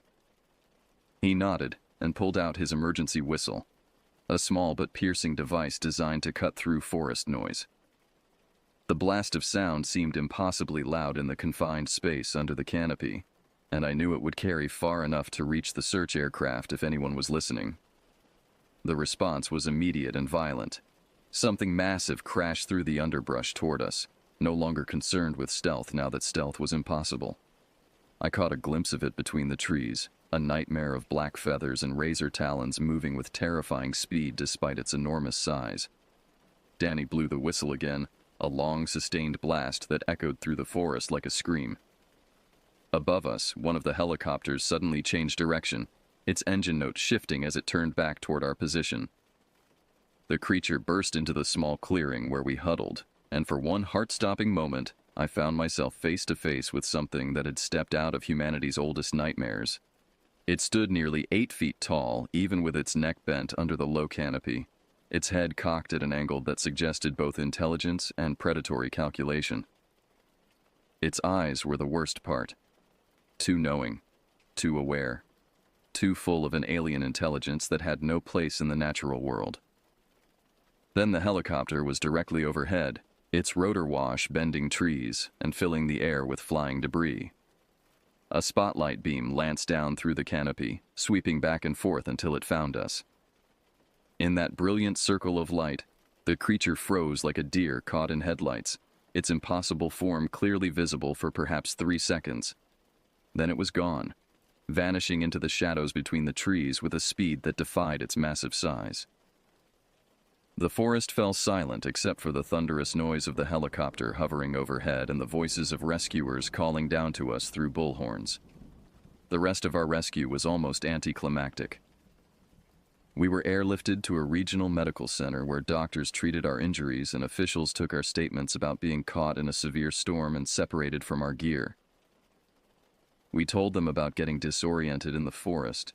A: He nodded and pulled out his emergency whistle, a small but piercing device designed to cut through forest noise. The blast of sound seemed impossibly loud in the confined space under the canopy, and I knew it would carry far enough to reach the search aircraft if anyone was listening. The response was immediate and violent. Something massive crashed through the underbrush toward us, no longer concerned with stealth now that stealth was impossible. I caught a glimpse of it between the trees, a nightmare of black feathers and razor talons moving with terrifying speed despite its enormous size. Danny blew the whistle again, a long, sustained blast that echoed through the forest like a scream. Above us, one of the helicopters suddenly changed direction, its engine note shifting as it turned back toward our position. The creature burst into the small clearing where we huddled, and for one heart-stopping moment, I found myself face to face with something that had stepped out of humanity's oldest nightmares. It stood nearly 8 feet tall, even with its neck bent under the low canopy, its head cocked at an angle that suggested both intelligence and predatory calculation. Its eyes were the worst part. Too knowing, too aware, too full of an alien intelligence that had no place in the natural world. Then the helicopter was directly overhead, its rotor wash bending trees and filling the air with flying debris. A spotlight beam lanced down through the canopy, sweeping back and forth until it found us. In that brilliant circle of light, the creature froze like a deer caught in headlights, its impossible form clearly visible for perhaps 3 seconds. Then it was gone, vanishing into the shadows between the trees with a speed that defied its massive size. The forest fell silent except for the thunderous noise of the helicopter hovering overhead and the voices of rescuers calling down to us through bullhorns. The rest of our rescue was almost anticlimactic. We were airlifted to a regional medical center where doctors treated our injuries and officials took our statements about being caught in a severe storm and separated from our gear. We told them about getting disoriented in the forest,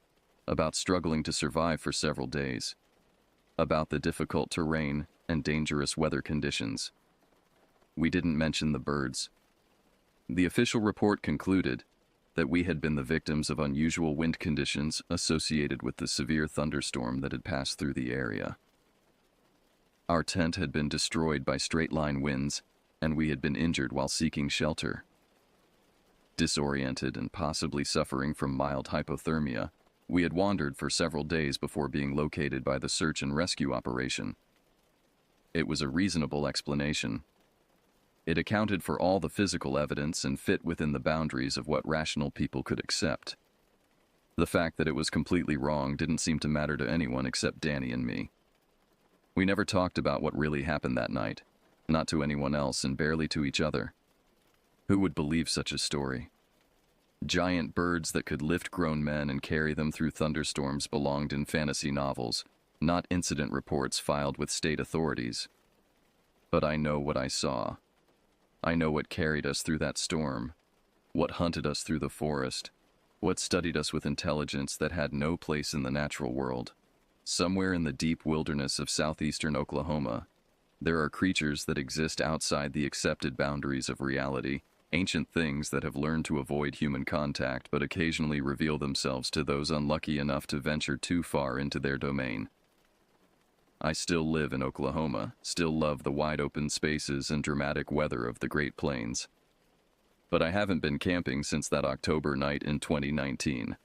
A: about struggling to survive for several days, about the difficult terrain and dangerous weather conditions. We didn't mention the birds. The official report concluded that we had been the victims of unusual wind conditions associated with the severe thunderstorm that had passed through the area. Our tent had been destroyed by straight-line winds, and we had been injured while seeking shelter. Disoriented and possibly suffering from mild hypothermia, we had wandered for several days before being located by the search and rescue operation. It was a reasonable explanation. It accounted for all the physical evidence and fit within the boundaries of what rational people could accept. The fact that it was completely wrong didn't seem to matter to anyone except Danny and me. We never talked about what really happened that night, not to anyone else and barely to each other. Who would believe such a story? Giant birds that could lift grown men and carry them through thunderstorms belonged in fantasy novels, not incident reports filed with state authorities. But I know what I saw. I know what carried us through that storm, what hunted us through the forest, what studied us with intelligence that had no place in the natural world. Somewhere in the deep wilderness of southeastern Oklahoma, there are creatures that exist outside the accepted boundaries of reality, ancient things that have learned to avoid human contact but occasionally reveal themselves to those unlucky enough to venture too far into their domain. I still live in Oklahoma, still love the wide-open spaces and dramatic weather of the Great Plains. But I haven't been camping since that October night in 2019,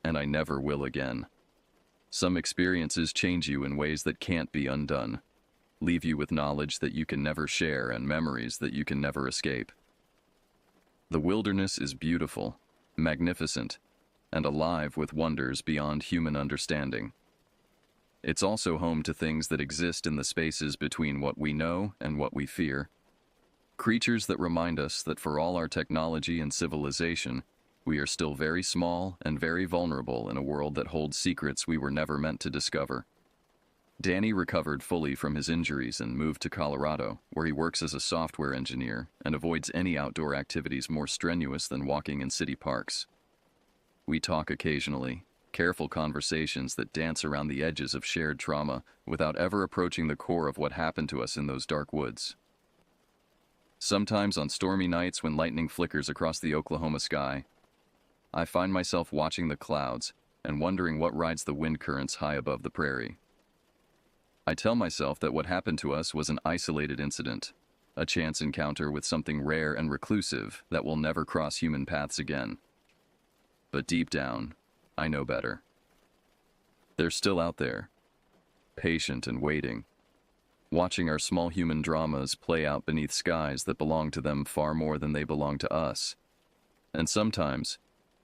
A: and I never will again. Some experiences change you in ways that can't be undone, leave you with knowledge that you can never share and memories that you can never escape. The wilderness is beautiful, magnificent, and alive with wonders beyond human understanding. It's also home to things that exist in the spaces between what we know and what we fear. Creatures that remind us that for all our technology and civilization, we are still very small and very vulnerable in a world that holds secrets we were never meant to discover. Danny recovered fully from his injuries and moved to Colorado, where he works as a software engineer and avoids any outdoor activities more strenuous than walking in city parks. We talk occasionally, careful conversations that dance around the edges of shared trauma without ever approaching the core of what happened to us in those dark woods. Sometimes on stormy nights when lightning flickers across the Oklahoma sky, I find myself watching the clouds and wondering what rides the wind currents high above the prairie. I tell myself that what happened to us was an isolated incident, a chance encounter with something rare and reclusive that will never cross human paths again. But deep down, I know better. They're still out there, patient and waiting, watching our small human dramas play out beneath skies that belong to them far more than they belong to us. And sometimes,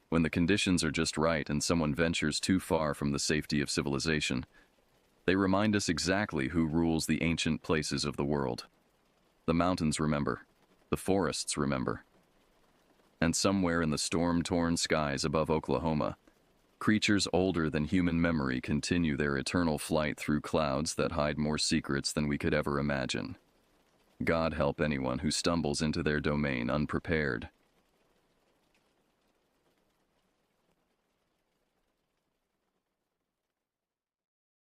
A: when the conditions are just right and someone ventures too far from the safety of civilization, they remind us exactly who rules the ancient places of the world. The mountains remember, the forests remember. And somewhere in the storm-torn skies above Oklahoma, creatures older than human memory continue their eternal flight through clouds that hide more secrets than we could ever imagine. God help anyone who stumbles into their domain unprepared.